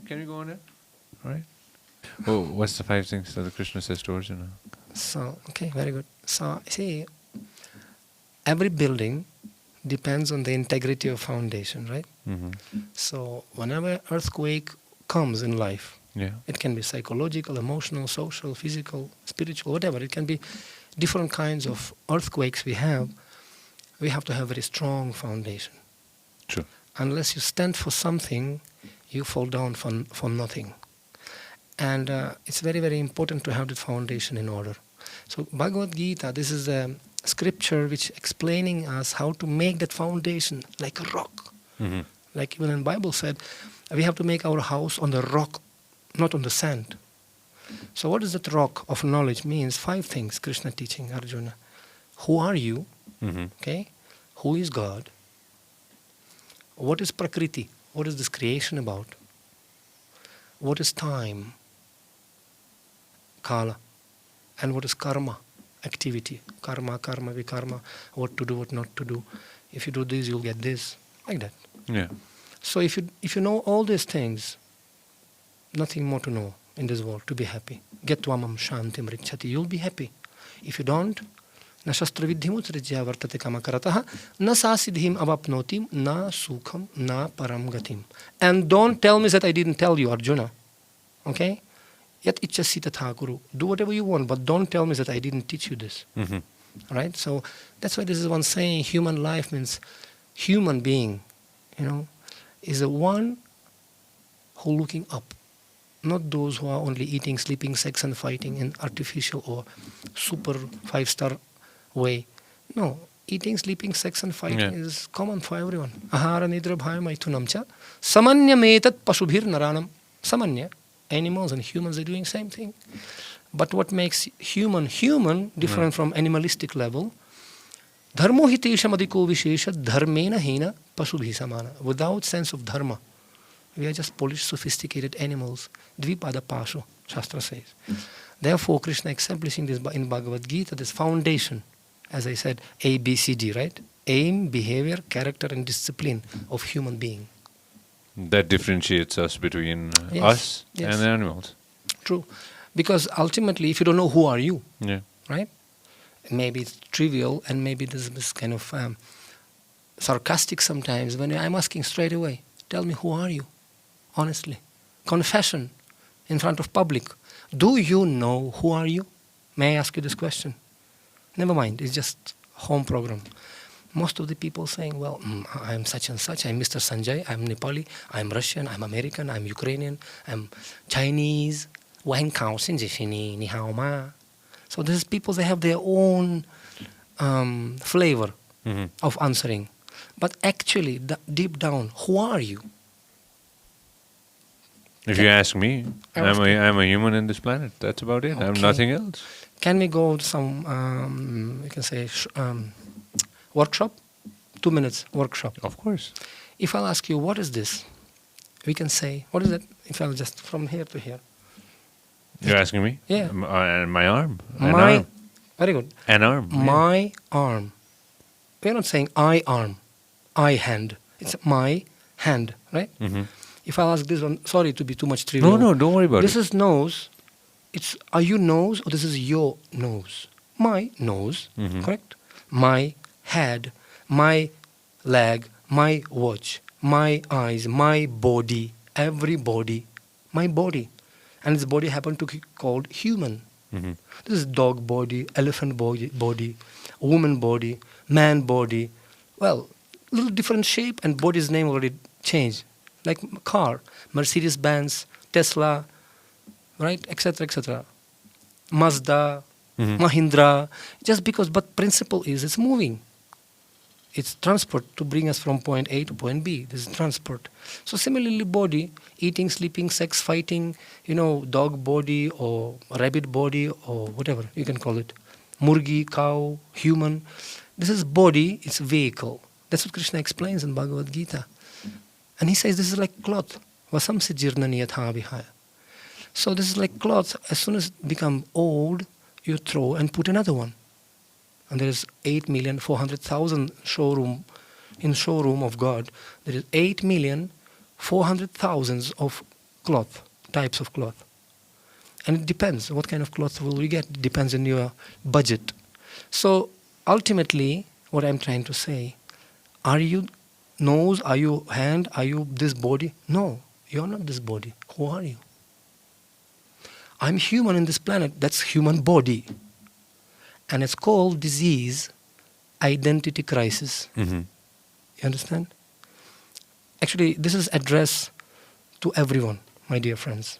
Can you go on it? All right. Oh, what's the 5 things that Krishna says to Arjuna? So, okay, very good. So, see, every building depends on the integrity of foundation, right? Mm-hmm. So, whenever earthquake comes in life, Yeah. it can be psychological, emotional, social, physical, spiritual, whatever. It can be different kinds of earthquakes we have. We have to have very strong foundation. True. Unless you stand for something, you fall down for nothing. And it's very, very important to have the foundation in order. So Bhagwat Geeta, this is a scripture which explaining us how to make that foundation like a rock. Mm-hmm. Like even in Bible said, we have to make our house on the rock, not on the sand. So what is that rock of knowledge means? 5 things Krishna teaching Arjuna. Who are you? Mm-hmm. Okay. Who is God? What is Prakriti? What is this creation about? What is time? Kala. And what is karma? Activity. Karma, vikarma. What to do, what not to do. If you do this, you'll get this. Like that. Yeah. So if you know all these things, nothing more to know in this world to be happy. Getvamam shantim richati. You'll be happy. If you don't, na shastra vidhimutsrijya vartate kamakarataha, na sasidhim avapnotim, na sukham, na param gatim. And don't tell me that I didn't tell you, Arjuna. Okay? Yat ichasita thakuru. Do whatever you want, but don't tell me that I didn't teach you this. Mm-hmm. Right? So that's why this is one saying, human life means human being, is the one who looking up. Not those who are only eating, sleeping, sex and fighting in artificial or super 5-star way. No, eating, sleeping, sex and fighting is common for everyone. Ahara nidra bhaya maithunam cha samanya metat pasubhir naranam. Samanya, animals and humans are doing same thing. But what makes human different from animalistic level? Dharmo hitesham adhiko vishesha dharmena hena pasubhi samana. Without sense of dharma, we are just polished, sophisticated animals. Dvipada pashu, Shastra says. Therefore, Krishna establishing this in Bhagavad Geeta, this foundation, as I said, A, B, C, D, right? Aim, behavior, character, and discipline of human being. That differentiates us between us and the animals. True. Because ultimately, if you don't know who are you, right? Maybe it's trivial and maybe this is kind of sarcastic sometimes when I'm asking straight away, tell me who are you? Honestly. Confession in front of public. Do you know who are you? May I ask you this question? Never mind, it's just home program. Most of the people saying, well, I'm such and such, I'm Mr. Sanjay, I'm Nepali, I'm Russian, I'm American, I'm Ukrainian, I'm Chinese. Wang Kao Sinjifini, Ni Hao Ma. So these people, they have their own flavor of answering. But actually, deep down, who are you? If you ask me, I'm a human in this planet. That's about it. Okay. I'm nothing else. Can we go to some, we can say, workshop? 2 minutes workshop. Of course. If I'll ask you, what is this? We can say, what is it? If I'll just from here to here. You're asking me? Yeah. My arm. Arm. Very good. An arm. My arm. We're not saying I arm, I hand. It's my hand, right? Mm-hmm. If I'll ask this one, sorry to be too much trivial. No, don't worry about it. This is nose. Are you nose or this is your nose? My nose, correct? My head, my leg, my watch, my eyes, my body, everybody, my body. And this body happened to be called human. Mm-hmm. This is dog body, elephant body, woman body, man body. Well, little different shape and body's name already changed. Like car, Mercedes-Benz, Tesla, right, etc., etc. Mazda, Mahindra. Just because, but principle is it's moving. It's transport to bring us from point A to point B. This is transport. So similarly, body, eating, sleeping, sex, fighting, dog body or rabbit body or whatever you can call it. Murgi, cow, human. This is body, it's vehicle. That's what Krishna explains in Bhagavad Geeta. And he says this is like cloth. Vasamsi jirnani yatha vihaya. So this is like cloth. As soon as it becomes old, you throw and put another one. And there is 8,400,000 showroom of God. There is 8,400,000 of cloth, types of cloth. And it depends. What kind of cloth will we get? It depends on your budget. So ultimately, what I'm trying to say, are you nose? Are you hand? Are you this body? No, you're not this body. Who are you? I'm human in this planet. That's human body. And it's called disease, identity crisis. Mm-hmm. You understand? Actually, this is addressed to everyone, my dear friends.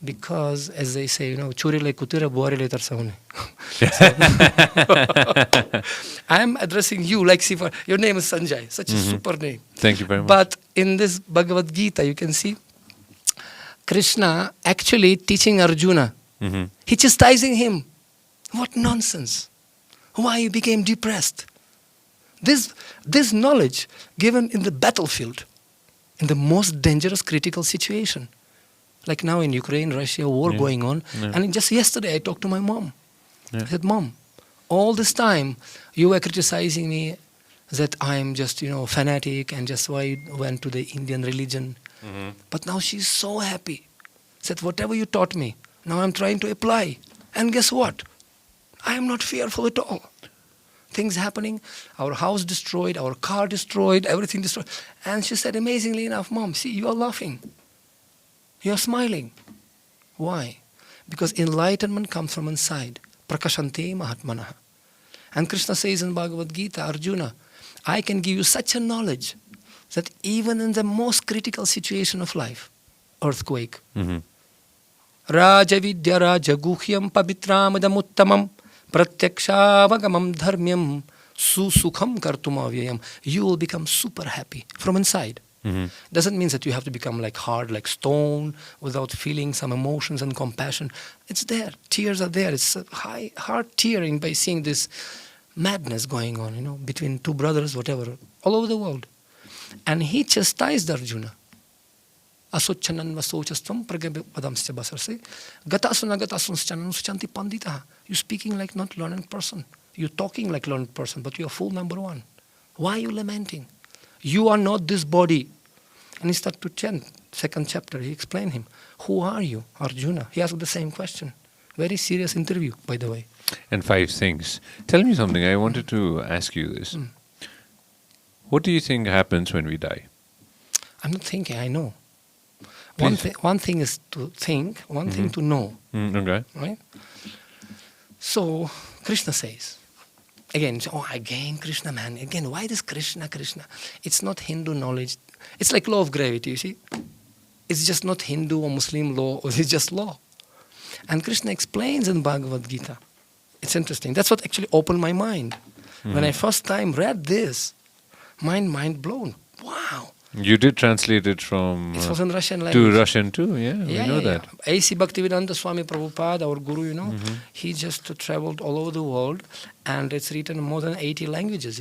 Because, as they say, churi le kutira, buari le tarsaune. I am addressing you like Siva. Your name is Sanjay, such a super name. Thank you very much. But in this Bhagwat Geeta, you can see Krishna actually teaching Arjuna. Mm-hmm. He chastising him. What nonsense. Why you became depressed? This knowledge given in the battlefield, in the most dangerous critical situation. Like now in Ukraine, Russia, war going on. Yeah. And just yesterday I talked to my mom. Yeah. I said, Mom, all this time you were criticizing me that I'm just, fanatic and just why you went to the Indian religion. Mm-hmm. But now she's so happy. Said, whatever you taught me, now I'm trying to apply. And guess what? I am not fearful at all. Things happening, our house destroyed, our car destroyed, everything destroyed. And she said, amazingly enough, Mom, see, you are laughing. You are smiling. Why? Because enlightenment comes from inside. Prakashante Mahatmanaha. And Krishna says in Bhagavad Geeta, Arjuna, I can give you such a knowledge that even in the most critical situation of life, earthquake, Raja Vidya Raja Guhyam Pavitramadam Uttamam Pratyakshaavagamam Dharmyam Susukham Kartumavyayam, you will become super happy from inside. Doesn't mean that you have to become like hard, like stone, without feeling some emotions and compassion. It's there. Tears are there. It's a heart tearing by seeing this madness going on, between two brothers, whatever, all over the world. And he chastised Arjuna. Asocchanan vasochastvam pragapadamsya basarse gatasuna gatasunschanam suchanti panditaha. You're speaking like not learned person. You're talking like learned person, but you're fool number one. Why are you lamenting? You are not this body. And he started to chant. Second chapter, he explained him. Who are you, Arjuna? He asked the same question. Very serious interview, by the way. And 5 things. Tell me something. I wanted to ask you this. What do you think happens when we die? I'm not thinking, I know. Please. One thing is to think, one thing to know. Okay. Right? So, Krishna says, again Krishna, man. Again, why this Krishna? It's not Hindu knowledge. It's like law of gravity, you see. It's just not Hindu or Muslim law, or it's just law. And Krishna explains in Bhagavad Geeta. It's interesting. That's what actually opened my mind. When I first time read this, mind blown. Wow. You did translate it from It was in Russian language. to Russian too, we know that. A.C. Bhaktivedanta Swami Prabhupada, our guru, he just traveled all over the world, and it's written in more than 80 languages,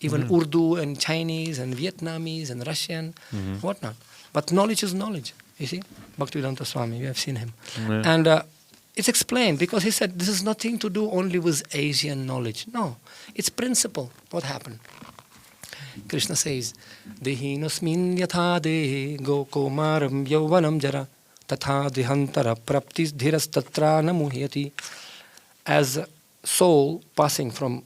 even Urdu and Chinese and Vietnamese and Russian, whatnot. But knowledge is knowledge, you see. Bhaktivedanta Swami, you have seen him. Yeah. And it's explained because he said this is nothing to do only with Asian knowledge. No, it's principle. What happened? Krishna says, Dehinosmin yatha dehe gokomaram yauvanam jara tatha dehantara praptis dhiras tatra namuhyati. As a soul passing from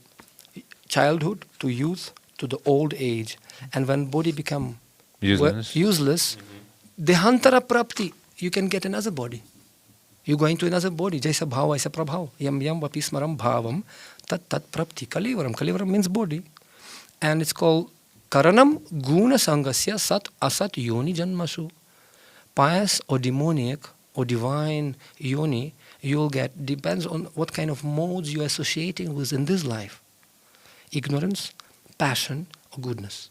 childhood to youth to the old age, and when body become useless, dehantara prapti, you can get another body. You go into another body. Jaisa bhava, aisa prabhav. Yam yam vapi smaram bhavam tat tat prapti. Kalivaram. Kalivaram means body. And it's called Karanam Guna Sangasya Sat Asat Yoni Janmasu. Pious or demoniac or divine yoni you will get depends on what kind of modes you are associating with in this life. Ignorance, passion, or goodness.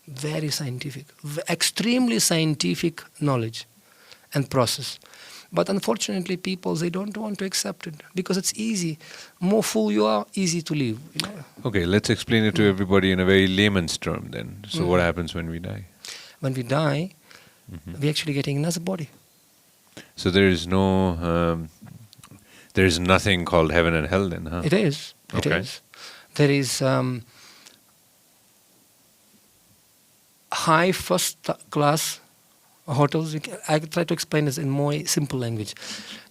Very scientific, extremely scientific knowledge and process. But unfortunately, people, they don't want to accept it because it's easy. More fool you are, easy to live. Okay, let's explain it to everybody in a very layman's term then. So what happens when we die? When we die, we're actually getting another body. So there is no, there is nothing called heaven and hell then, huh? It is. It is. There is high first class hotels. I try to explain this in more simple language.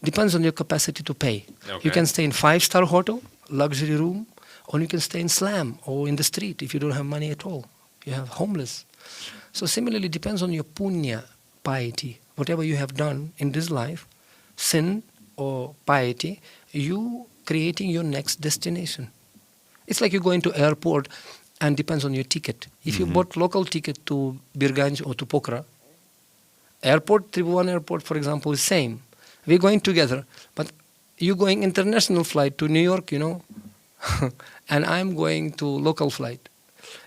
Depends on your capacity to pay. Okay. You can stay in 5-star hotel, luxury room, or you can stay in slum or in the street if you don't have money at all. You have homeless. So similarly, depends on your punya, piety. Whatever you have done in this life, sin or piety, you creating your next destination. It's like you go into airport and depends on your ticket. If you bought local ticket to Birganj or to Pokhara, Tribhuvan airport, for example, is same. We're going together, but you going international flight to New York, and I'm going to local flight.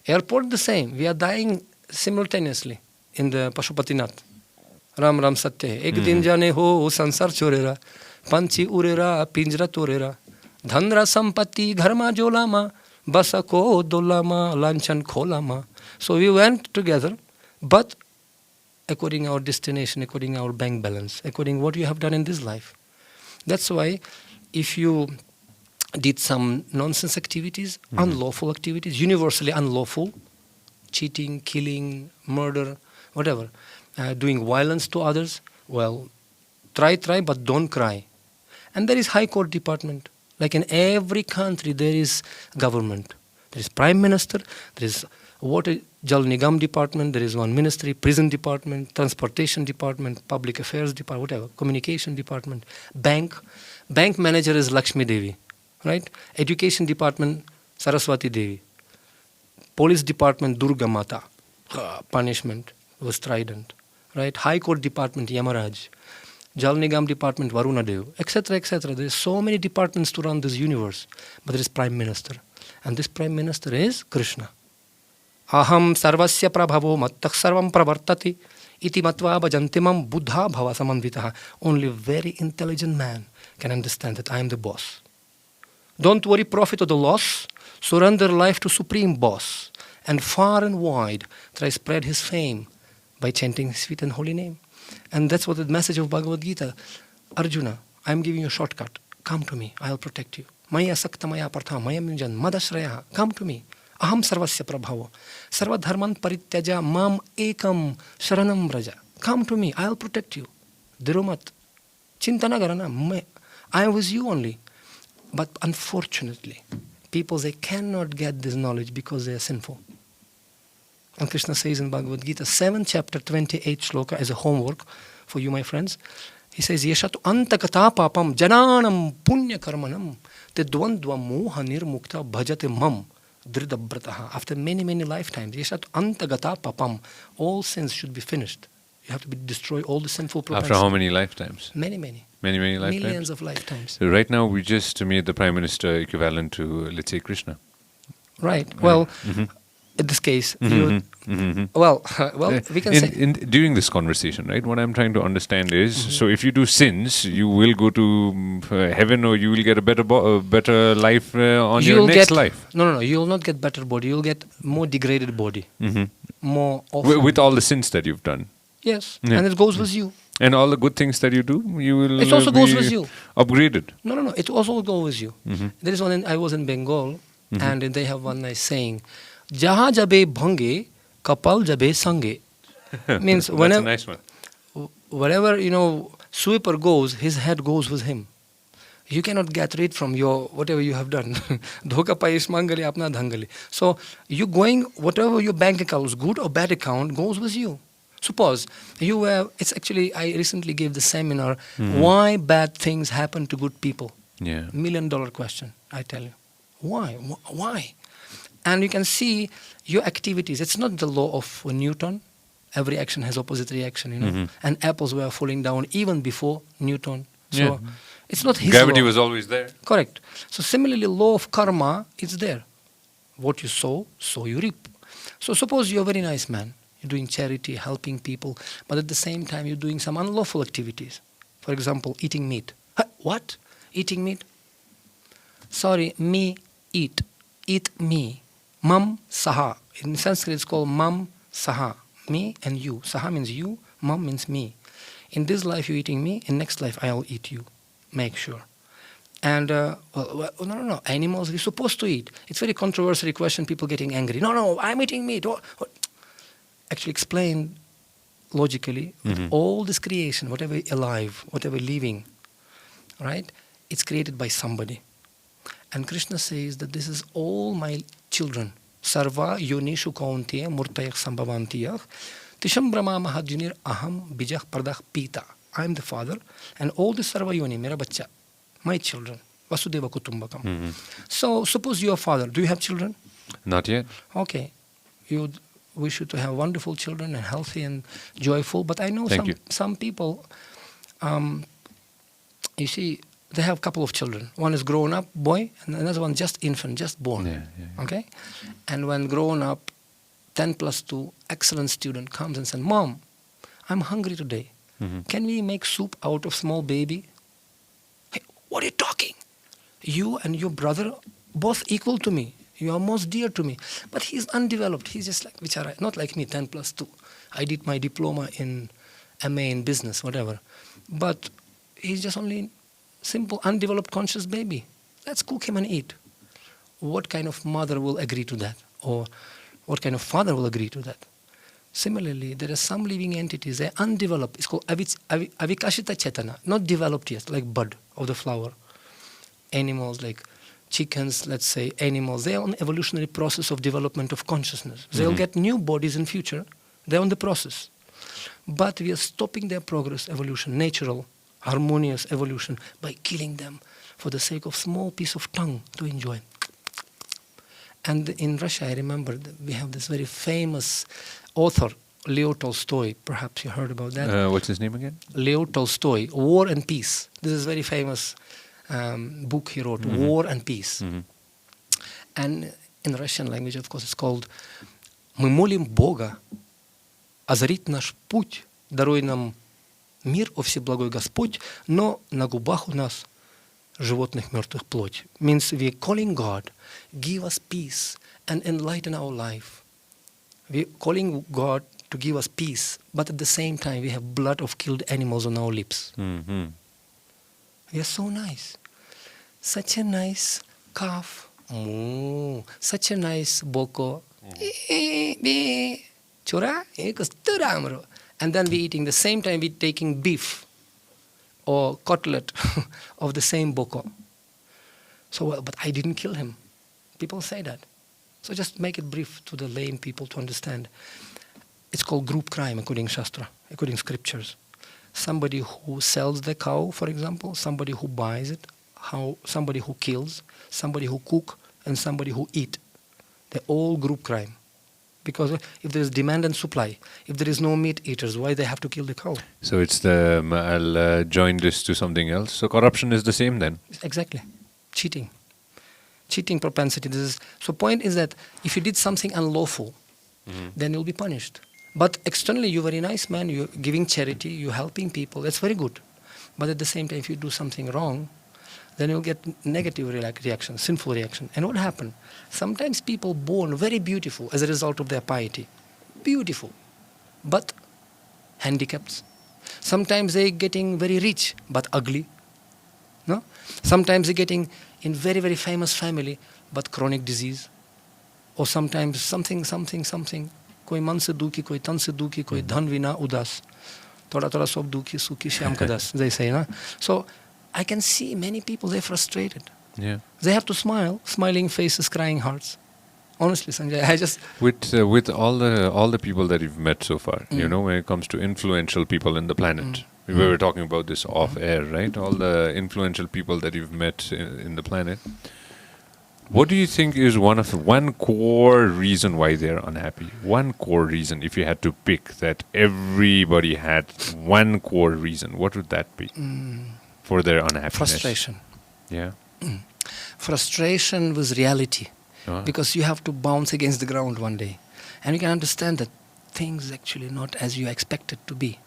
Airport the same. We are dying simultaneously in the Pashupatinath. Ram Ram Satya. Ek din jane ho sansar chorera, panchi urera, pinjra torera, dhanra sampatti gharma jolama, basako dolama, lanchan kholama. So we went together, but according our destination, according our bank balance, according what you have done in this life. That's why if you did some nonsense activities, unlawful activities, universally unlawful, cheating, killing, murder, whatever, doing violence to others, well, try, but don't cry. And there is High Court department. Like in every country, there is government. There is Prime Minister, there is Water Jal Nigam department, there is one ministry, prison department, transportation department, public affairs department, whatever, communication department, bank manager is Lakshmi Devi, right? Education department, Saraswati Devi. Police department, Durga Mata. Punishment was strident, right? High Court department, Yamaraj. Jal Nigam department, Varuna Dev, etc., etc. There are so many departments to run this universe, but there is Prime Minister. And this Prime Minister is Krishna. Aham sarvasya prabhavo mattak sarvam pravartati iti matva bhajantimam buddha bhava samanvitaha. Only a very intelligent man can understand that I am the boss. Don't worry profit or the loss. Surrender life to Supreme Boss. And far and wide try spread his fame by chanting his sweet and holy name. And that's what the message of Bhagwat Geeta. Arjuna, I am giving you a shortcut. Come to me, I'll protect you. Maya sakta maya partha maya minjan madashraya. Come to me. Aham sarvasya prabhavo. Sarva dharman parityaja mam ekam sharanam vraja. Come to me, I'll protect you. Dirumat. Chintana garana. I am with you only. But unfortunately, people, they cannot get this knowledge because they are sinful. And Krishna says in Bhagwat Geeta, 7th chapter, 28th shloka, as a homework for you, my friends. He says, Yeshatu antakata papam jananam punya karmanam te dvandva moha nirmukta bhajate mam dridabrataha. After many, many lifetimes, Yeshatu antagata papam, all sins should be finished. You have to destroy all the sinful propensities. After how many lifetimes? Many, many. Many lifetimes? Millions of lifetimes. So right now we just made the Prime Minister equivalent to, let's say, Krishna. Right. Well, in this case, we can say... During this conversation, right, what I'm trying to understand is, so if you do sins, you will go to heaven or you will get a better life on your next life. No, you will not get better body. You will get more degraded body. More often. With all the sins that you've done. Yes, and it goes with you. And all the good things that you do, you will it also goes with you. Upgraded. No, it also goes with you. There is one, I was in Bengal, and they have one nice saying, Jaha jabe bhange, kapal jabe sange. Means whenever, that's a nice one. Wherever, sweeper goes, his head goes with him. You cannot get rid from your, whatever you have done. Dhoka pais mangali apna dhangali. So, you going, whatever your bank account is, good or bad account, goes with you. Suppose you were, it's actually, I recently gave the seminar, why bad things happen to good people. Yeah. $1 million question, I tell you. Why? And you can see your activities. It's not the law of Newton. Every action has opposite reaction, And apples were falling down even before Newton. So it's not his Gravity law. was always there. Correct. So similarly, law of karma is there. What you sow, so you reap. So suppose you're a very nice man. You're doing charity, helping people, but at the same time you're doing some unlawful activities. For example, eating meat. What? Eating meat? Sorry, me, eat. Eat me. Mam, saha. In Sanskrit it's called mam, saha. Me and you. Saha means you, mam means me. In this life you're eating me, in next life I'll eat you. Make sure. And, no. Animals we're supposed to eat. It's very controversial question, people getting angry. No, I'm eating meat. actually explained logically that all this creation, whatever alive, whatever living, right, it's created by somebody. And Krishna says that this is all my children. Sarva yonishu kaunteya murtayah sambhavantiyah tisham brahma mahajunir aham bijah pradach pita. I am the father, and all the sarva yoni, mera bacha, my children. Vasudeva kutumbakam. So suppose you are father. Do you have children? Not yet. Okay. You wish you to have wonderful children and healthy and joyful. But I know some people, you see, they have a couple of children. One is grown up boy, and another one just infant, just born. Yeah. Okay? And when grown up, 10 plus 2, excellent student comes and says, Mom, I'm hungry today. Can we make soup out of small baby? Hey, what are you talking? You and your brother both equal to me. You are most dear to me. But he's undeveloped. He's just like Vichara, not like me, 10 plus 2. I did my diploma in MA in business, whatever. But he's just only simple, undeveloped, conscious baby. Let's cook him and eat. What kind of mother will agree to that? Or what kind of father will agree to that? Similarly, there are some living entities, they're undeveloped. It's called avikashita chetana, not developed yet, like bud of the flower. Animals like chickens, let's say, animals, they're on evolutionary process of development of consciousness. They'll get new bodies in future. They're on the process. But we are stopping their progress, evolution, natural, harmonious evolution, by killing them for the sake of small piece of tongue to enjoy. And in Russia, I remember that we have this very famous author, Leo Tolstoy. Perhaps you heard about that. What's his name again? Leo Tolstoy, War and Peace. This is a very famous book he wrote, War and Peace. And in Russian language, of course, it's called «Мы молим Бога озарить наш путь, даруй нам мир, о всеблагой Господь, но на губах у нас животных мертвых плоть». Means we are calling God, give us peace and enlighten our life. We are calling God to give us peace, but at the same time we have blood of killed animals on our lips. We are so nice. Such a nice calf. Such a nice boko. And then we eating the same time we taking beef or cutlet of the same boko. So, well, but I didn't kill him. People say that. So just make it brief to the lame people to understand. It's called group crime according Shastra, according scriptures. Somebody who sells the cow, for example, somebody who buys it, somebody who kills, somebody who cook, and somebody who eat. They're all group crime. Because if there is demand and supply, if there is no meat eaters, why they have to kill the cow? So it's I'll join this to something else. So corruption is the same then? Exactly. Cheating propensity. So point is that if you did something unlawful, then you'll be punished. But externally, you're a very nice man, you're giving charity, you're helping people, that's very good. But at the same time, if you do something wrong, then you'll get negative reaction, sinful reaction. And what happened? Sometimes people born very beautiful as a result of their piety. Beautiful. But handicapped. Sometimes they're getting very rich, but ugly. No? Sometimes they're getting in very, very famous family, but chronic disease. Or sometimes something. Koi man se dukhi, koi tan se dukhi, koi dhan vina udas. Thoda sob dukhi, sukhi shyam kadas, they say. Na? So I can see many people, they're frustrated. Yeah. They have to smile, smiling faces, crying hearts. Honestly, Sanjay, I just... With all the people that you've met so far, you know, when it comes to influential people in the planet, we were talking about this off air, right? All the influential people that you've met in the planet. What do you think is one core reason why they're unhappy? One core reason, if you had to pick that everybody had one core reason, what would that be for their unhappiness? Frustration. Yeah. Frustration with reality. Because you have to bounce against the ground one day. And you can understand that things actually not as you expected to be.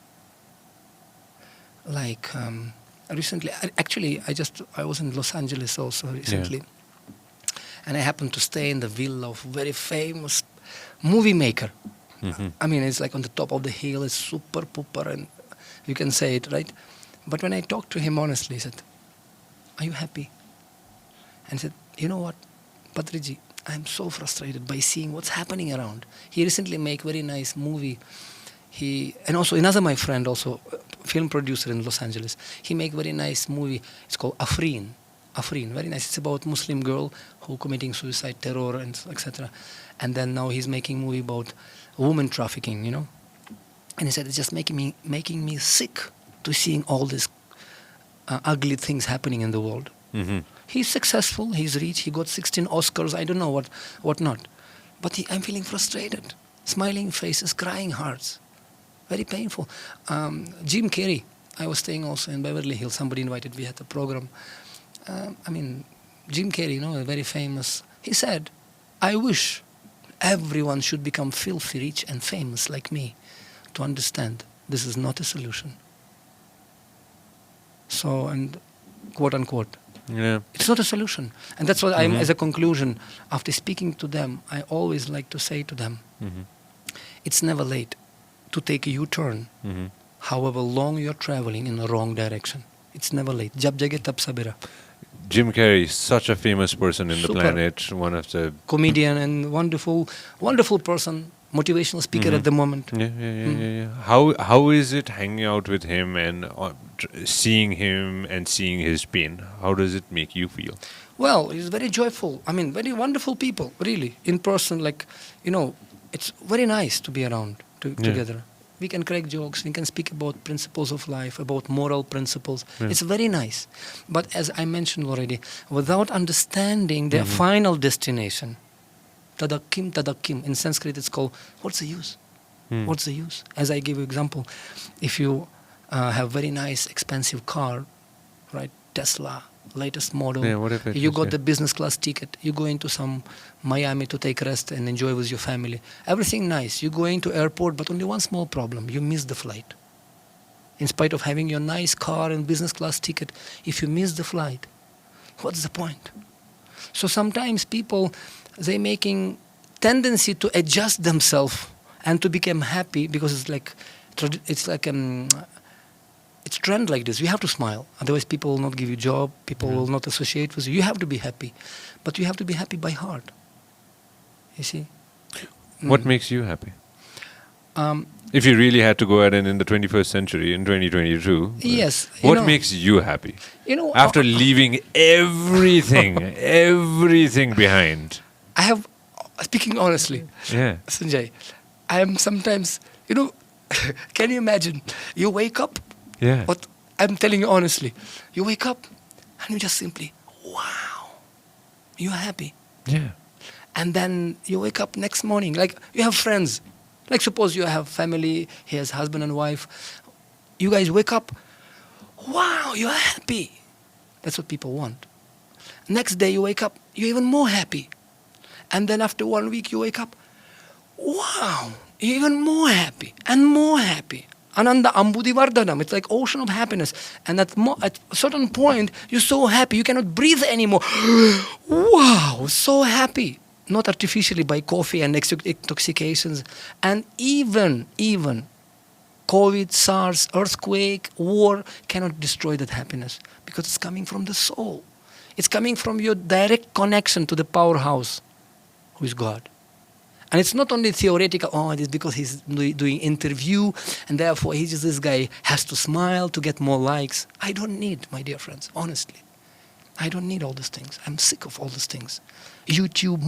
Like recently, I was in Los Angeles also recently. Yeah. And I happened to stay in the villa of a very famous movie maker. I mean, it's like on the top of the hill, it's super pooper, and you can say it, right? But when I talked to him honestly, he said, "Are you happy?" And I said, "You know what, Patriji, I'm so frustrated by seeing what's happening around. He recently made very nice movie. And also another my friend, also film producer in Los Angeles. He make very nice movie. It's called Afreen. Afreen, very nice. It's about Muslim girl who committing suicide, terror, and etc. And then now he's making movie about woman trafficking. And he said it's just making me sick to seeing all these ugly things happening in the world. Mm-hmm. He's successful. He's rich. He got 16 Oscars. I don't know what not. But I'm feeling frustrated. Smiling faces, crying hearts. Very painful. Jim Carrey. I was staying also in Beverly Hills. Somebody invited me at a program. Jim Carrey, a very famous. He said, "I wish everyone should become filthy rich and famous like me to understand this is not a solution." So, and quote unquote. Yeah. It's not a solution. And that's what I'm, as a conclusion, after speaking to them, I always like to say to them, it's never late to take a U-turn, however long you're traveling in the wrong direction. It's never late. Jab jage tab sabera. Jim Carrey, such a famous person in the planet, one of the... Comedian and wonderful, wonderful person, motivational speaker at the moment. Yeah. How is it hanging out with him and seeing him and seeing his pain? How does it make you feel? Well, he's very joyful. Very wonderful people, really. In person, it's very nice to be around together. We can crack jokes, we can speak about principles of life, about moral principles. Yeah. It's very nice. But as I mentioned already, without understanding their final destination, tadakkim, in Sanskrit it's called, what's the use? What's the use? As I give you example, if you have very nice expensive car, right, Tesla, latest model, you got the business class ticket, you go into some Miami to take rest and enjoy with your family. Everything nice. You go into airport, but only one small problem. You miss the flight. In spite of having your nice car and business class ticket, if you miss the flight, what's the point? So sometimes people, they making tendency to adjust themselves and to become happy because it's trend like this. You have to smile. Otherwise people will not give you job. People will not associate with you. You have to be happy. But you have to be happy by heart. You see? What makes you happy? If you really had to go ahead and in the 21st century, in 2022, yes, what makes you happy? After leaving everything behind. I have, speaking honestly, yeah, Sanjay, I am sometimes, can you imagine? You wake up. Yeah. But I'm telling you honestly, you wake up and you just simply, wow, you're happy. Yeah. And then you wake up next morning, like you have friends. Like suppose you have family, he has husband and wife. You guys wake up, wow, you're happy. That's what people want. Next day you wake up, you're even more happy. And then after 1 week you wake up, wow, you're even more happy and more happy. Ananda Ambudhi Vardhanam. It's like ocean of happiness. And at a certain point, you're so happy, you cannot breathe anymore. Wow, so happy. Not artificially by coffee and intoxications. And even COVID, SARS, earthquake, war cannot destroy that happiness. Because it's coming from the soul. It's coming from your direct connection to the powerhouse, who is God. And it's not only theoretical, it is because he's doing interview and therefore this guy has to smile to get more likes. I don't need, my dear friends, honestly. I don't need all these things. I'm sick of all these things. YouTube,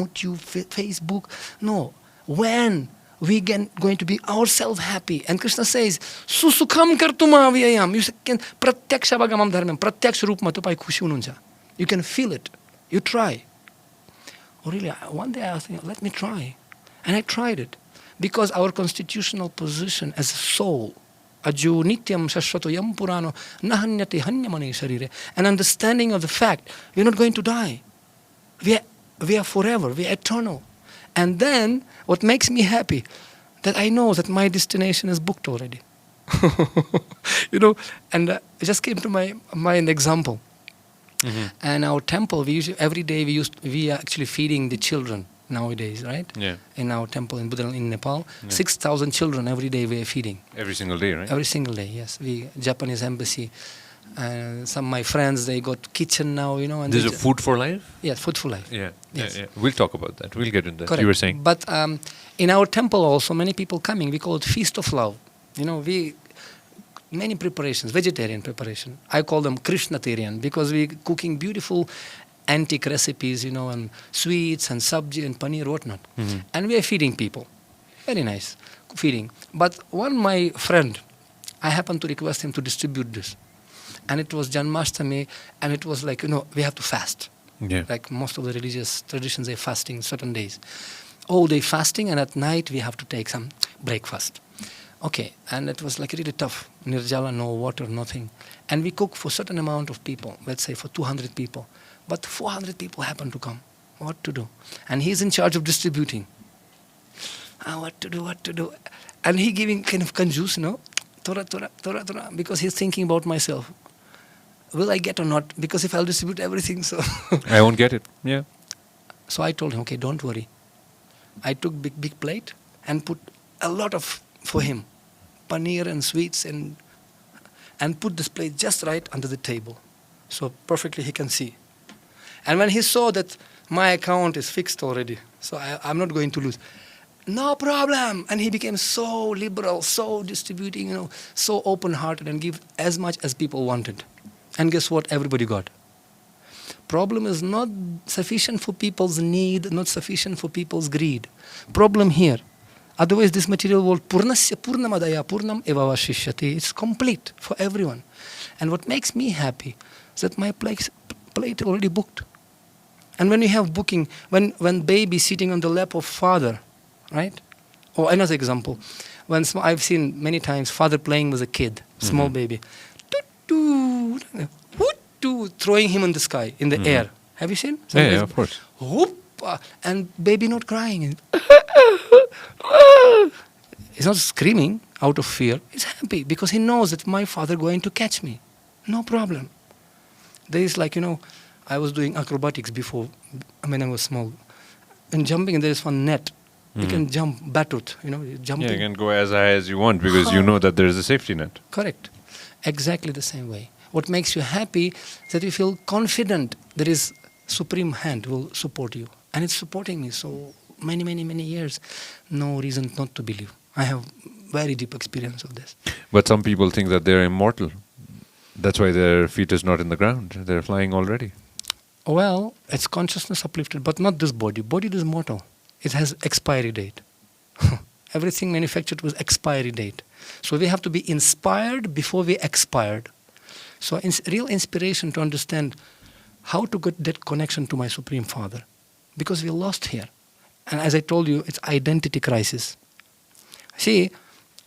Facebook. No. When we going to be ourselves happy? And Krishna says, Susukham kartuma vyayam. You can pratyaksha bhagamam dharmam. Pratyaksh rupma tupai khushi hununcha. You can feel it. You try. Really, one day I was thinking, let me try. And I tried it. Because our constitutional position as a soul, Aju nityam shashvato yam purano nahanyati hanyamani sharire, an understanding of the fact we're not going to die. We are forever, we are eternal. And then what makes me happy, that I know that my destination is booked already. And it just came to my mind example. And our temple, every day we are actually feeding the children nowadays, right? Yeah. In our temple in Nepal, 6,000 children every day we are feeding. Every single day, right? Every single day, yes. Japanese embassy And some of my friends, they got kitchen now, And This is a food for life? Yeah, food for life. Yeah. Yes. Yeah. We'll talk about that. We'll get into that. Correct. You were saying? But in our temple also, many people coming, we call it Feast of Love. Many preparations, vegetarian preparation. I call them Krishnatarian because we cooking beautiful antique recipes, and sweets and sabji and paneer, whatnot. Mm-hmm. And we are feeding people. Very nice, feeding. But my friend, I happened to request him to distribute this. And it was Janmashtami, and it was like, we have to fast. Yeah. Like most of the religious traditions, they're fasting certain days. All day fasting, and at night we have to take some breakfast. Okay, and it was like really tough. Nirjala, no water, nothing. And we cook for certain amount of people, let's say for 200 people. But 400 people happen to come. What to do? And he's in charge of distributing. What to do? And he giving kind of kanjus, Tora, because he's thinking about myself. Will I get or not? Because if I'll distribute everything, so... I won't get it. Yeah. So I told him, okay, don't worry. I took big plate and put a lot of for him. Paneer and sweets and put this plate just right under the table. So perfectly he can see. And when he saw that my account is fixed already, so I'm not going to lose. No problem. And he became so liberal, so distributing, so open-hearted and give as much as people wanted. And guess what? Everybody got. Problem is not sufficient for people's need, not sufficient for people's greed. Problem here. Otherwise, this material world, purnasya purnamadaya purnam evavashishyati, it's complete for everyone. And what makes me happy is that my plate already booked. And when you have booking, when baby sitting on the lap of father, right? Or another example, when I've seen many times father playing with a kid, small baby, throwing him in the sky, in the air. Have you seen? Yeah, of course. Whoop, and baby not crying. He's not screaming out of fear. He's happy because he knows that my father going to catch me. No problem. There is like, I was doing acrobatics before when I was small. And jumping, and there is one net. You can jump batut, jumping. Yeah, you can go as high as you want because you know that there is a safety net. Correct. Exactly the same way. What makes you happy is that you feel confident there is supreme hand will support you. And it's supporting me so many years. No reason not to believe. I have very deep experience of this. But some people think that they're immortal. That's why their feet is not in the ground. They're flying already. Well, it's consciousness uplifted, but not this body. Body is mortal. It has expiry date. Everything manufactured with expiry date. So we have to be inspired before we expired. So real inspiration to understand how to get that connection to my Supreme Father. Because we're lost here. And as I told you, it's identity crisis. See,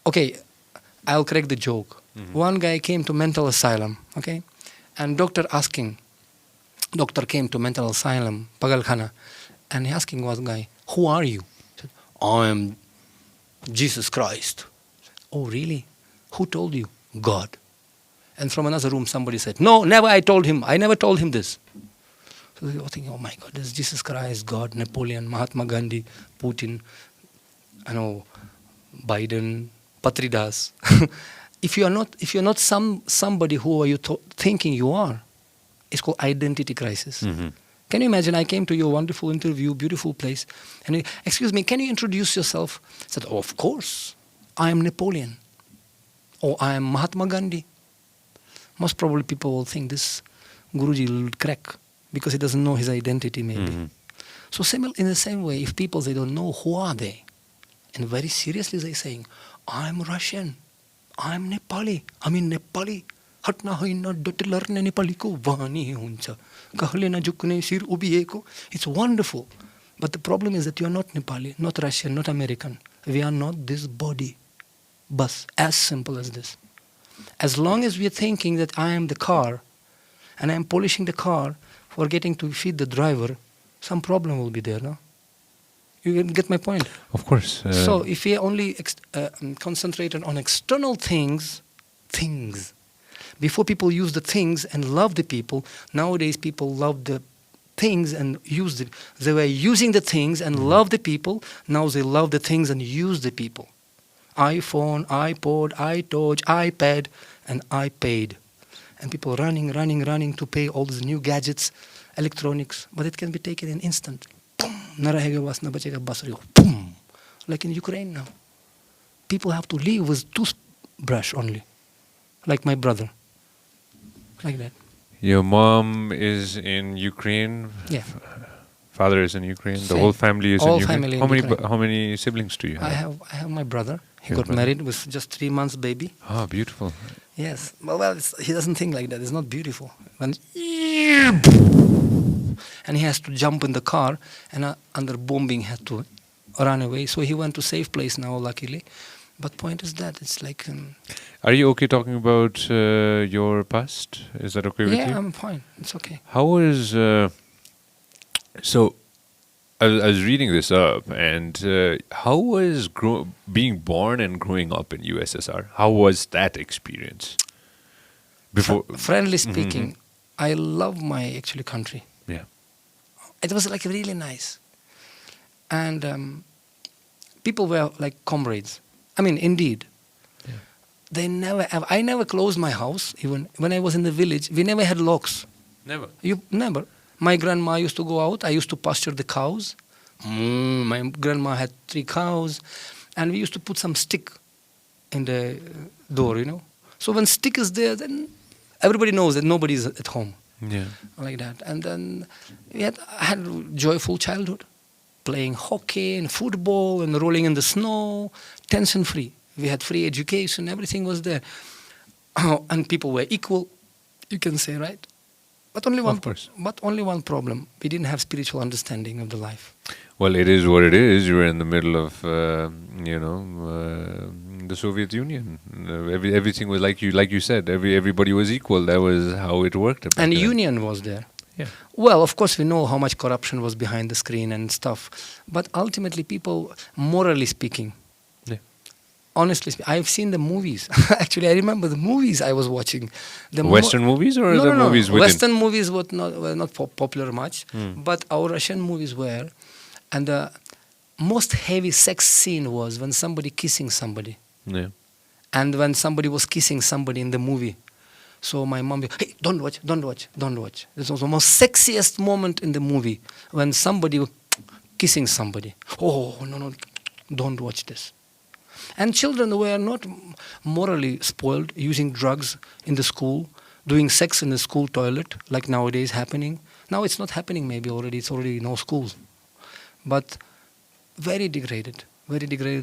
okay, I'll correct the joke. One guy came to mental asylum, okay? And doctor came to mental asylum, Pagalkhana, and he asking one guy, who are you? He said, I am Jesus Christ. Oh, really? Who told you? God. And from another room, somebody said, no, never I told him. I never told him this. So they were thinking, oh my God, this is Jesus Christ, God, Napoleon, Mahatma Gandhi, Putin, Biden, Patri Das. If you're not somebody who are you thinking you are, it's called identity crisis. Can you imagine? I came to your wonderful interview, beautiful place, and excuse me, can you introduce yourself? I said, oh, of course, I am Napoleon, or I am Mahatma Gandhi. Most probably people will think this Guruji will crack because he doesn't know his identity maybe. So in the same way, if people, they don't know who are they, and very seriously they're saying, I'm Russian, I'm Nepali, Nepali. हटना होइन डटे लर्ने नेपालीको वाणी हुन्छ कहले न झुक्ने शिर उभिएको. It's wonderful, but the problem is that you are not Nepali, not Russian, not American. We are not this body. Bas, as simple as this. As long as we are thinking that I am the car and I am polishing the car, forgetting to feed the driver, some problem will be there, no? You get my point? Of course. So if we are only concentrated on external things, before people use the things and love the people, nowadays people love the things and use it. They were using the things and love the people, now they love the things and use the people. iPhone, iPod, iTouch, iPad, and iPaid. and people running to pay all these new gadgets, electronics, but it can be taken in instant. Boom! Na rahega bas, na bachega bas, boom! Like in Ukraine now. People have to live with toothbrush only, like my brother, like that. Your mom is in Ukraine. Yeah. Father is in Ukraine. The Same. whole family is All in Ukraine. family in How many Ukraine. how many siblings do you have? I have my brother. He Your got brother. married with just 3 months baby. Ah, beautiful. Yes. Well, he doesn't think like that. It's not beautiful. And he has to jump in the car, and under bombing had to run away. So he went to safe place now, luckily. But point is that it's like. Are you okay talking about your past? Is that okay with you? Yeah, I'm fine. It's okay. How is so? I was reading this up, and how was being born and growing up in USSR? How was that experience? Before, Friendly speaking, I love my actually country. yeah, It was like really nice, and people were like comrades. I mean, indeed. Yeah. They never. I never closed my house. Even when I was in the village, we never had locks. never. You never. My grandma used to go out. I used to pasture the cows. My grandma had 3 cows, and we used to put some stick in the door. So when stick is there, then everybody knows that nobody is at home. Yeah. Like that. And then I had a joyful childhood, playing hockey and football and rolling in the snow, tension free. We had free education. Everything was there, and people were equal. You can say, right? But only one. Of course. But only one problem: we didn't have spiritual understanding of the life. Well, it is what it is. You were in the middle of, the Soviet Union. Everything was like you said. Everybody was equal. That was how it worked. back And then. union was there. Yeah. Well, of course, we know how much corruption was behind the screen and stuff. But ultimately, people, morally speaking, Yeah. honestly, I've seen the movies. Actually, I remember the movies I was watching. The Western movies or no, the no, movies no. within? Western movies were not popular much, but our Russian movies were. And the most heavy sex scene was when somebody kissing somebody. Yeah. And when somebody was kissing somebody in the movie. So my mom, hey, don't watch. This was the most sexiest moment in the movie, when somebody was kissing somebody. Oh, no, don't watch this. And children were not morally spoiled, using drugs in the school, doing sex in the school toilet, like nowadays happening. Now it's not happening maybe already, it's already no schools. But very degraded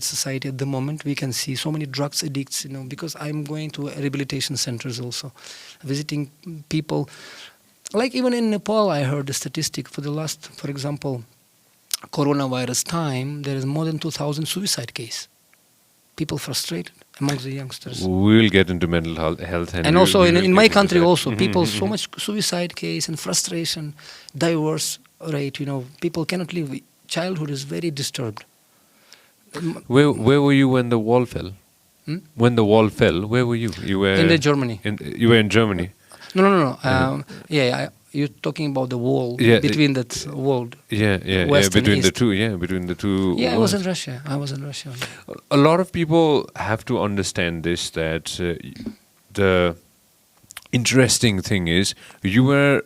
society at the moment. We can see so many drugs addicts, because I'm going to rehabilitation centers also, visiting people. Like even in Nepal, I heard the statistic for the last, for example, coronavirus time, there is more than 2,000 suicide cases. People frustrated amongst the youngsters. We'll get into mental health. And also we'll in my get into country that. also, people, so much suicide case and frustration, divorce rate, people cannot live. Childhood is very disturbed. Where were you when the wall fell? When the wall fell, where were you? You were In Germany. You were in Germany. No. You're talking about the wall between that world. Yeah. West and Between the East. two. Between the two. Yeah, I walls. was in Russia. A lot of people have to understand this, that the interesting thing is, you were,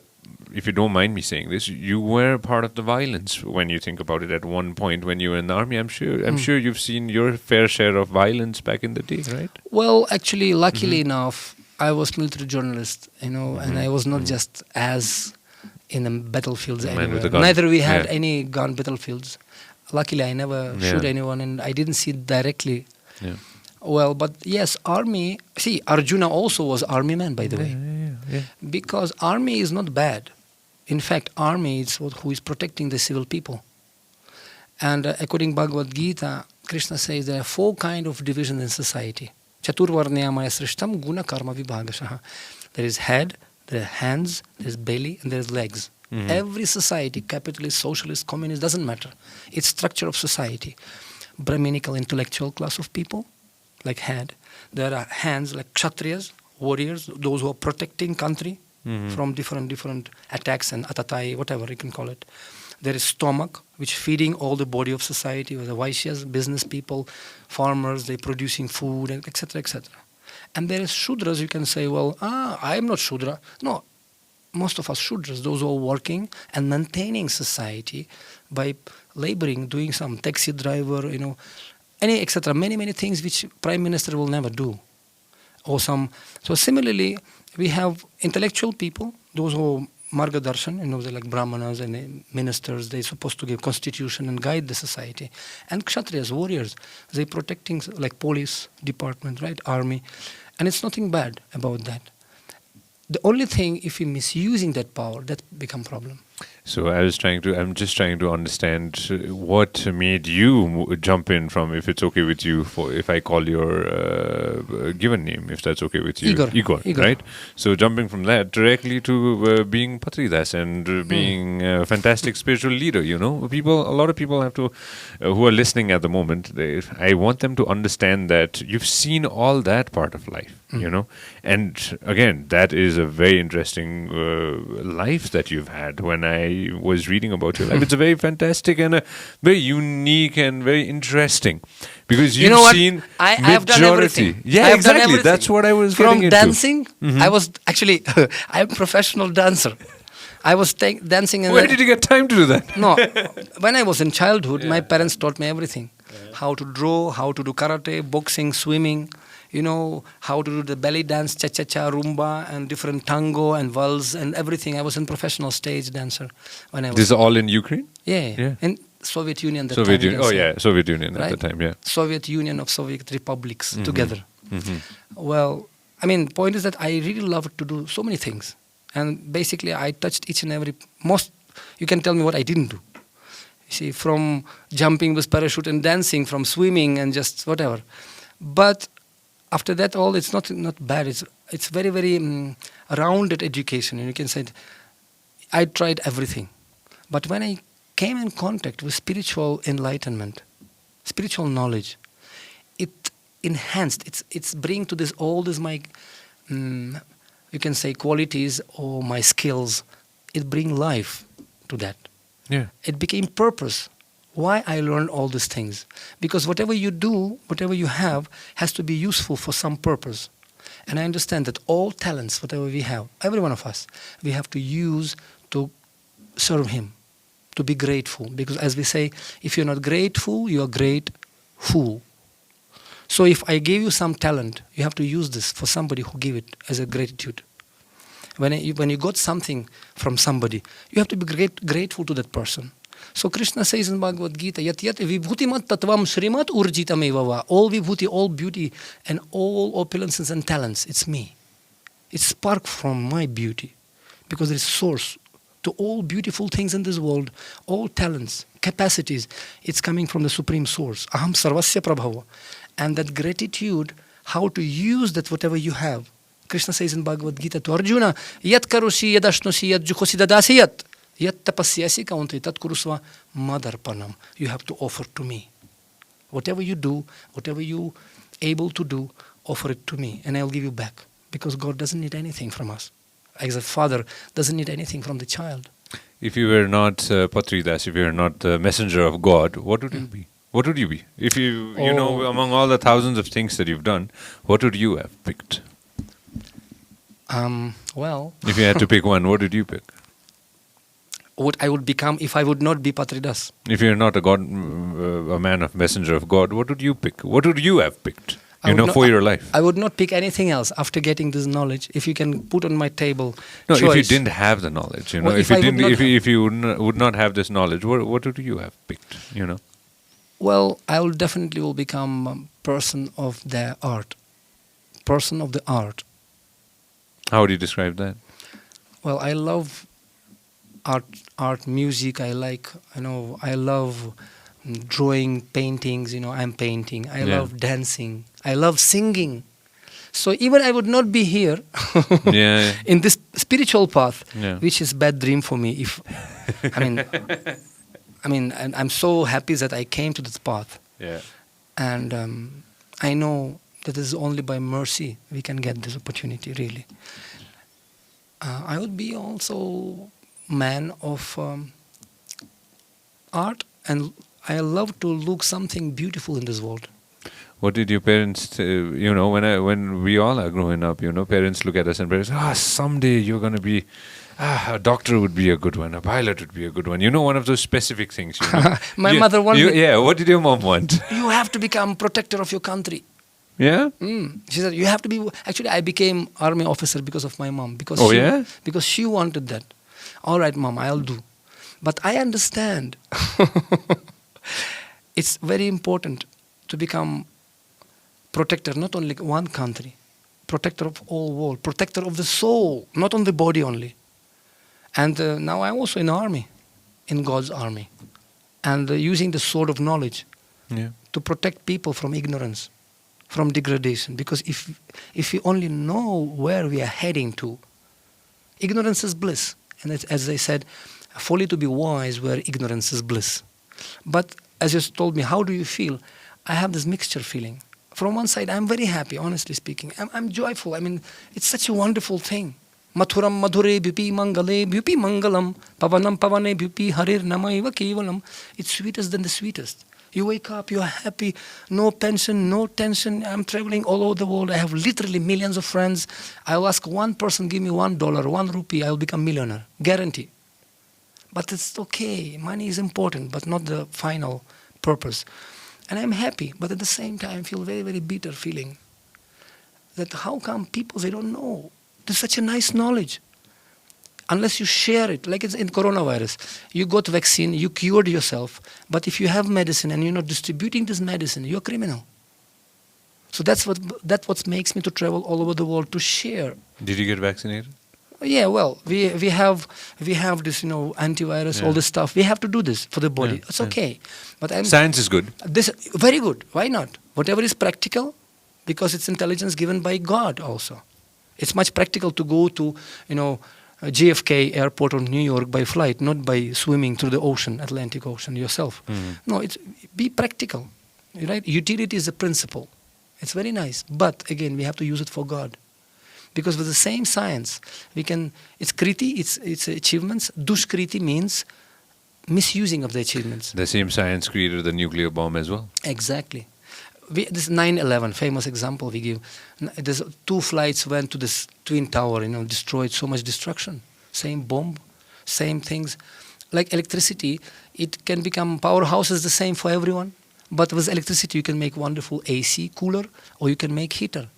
if you don't mind me saying this, you were part of the violence when you think about it at one point when you were in the army. I'm sure you've seen your fair share of violence back in the day, right? Well, actually, luckily enough, I was military journalist, and I was not just as in the battlefields Man anywhere. with a gun. Neither we had Yeah. any gun battlefields. Luckily, I never shoot anyone, and I didn't see it directly. Yeah. Well, but yes, army. See, Arjuna also was army man, by the way, Yeah. because army is not bad. In fact, army is who is protecting the civil people. And according to Bhagwat Geeta, Krishna says there are 4 kinds of divisions in society. Chaturvarnyamaya srishtam guna karma vibhagashaha. There is head, there is hands, there is belly, and there is legs. Every society, capitalist, socialist, communist, doesn't matter. It's structure of society. Brahminical intellectual class of people, like head. There are hands, like kshatriyas, warriors, those who are protecting country from different attacks and atatai, whatever you can call it. There is stomach, which feeding all the body of society, with the Vaishyas, business people, farmers, they producing food, etc., etc. And there is Shudras, you can say, well, I am not Shudra. No, most of us Shudras, those who are working and maintaining society by laboring, doing some taxi driver, any etc. Many things which Prime Minister will never do. Or some. So similarly, we have intellectual people, those who Marga Darshan, they're like Brahmanas and ministers, they're supposed to give constitution and guide the society. And Kshatriyas, warriors, they're protecting, like police department, right, army. And it's nothing bad about that. The only thing, if you're misusing that power, that become problem. So I'm just trying to understand what made you jump in from, if it's okay with you, if I call your given name, if that's okay with you. Igor, right? So jumping from that directly to being Patri Das and being a fantastic spiritual leader, a lot of people have to, who are listening at the moment, I want them to understand that you've seen all that part of life, and again, that is a very interesting life that you've had. When I was reading about your life, it's a very fantastic and a very unique and very interesting, because you've seen I have done everything. Yeah, exactly. That's what I was getting into. From dancing, I was actually I'm a professional dancer. I was dancing. Where did you get time to do that? No, when I was in childhood, my parents taught me everything: how to draw, how to do karate, boxing, swimming. How to do the belly dance, cha-cha-cha, rumba, and different tango and waltz and everything. I was a professional stage dancer when I was. This is all in Ukraine? Yeah. In Soviet Union at the time. Soviet Union at the time, yeah. Soviet Union of Soviet republics together. Well, point is that I really loved to do so many things. And basically, I touched each and every, you can tell me what I didn't do. You see, from jumping with parachute and dancing, from swimming and just whatever. But after that, all it's not bad. It's very, very rounded education, and you can say I tried everything. But when I came in contact with spiritual enlightenment, spiritual knowledge, it enhanced. It's bring to all this my you can say qualities or my skills. It bring life to that. Yeah. It became purpose. Why I learned all these things? Because whatever you do, whatever you have, has to be useful for some purpose. And I understand that all talents, whatever we have, every one of us, we have to use to serve Him, to be grateful. Because as we say, if you're not grateful, you are great fool. So if I gave you some talent, you have to use this for somebody who gave it as a gratitude. When you got something from somebody, you have to be grateful to that person. So Krishna says in Bhagwat Geeta, Yat yat vibhutimat tatvam srimat urjitam evava. All vibhuti, all beauty, and all opulences and talents, it's me. It's spark from my beauty. Because there is source to all beautiful things in this world, all talents, capacities, it's coming from the Supreme Source. Aham sarvasya prabhava. And that gratitude, how to use that whatever you have. Krishna says in Bhagwat Geeta to Arjuna, Yat karoshi yadashnosi yad jukhosi dadasi yat. Yat tapasyasi kaunti tat kurusva madarpanam. You have to offer to me. Whatever you do, whatever you able to do, offer it to me and I'll give you back. Because God doesn't need anything from us. As a father doesn't need anything from the child. If you were not Patri Das, if you were not the messenger of God, what would you be? What would you be? If you among all the thousands of things that you've done, what would you have picked? If you had to pick one, what would you pick? What I would become if I would not be Patri Das. If you're not a man of messenger of God, what would you pick? What would you have picked? For your life. I would not pick anything else after getting this knowledge. If you can put on my table. No, choice. if you didn't have the knowledge, if you would not have this knowledge, what would you have picked? Well, I will definitely become a person of the art. Person of the art. How would you describe that? Well, I love art, music. I love drawing, paintings. I'm painting. I love dancing. I love singing. So even I would not be here in this spiritual path, which is bad dream for me. I'm so happy that I came to this path. Yeah. And I know that it is only by mercy we can get this opportunity, really. I would be also man of art, and I love to look something beautiful in this world. What did your parents, when we all are growing up, parents look at us and parents, someday you're going to be, a doctor would be a good one, a pilot would be a good one. One of those specific things. My mother wanted me. Yeah, what did your mom want? You have to become protector of your country. Yeah? She said, you have to be... Actually, I became army officer because of my mom. Because Because she wanted that. All right, mom, I'll do. But I understand. It's very important to become protector, not only one country, protector of all world, protector of the soul, not on the body only. And now I'm also in the army, in God's army, and using the sword of knowledge to protect people from ignorance, from degradation. Because if we only know where we are heading to, ignorance is bliss. And as I said, folly to be wise where ignorance is bliss. But as you told me, how do you feel? I have this mixture feeling. From one side, I'm very happy, honestly speaking. I'm joyful. I mean, it's such a wonderful thing. Mathuram madhure bhupi mangale bhupi mangalam pavanam pavane bhupi harir namaiva kevalam. It's sweetest than the sweetest. You wake up, you're happy, no pension, no tension. I'm traveling all over the world. I have literally millions of friends. I'll ask one person, give me $1, 1 rupee, I'll become millionaire. Guarantee. But it's okay. Money is important, but not the final purpose. And I'm happy, but at the same time, I feel very, very bitter feeling that how come people, they don't know. There's such a nice knowledge. Unless you share it, like it's in coronavirus. You got vaccine, you cured yourself, but if you have medicine and you're not distributing this medicine, you're a criminal. So that's what makes me to travel all over the world to share. Did you get vaccinated? Yeah, well, we have this, antivirus, all this stuff. We have to do this for the body. It's okay. But science is good. This very good. Why not? Whatever is practical, because it's intelligence given by God also. It's much practical to go to, JFK airport or New York by flight, not by swimming through the ocean, Atlantic Ocean yourself. No, be practical, right? Utility is a principle. It's very nice. But again, we have to use it for God. Because with the same science, it's kriti, it's achievements. Dushkriti means misusing of the achievements. The same science created the nuclear bomb as well. Exactly. This 9/11, famous example we give. There's 2 flights went to this Twin Tower, destroyed so much destruction. Same bomb, same things. Like electricity, it can become, powerhouse is the same for everyone. But with electricity, you can make wonderful AC, cooler, or you can make heater.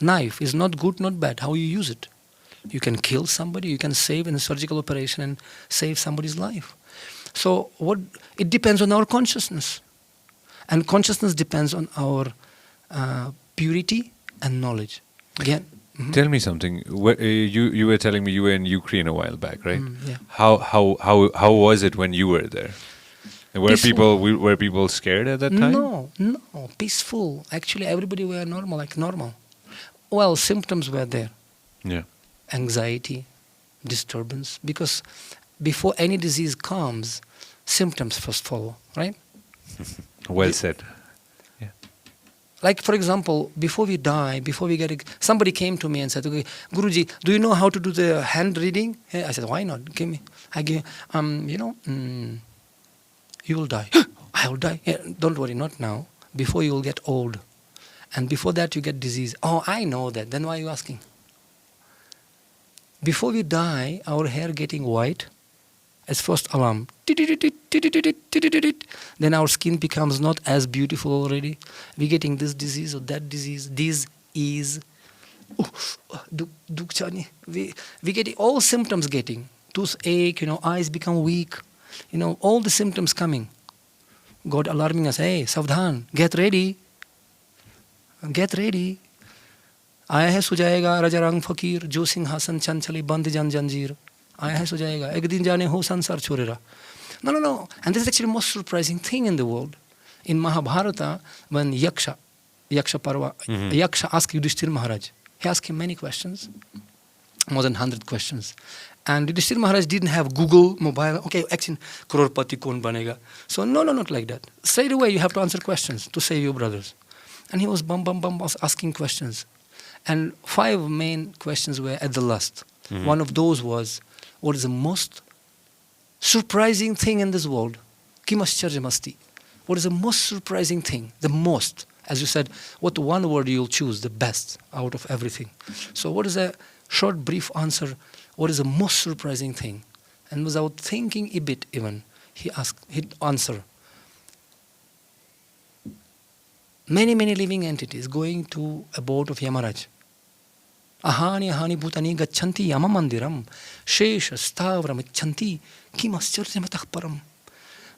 Knife is not good, not bad, how you use it. You can kill somebody, you can save in a surgical operation and save somebody's life. So it depends on our consciousness. And consciousness depends on our purity and knowledge. Again. Tell me something. You were telling me you were in Ukraine a while back, right? Yeah. How was it when you were there? Were people scared at that time? No, peaceful. Actually, everybody were normal. Well, symptoms were there. Yeah. Anxiety, disturbance. Because before any disease comes, symptoms first follow, right? Well said. Yeah. Like, for example, before we die, somebody came to me and said, okay, Guruji, do you know how to do the hand reading? I said, why not? Give me. You will die. I will die. Yeah, don't worry, not now. Before you will get old. And before that you get disease. Oh, I know that. Then why are you asking? Before we die, our hair getting white as first alarm. Then our skin becomes not as beautiful already. We're getting this disease or that disease. This is we getting all symptoms getting. Toothache, eyes become weak. All the symptoms coming. God alarming us, hey, Savdhan, get ready. Get ready. आया है सुजाएगा राजा रंग फकीर जो सिंहासन चंचली बंद जन जंजीर आया है सुजाएगा एक दिन जाने हो संसार छोड़ेगा. No. And this is actually the most surprising thing in the world. In Mahabharata, when Yaksha Parva, Yaksha asked Yudhishthira Maharaj, he asked him many questions, more than 100 questions. And Yudhishthira Maharaj didn't have Google, mobile, okay, actually, crorepati kaun banega. So no, not like that. Straight away you have to answer questions to save your brothers. And he was was asking questions. And 5 main questions were at the last. One of those was, what is the most surprising thing in this world? Kim ascharya masti. What is the most surprising thing? The most. As you said, what one word you'll choose, the best out of everything. So what is a short, brief answer? What is the most surprising thing? And without thinking a bit even, he'd answer. Many, many living entities going to a boat of Yamaraj. Ahani ahani bhutani gacchanti yama mandiram shesha stavram icchanti kimascharyamatah param.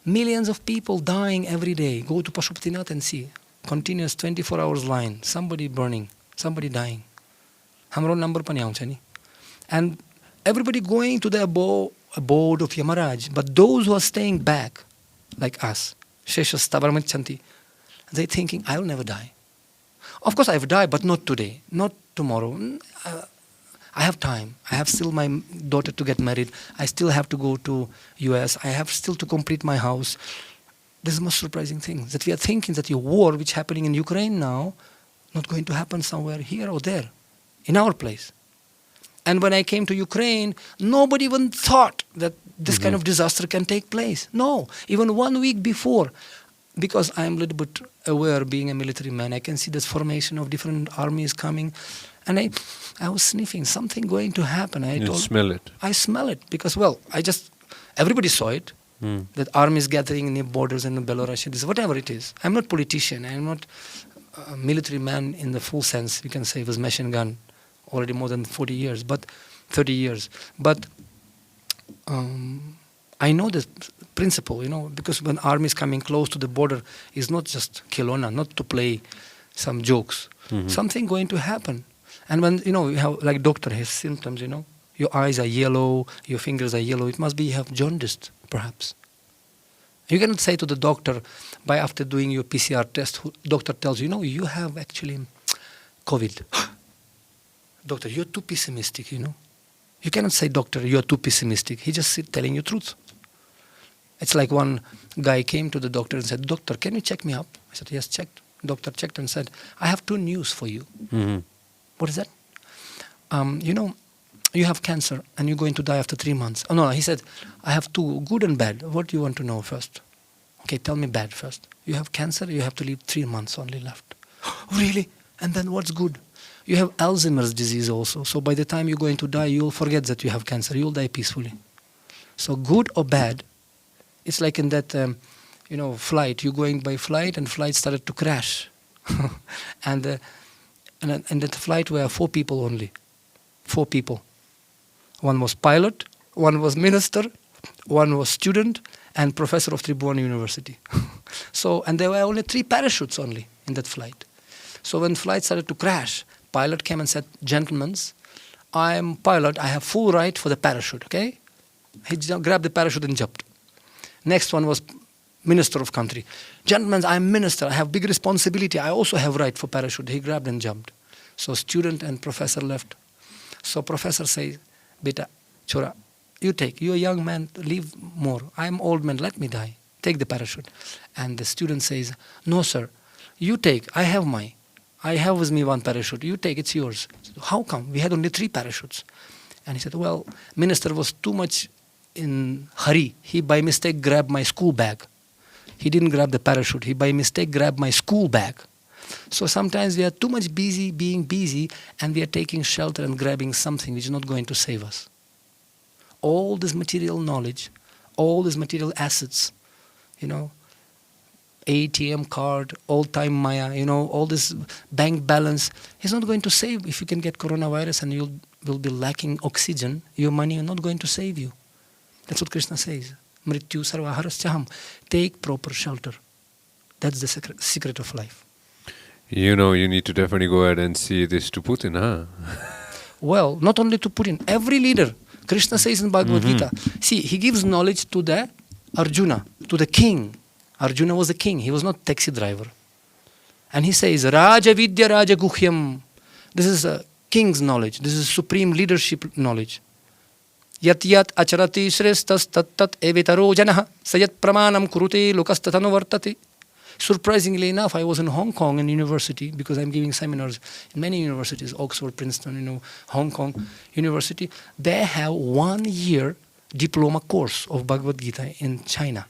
Millions of people dying every day. Go to Pashupatinath and see. Continuous 24 hours line. Somebody burning, somebody dying. Hamro number pani aउँछ नि. And everybody going to the abode of Yamaraj. But those who are staying back, like us, shesha stavram icchanti, they're thinking, I will never die. Of course I have died, but not today, not tomorrow. I have time. I have still my daughter to get married. I still have to go to US. I have still to complete my house. This is the most surprising thing, that we are thinking that the war which is happening in Ukraine now, not going to happen somewhere here or there, in our place. And when I came to Ukraine, nobody even thought that this kind of disaster can take place. No, even 1 week before, because I am a little bit aware, being a military man, I can see this formation of different armies coming. And I was sniffing, something going to happen. Smell it. I smell it because, well, everybody saw it. That armies gathering in the borders in Belarus, whatever it is. I'm not politician. I'm not a military man in the full sense. You can say with machine gun already more than 40 years, but 30 years. But I know this principle, because when armies coming close to the border, is not just Kelowna, not to play some jokes. Something going to happen. And when, you have, like doctor has symptoms, your eyes are yellow, your fingers are yellow, it must be you have jaundice, perhaps. You cannot say to the doctor, by after doing your PCR test, doctor tells you, you have actually COVID. Doctor, you're too pessimistic, You cannot say, doctor, you're too pessimistic. He just telling you truth. It's like one guy came to the doctor and said, doctor, can you check me up? I said, yes, checked. Doctor checked and said, I have 2 news for you. What is that? You have cancer and you're going to die after 3 months. Oh, no, he said, I have 2, good and bad. What do you want to know first? Okay, tell me bad first. You have cancer, you have to live 3 months only left. Really? And then what's good? You have Alzheimer's disease also. So by the time you're going to die, you'll forget that you have cancer. You'll die peacefully. So good or bad, it's like in that, flight. You're going by flight and flight started to crash. And that flight were 4 people only. 4 people. One was pilot, one was minister, one was student, and professor of Tribhuvan University. And there were only 3 parachutes only in that flight. So when flight started to crash, pilot came and said, gentlemen, I am pilot, I have full right for the parachute, okay? He grabbed the parachute and jumped. Next one was minister of country. Gentlemen, I am minister, I have big responsibility, I also have right for parachute. He grabbed and jumped. So student and professor left. So professor says, Beta, Chora, you take, you're a young man, live more. I'm old man, let me die. Take the parachute. And the student says, no sir, you take, I have with me 1 parachute, you take, it's yours. How come? We had only 3 parachutes. And he said, well, minister was too much in hurry. He by mistake grabbed my school bag. He didn't grab the parachute. He by mistake grabbed my school bag. So sometimes we are too much busy being busy and we are taking shelter and grabbing something which is not going to save us. All this material knowledge, all these material assets, ATM card, all-time Maya, all this bank balance is not going to save. If you can get coronavirus and you will be lacking oxygen, your money is not going to save you. That's what Krishna says. Mrityu sarvaharasthaham. Take proper shelter. That's the secret of life. You need to definitely go ahead and see this to Putin, huh? Well, not only to Putin, every leader. Krishna says in Bhagwat Geeta, see, he gives knowledge to the Arjuna, to the king. Arjuna was the king, he was not taxi driver. And he says, Raja Vidya Raja Guhyam. This is a king's knowledge, this is supreme leadership knowledge. Yat yat acharati shrestас tat tat evitaro janah sayat pramanam kurute lokas tatanu vartate. Surprisingly enough, I was in Hong Kong in university because I'm giving seminars in many universities, Oxford, Princeton, Hong Kong University. They have 1 year diploma course of Bhagwat Geeta in China.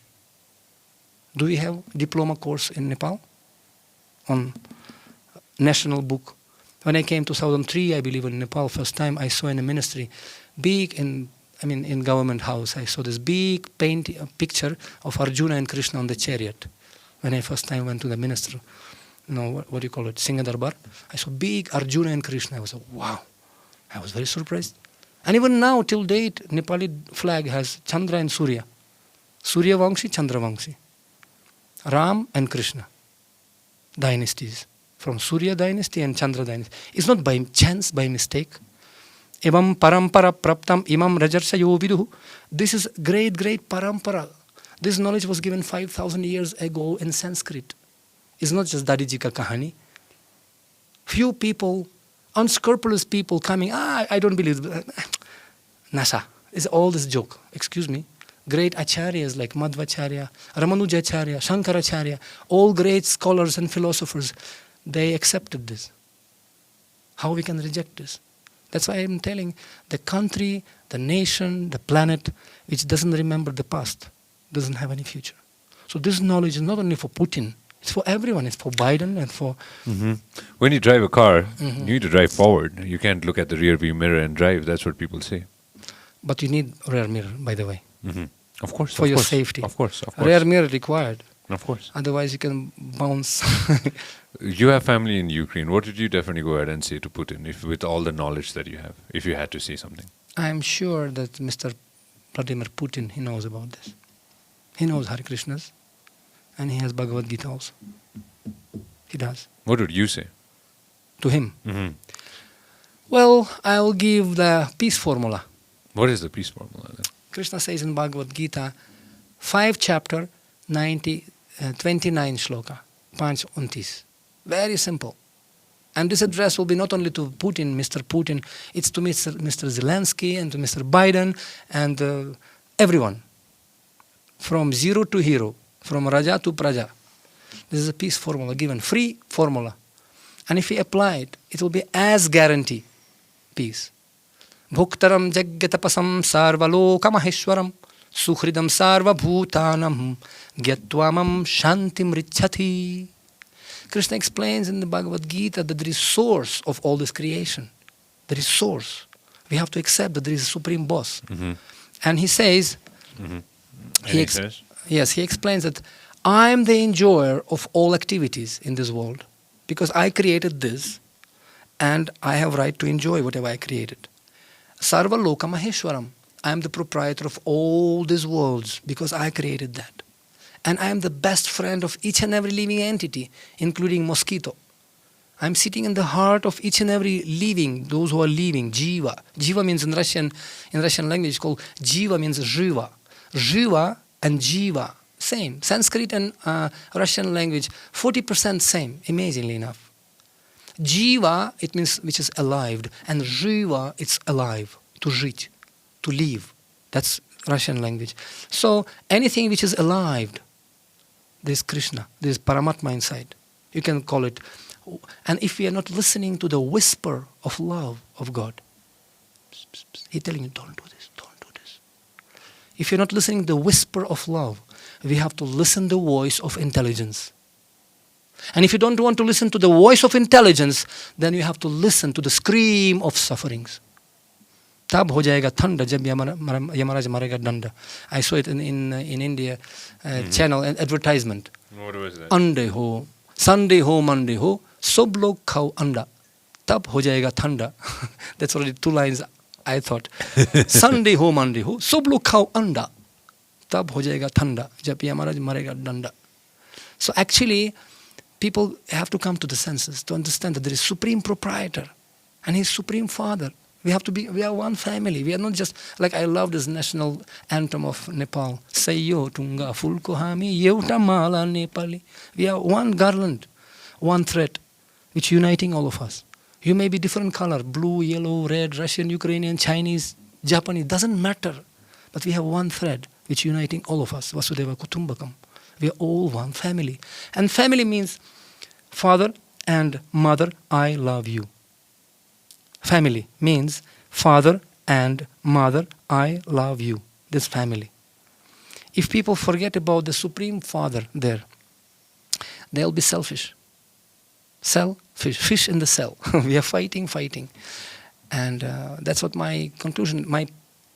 Do we have diploma course in Nepal? on national book. When I came 2003, I believe, in Nepal, first time I saw in a ministry, in government house, I saw this big picture of Arjuna and Krishna on the chariot. When I first time went to the minister, what do you call it, Singha Darbar, I saw big Arjuna and Krishna. I was like, wow. I was very surprised. And even now, till date, Nepali flag has Chandra and Surya. Surya Vamshi, Chandra Vamshi. Ram and Krishna. Dynasties. From Surya dynasty and Chandra dynasty. It's not by chance, by mistake. Evam parampara praptam imam rajarsayo viduhu. This is great parampara. This knowledge was given 5,000 years ago in Sanskrit. It's not just Dadiji ka kahani. Few people, unscrupulous people coming, I don't believe. NASA. It's all this joke. Excuse me. Great acharyas like Madhvacharya, Ramanujacharya, Shankaracharya, all great scholars and philosophers, they accepted this. How we can reject this? That's why I'm telling the country, the nation, the planet, which doesn't remember the past, doesn't have any future. So this knowledge is not only for Putin, it's for everyone. It's for Biden and for... When you drive a car, you need to drive forward. You can't look at the rear view mirror and drive. That's what people say. But you need rear mirror, by the way. Of course. For your safety. Of course. Rear mirror required. Of course. Otherwise you can bounce. You have family in Ukraine. What would you definitely go ahead and say to Putin, with all the knowledge that you have, if you had to say something? I'm sure that Mr. Vladimir Putin, he knows about this. He knows Hare Krishnas, and he has Bhagwat Geeta also. He does. What would you say? To him? Well, I'll give the peace formula. What is the peace formula then? Krishna says in Bhagwat Geeta, 5 chapter, 29 shloka, 5-29. Very simple. And this address will be not only to Putin, Mr. Putin, it's to Mr. Zelensky and to Mr. Biden and everyone. From zero to hero, from Raja to Praja. This is a peace formula given, free formula. And if we apply it, it will be as guarantee peace. Bhuktaram jaggatapasam sarvalokam sukhridam sarva bhutanam gyatvamam shantim richati. Krishna explains in the Bhagavad Geeta that there is source of all this creation. There is source. We have to accept that there is a supreme boss. And he says, he explains that I am the enjoyer of all activities in this world because I created this and I have right to enjoy whatever I created. Sarva Loka Maheshwaram. I am the proprietor of all these worlds because I created that. And I am the best friend of each and every living entity, including mosquito. I am sitting in the heart of each and every living, those who are living, jiva. Jiva means in Russian language called jiva means jiva. Jiva and jiva, same. Sanskrit and Russian language, 40% same, amazingly enough. Jiva, it means which is alive, and jiva, it's alive, to жить, to live. That's Russian language. So anything which is alive, there is Krishna, there is Paramatma inside. You can call it. And if we are not listening to the whisper of love of God, He's telling you, don't do this, don't do this. If you're not listening to the whisper of love, we have to listen to the voice of intelligence. And if you don't want to listen to the voice of intelligence, then you have to listen to the scream of sufferings. Tab ho jayega thanda jab Yamaraj marega danda. I saw it in India channel and advertisement. What was that? Ande ho, Sunday ho, Monday ho, sob log khao anda. Tab ho jayega thanda. That's already 2 lines I thought. Sunday ho, Monday ho, sob log khao anda. Tab ho jayega thanda jab Yamaraj marega danda. So actually, people have to come to the senses to understand that there is supreme proprietor and He is supreme father. We are one family. We are not just, like I love this national anthem of Nepal. Sayo tunga fulko hami yeuta mala Nepali. We are one garland, one thread, which uniting all of us. You may be different color, blue, yellow, red, Russian, Ukrainian, Chinese, Japanese, doesn't matter. But we have one thread, which uniting all of us. Vasudeva Kutumbakam. We are all one family. And family means father and mother, I love you. Family means father and mother, I love you. This family. If people forget about the Supreme Father there, they'll be selfish. Cell, fish in the cell. We are fighting. And that's what my conclusion, my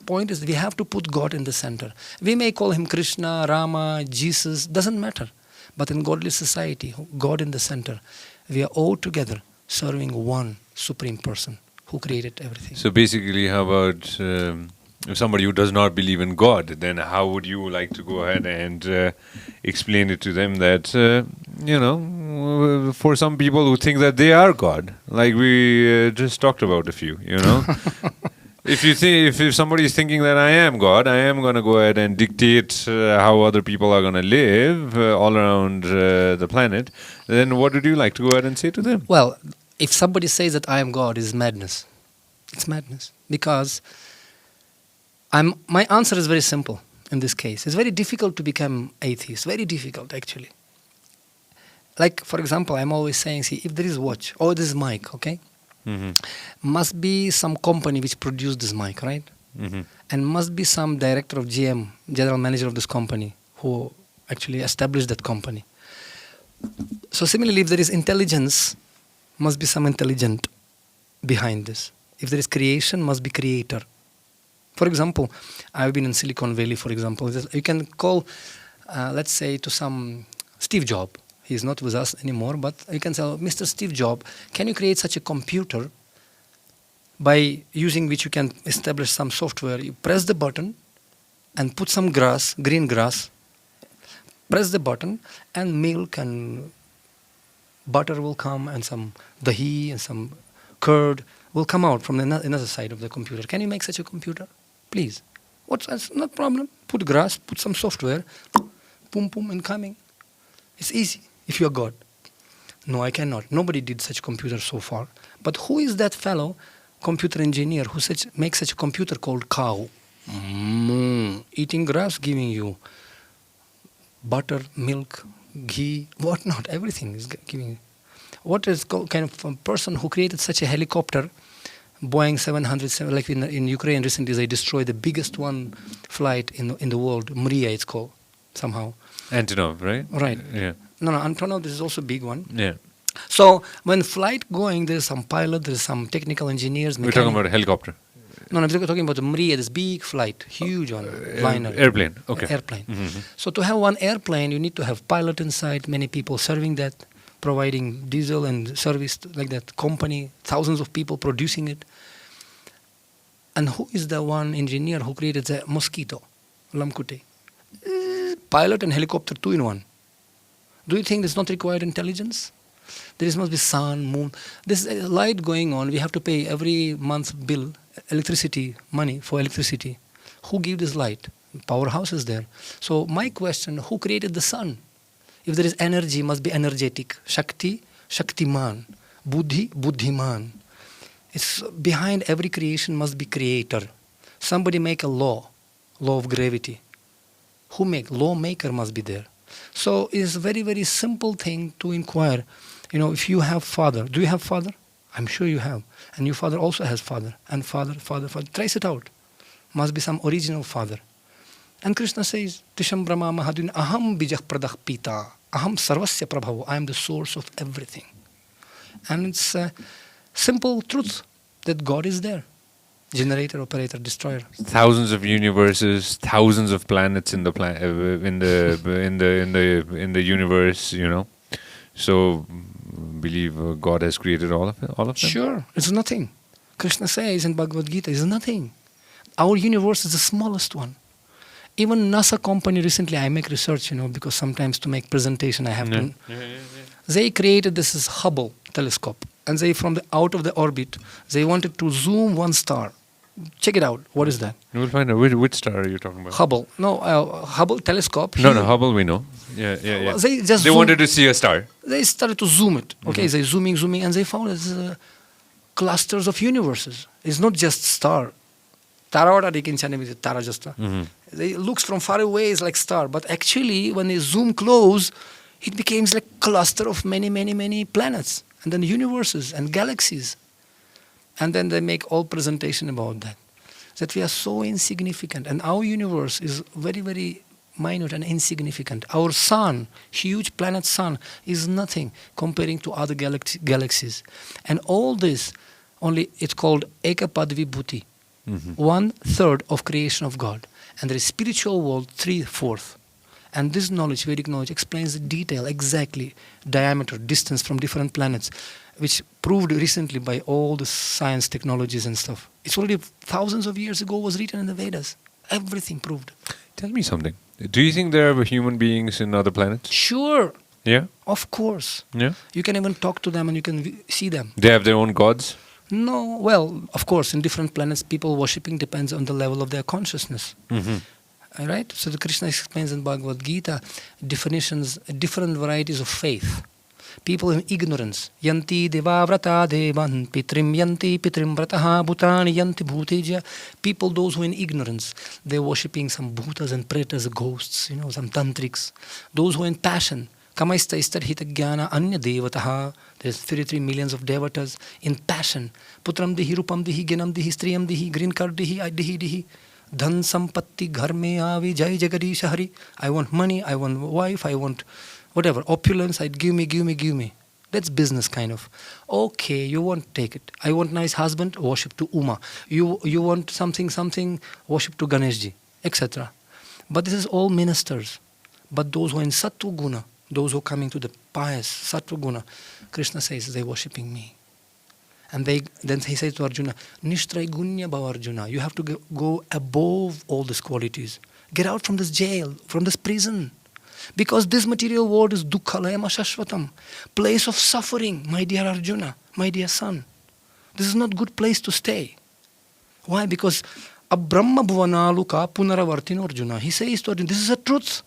point is, we have to put God in the center. We may call him Krishna, Rama, Jesus, doesn't matter. But in godly society, God in the center, we are all together serving one supreme person who created everything. So basically, how about if somebody who does not believe in God, then how would you like to go ahead and explain it to them that, for some people who think that they are God, like we just talked about a few, If somebody is thinking that I am God, I am going to go ahead and dictate how other people are going to live all around the planet, then what would you like to go ahead and say to them? Well, if somebody says that I am God, it's madness. It's madness. Because my answer is very simple in this case. It's very difficult to become atheist. Very difficult, actually. Like, for example, I'm always saying, see, if there is watch, or this mic, okay? Mm-hmm. Must be some company which produced this mic, right? Mm-hmm. And must be some director of GM, general manager of this company, who actually established that company. So similarly, if there is intelligence, must be some intelligent behind this. If there is creation, must be creator. For example, I've been in Silicon Valley, for example. You can call, let's say, to some Steve Jobs. He's not with us anymore, but you can say, Mr. Steve Jobs, can you create such a computer by using which you can establish some software? You press the button and put some grass, green grass, press the button, and milk and butter will come, and some dahi and some curd will come out from another side of the computer. Can you make such a computer? Please. That's not a problem. Put grass, put some software, boom, incoming. It's easy if you are God. No, I cannot. Nobody did such computer so far. But who is that fellow computer engineer who makes such a computer called cow? Eating grass, giving you butter, milk, ghee, whatnot, everything is giving you. What is kind of a person who created such a helicopter, Boeing 707, like in Ukraine recently, they destroyed the biggest one flight in the world, Mriya it's called, somehow. Antonov, right? Right. Yeah. No, Antonov, this is also a big one. Yeah. So when flight going, there's some pilot, there's some technical engineers. We're talking about a helicopter. No, I'm talking about the Mriya, this big flight, huge one, liner. Airplane, okay. Airplane. Mm-hmm. So to have one airplane, you need to have pilot inside, many people serving that, providing diesel and service like that, company, thousands of people producing it. And who is the one engineer who created the mosquito, lamkute? Pilot and helicopter, two in one. Do you think this not required intelligence? There must be sun, moon. This light going on, we have to pay every month bill, electricity, money for electricity. Who gave this light? Powerhouse is there. So my question, who created the sun? If there is energy, must be energetic. Shakti, Shaktiman. Buddhi, Buddhiman. It's behind every creation must be creator. Somebody make a law of gravity. Who make? Lawmaker must be there. So it's a very, very simple thing to inquire. If you have father, do you have father? I'm sure you have. And your father also has father. And father. Trace it out. Must be some original father. And Krishna says, Tisham Brahma Mahadun Aham Bijah Pradah Pita. Aham Sarvasya Prabhavo. I am the source of everything. And it's a simple truth that God is there. Generator, operator, destroyer. Thousands of universes, thousands of planets in the in the universe, So believe God has created all of them? Sure, it's nothing. Krishna says in Bhagwat Geeta, it's nothing. Our universe is the smallest one. Even NASA company recently, I make research, because sometimes to make presentation I have to. They created this Hubble telescope, and they out of the orbit, they wanted to zoom one star. Check it out. What is that? We'll find out. Which star are you talking about? Hubble. No, Hubble telescope. No, Hubble we know. Yeah. They wanted to see a star. They started to zoom it. Okay, they zooming, and they found that clusters of universes. It's not just star. Tara just. It looks from far away is like star, but actually when they zoom close, it becomes like cluster of many, many, many planets, and then universes and galaxies. And then they make all presentation about that we are so insignificant. And our universe is very, very minute and insignificant. Our sun, huge planet sun, is nothing comparing to other galaxies. And all this, only it's called Ekapadvi Bhuti, 1/3 of creation of God. And there is spiritual world, 3/4. And this knowledge, Vedic knowledge, explains the detail, exactly, diameter, distance from different planets, which proved recently by all the science technologies and stuff. It's already thousands of years ago was written in the Vedas. Everything proved. Tell me something. Do you think there are human beings in other planets? Sure. Yeah? Of course. Yeah? You can even talk to them and you can see them. They have their own gods? No, well, of course, in different planets, people worshipping depends on the level of their consciousness. Right? So the Krishna explains in Bhagwat Geeta definitions, different varieties of faith. People in ignorance. Yanti devavrata devan pitrim yanti pitrim vrataha bhutani yanti bhuteja. People, those who in ignorance, they're worshipping some bhutas and pretas, ghosts, some tantrics. Those who in passion. Kamaista istarhita jnana anya devataha. There's 33 millions of devatas in passion. Putram dihi, rupam dihi, genam dihi, striyam dihi, green card dihi, dihi dihi. Dhan sampatti ghar mein aavi, jai jagadish hari. I want money, I want wife, I want whatever, opulence, give me. That's business kind of. Okay, you won't take it. I want nice husband, worship to Uma. You want something, worship to Ganeshji, etc. But this is all ministers. But those who are in Sattva Guna, those who are coming to the pious Sattva Guna, Krishna says they're worshipping me. And then he says to Arjuna, Nishtray Gunya Bhava Arjuna, you have to go above all these qualities. Get out from this jail, from this prison. Because this material world is dukkhalayam ashashvatam, place of suffering, my dear Arjuna, my dear son. This is not good place to stay. Why? Because abrahma bhuvanaluka punaravartino Arjuna. He says to Arjuna, this is a truth.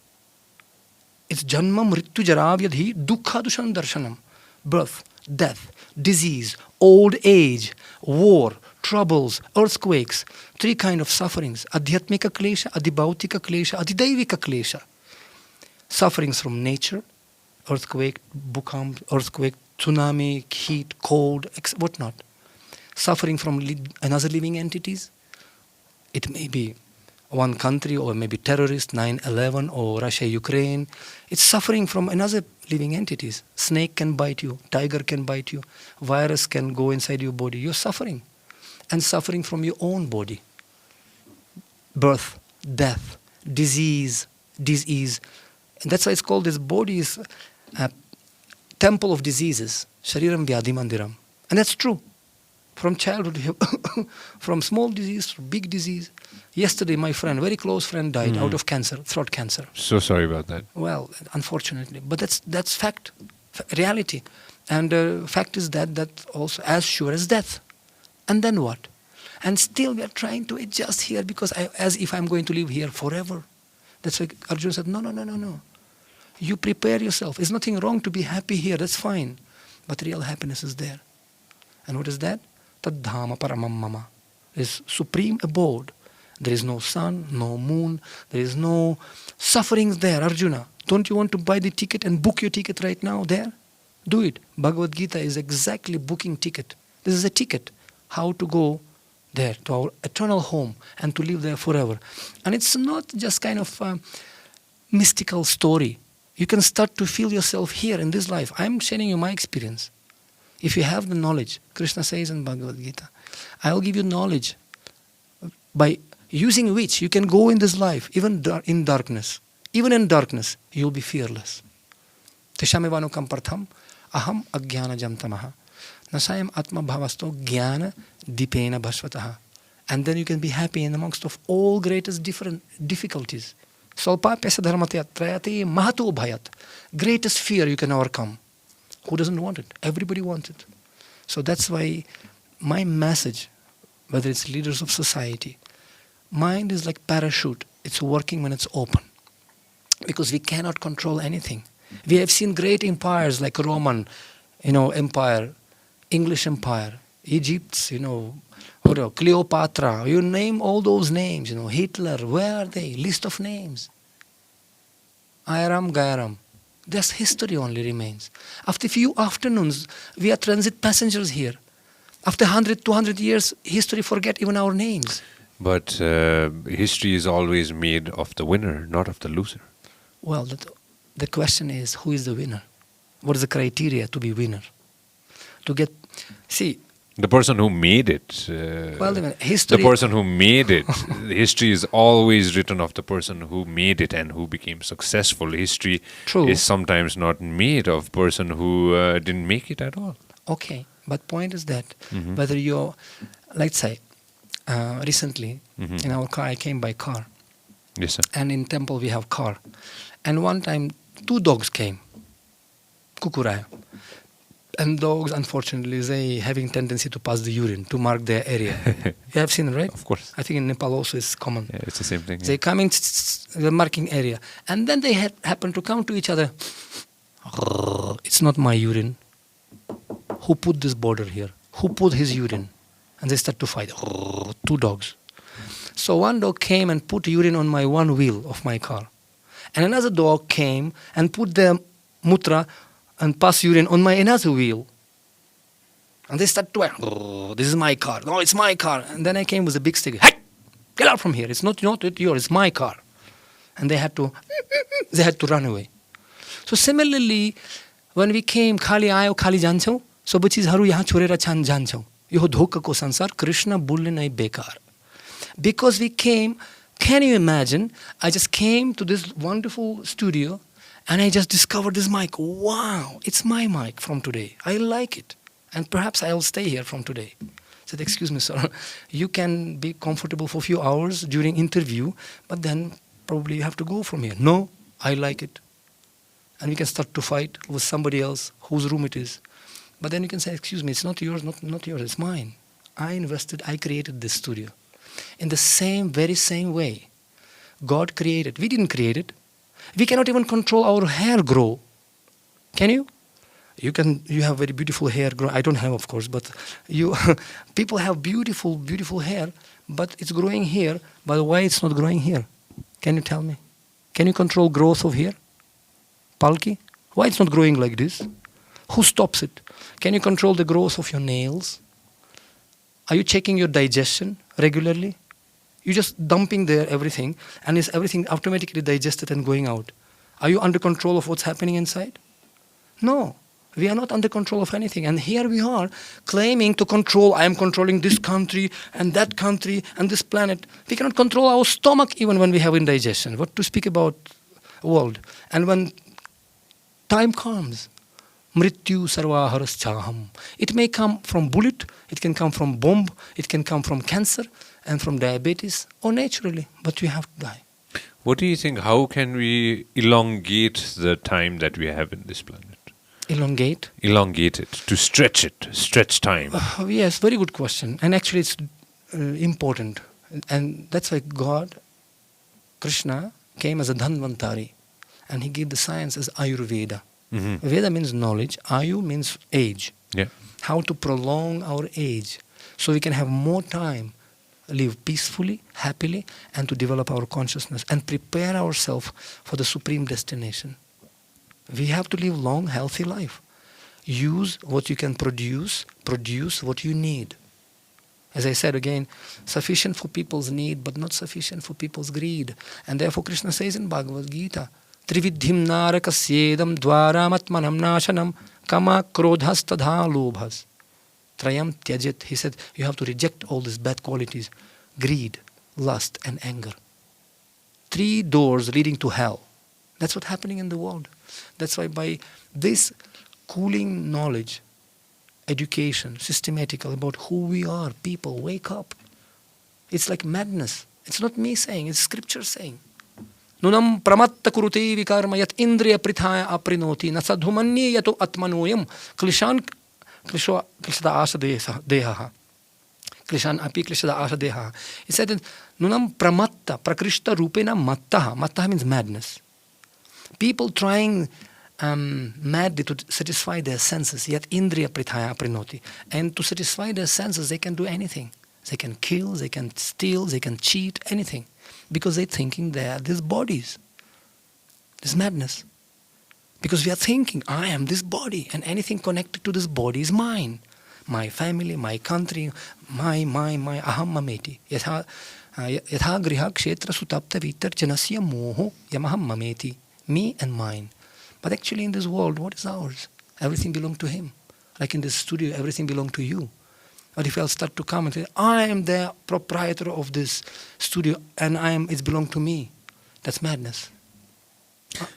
It's janma mrityu jaravyadhi dukkha dushan darshanam. Birth, death, disease, old age, war, troubles, earthquakes, 3 kinds of sufferings. Adhyatmika klesha, adhibhautika klesha, adhidaivika klesha. Sufferings from nature, earthquake, bhukam, earthquake, tsunami, heat, cold, whatnot. Suffering from another living entities. It may be one country or maybe terrorists, 9/11 or Russia, Ukraine. It's suffering from another living entities. Snake can bite you, tiger can bite you, virus can go inside your body. You're suffering. And suffering from your own body. Birth, death, disease. And that's why it's called, this body is a temple of diseases. Shariram Vyadhi Mandiram. And that's true. From childhood, from small disease to big disease. Yesterday, my friend, very close friend, died out of cancer, throat cancer. So sorry about that. Well, unfortunately. But that's fact, reality. And fact is that also as sure as death. And then what? And still we are trying to adjust here because as if I'm going to live here forever. That's why Arjuna said, no. You prepare yourself. There's nothing wrong to be happy here. That's fine. But real happiness is there. And what is that? Tadhama paramam mama. There's supreme abode. There is no sun, no moon. There is no sufferings there, Arjuna. Don't you want to buy the ticket and book your ticket right now there? Do it. Bhagavad Gita is exactly booking ticket. This is a ticket. How to go there to our eternal home and to live there forever. And it's not just kind of a mystical story. You can start to feel yourself here in this life. I'm sharing you my experience. If you have the knowledge, Krishna says in Bhagavad Gita, I'll give you knowledge by using which you can go in this life, even in darkness. Even in darkness, you'll be fearless. Teshamevanukam partham aham ajnana jamtamaha. Nasayam atma bhavasto jnana dipena bhasvataha. And then you can be happy in amongst of all greatest different difficulties. Salpa pesa dharmatya trayate mahato bhayat. Greatest fear you can overcome. Who doesn't want it? Everybody wants it. So that's why my message, whether it's leaders of society, mind is like parachute. It's working when it's open. Because we cannot control anything. We have seen great empires like Roman, empire, English empire, Egypt's, Cleopatra, you name all those names, Hitler, where are they? List of names. Ayaram, Gayaram. This history only remains. After a few afternoons, we are transit passengers here. After 100, 200 years, history forget even our names. But history is always made of the winner, not of the loser. Well, the question is, who is the winner? What is the criteria to be winner? To get, see, The person who made it. well, The history. person who made it. History is always written of the person who made it and who became successful. History True. is sometimes not made of person who didn't make it at all. Okay, but point is that Mhm. whether you're, let's say, recently Mhm. in our car, I came by car, Yes, sir. and in temple we have car, and one time 2 dogs came, kukuraya, and dogs unfortunately they having tendency to pass the urine to mark their area. You have seen it, right? Of course. I think in Nepal also it's common. Yeah, it's the same thing. They come in the marking area, and then they happen to come to each other. It's not my urine. Who put this border here? Who put his urine? And they start to fight. 2 dogs. So one dog came and put urine on my one wheel of my car, and another dog came and put their mutra and pass urine on my another wheel. And they start to, this is my car. No, it's my car. And then I came with a big stick. Hey, get out from here. It's not yours. It's my car. And they had to run away. So similarly, when we came, खाली आयो खाली जान्छौँ, सबै चीजहरू यहाँ छोडेर जान्छौँ. यो धोकाको संसार, कृष्ण बोल्ने नै बेकार. Because we came, can you imagine? I just came to this wonderful studio and I just discovered this mic. Wow, it's my mic from today. I like it. And perhaps I'll stay here from today. I said, excuse me, sir, you can be comfortable for a few hours during interview, but then probably you have to go from here. No, I like it. And we can start to fight with somebody else whose room it is. But then you can say, excuse me, it's not yours, not yours, it's mine. I invested, I created this studio. In the very same way, God created. We didn't create it. We cannot even control our hair grow. Can you? You have very beautiful hair grow. I don't have, of course, but people have beautiful, beautiful hair, but it's growing here. But why it's not growing here? Can you tell me? Can you control growth of hair? Palki? Why it's not growing like this? Who stops it? Can you control the growth of your nails? Are you checking your digestion regularly? You're just dumping there everything, and is everything automatically digested and going out? Are you under control of what's happening inside? No, we are not under control of anything. And here we are claiming to control, I am controlling this country and that country and this planet. We cannot control our stomach even when we have indigestion. What to speak about world? And when time comes, Mrityu sarvaharas chaham. It may come from bullet, it can come from bomb, it can come from cancer and from diabetes, or naturally, but we have to die. What do you think? How can we elongate the time that we have in this planet? Elongate? Elongate it, to stretch time. Yes, very good question. And actually it's important. And that's why God, Krishna, came as a Dhanvantari. And he gave the science as Ayurveda. Mm-hmm. Veda means knowledge. Ayu means age. Yeah. How to prolong our age so we can have more time, live peacefully, happily, and to develop our consciousness and prepare ourselves for the supreme destination. We have to live long, healthy life. Use what you can produce what you need. As I said again, sufficient for people's need, but not sufficient for people's greed. And therefore Krishna says in Bhagwat Geeta, Trividhim narakasyedam dwaramatmanam nashanam kama krodhastadha lobhas. Trayam tyajit. He said, you have to reject all these bad qualities. Greed, lust, and anger. 3 doors leading to hell. That's what's happening in the world. That's why by this cooling knowledge, education, systematical about who we are, people, wake up. It's like madness. It's not me saying, it's scripture saying. Nunam pramatta kurute vikarma yat indriya prithaya aprinoti nasadhumanni yato atmanoyam klishan klishada asha deha. Klishan api klishada asha deha. He said, Nunam pramatta prakrishta rupena mattaha. Mattaha means madness. People trying madly to satisfy their senses, yet indriya prithaya aprinoti. And to satisfy their senses, they can do anything. They can kill, they can steal, they can cheat, anything. Because they're thinking they are these bodies. This madness. Because we are thinking, I am this body, and anything connected to this body is mine. My family, my country, my aham mameti. Yatha Yatha griha kshetra sutapta vitarjanasya moho yamaham mameti. Me and mine. But actually in this world, what is ours? Everything belongs to him. Like in this studio, everything belongs to you. But if I'll start to come and say, I am the proprietor of this studio and it's belong to me, that's madness.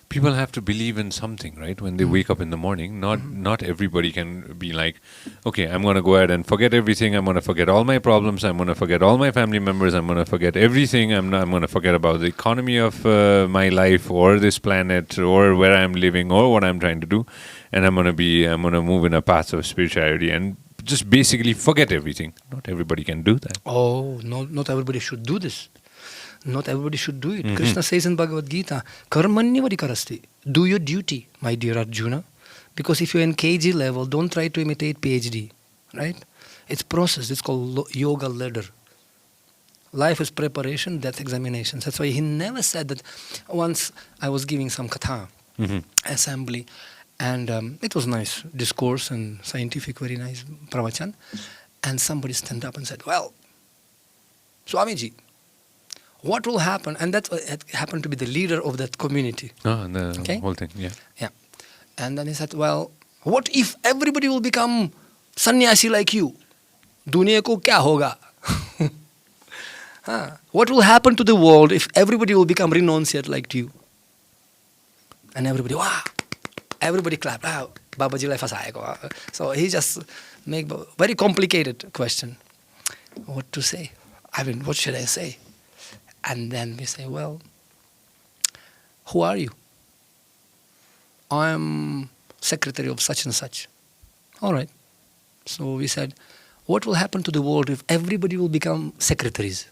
People have to believe in something, right? When they wake up in the morning, not everybody can be like, okay, I'm going to go ahead and forget everything. I'm going to forget all my problems. I'm going to forget all my family members. I'm going to forget everything. I'm going to forget about the economy of my life or this planet or where I'm living or what I'm trying to do. And I'm going to move in a path of spirituality and just basically forget everything. Not everybody can do that. Oh, no, not everybody should do this. Not everybody should do it. Krishna says in Bhagwat Geeta, Karmanni varikarasti. Do your duty, my dear Arjuna. Because if you're in KG level, don't try to imitate PhD. Right? It's process. It's called yoga ladder. Life is preparation, death examinations. That's why he never said that. Once I was giving some katha assembly, and it was nice discourse and scientific, very nice pravachan. And somebody stand up and said, well, Swamiji, what will happen? And that happened to be the leader of that community. And the whole thing, yeah. Yeah. And then he said, well, what if everybody will become sannyasi like you? Duniya ko kya hoga? What will happen to the world if everybody will become renunciate like you? And everybody, wow. Everybody clapped. Wow, Babaji lai fasayega. So he just make very complicated question. What to say? I mean, what should I say? And then we say, well, who are you? I'm secretary of such and such. All right. So we said, what will happen to the world if everybody will become secretaries?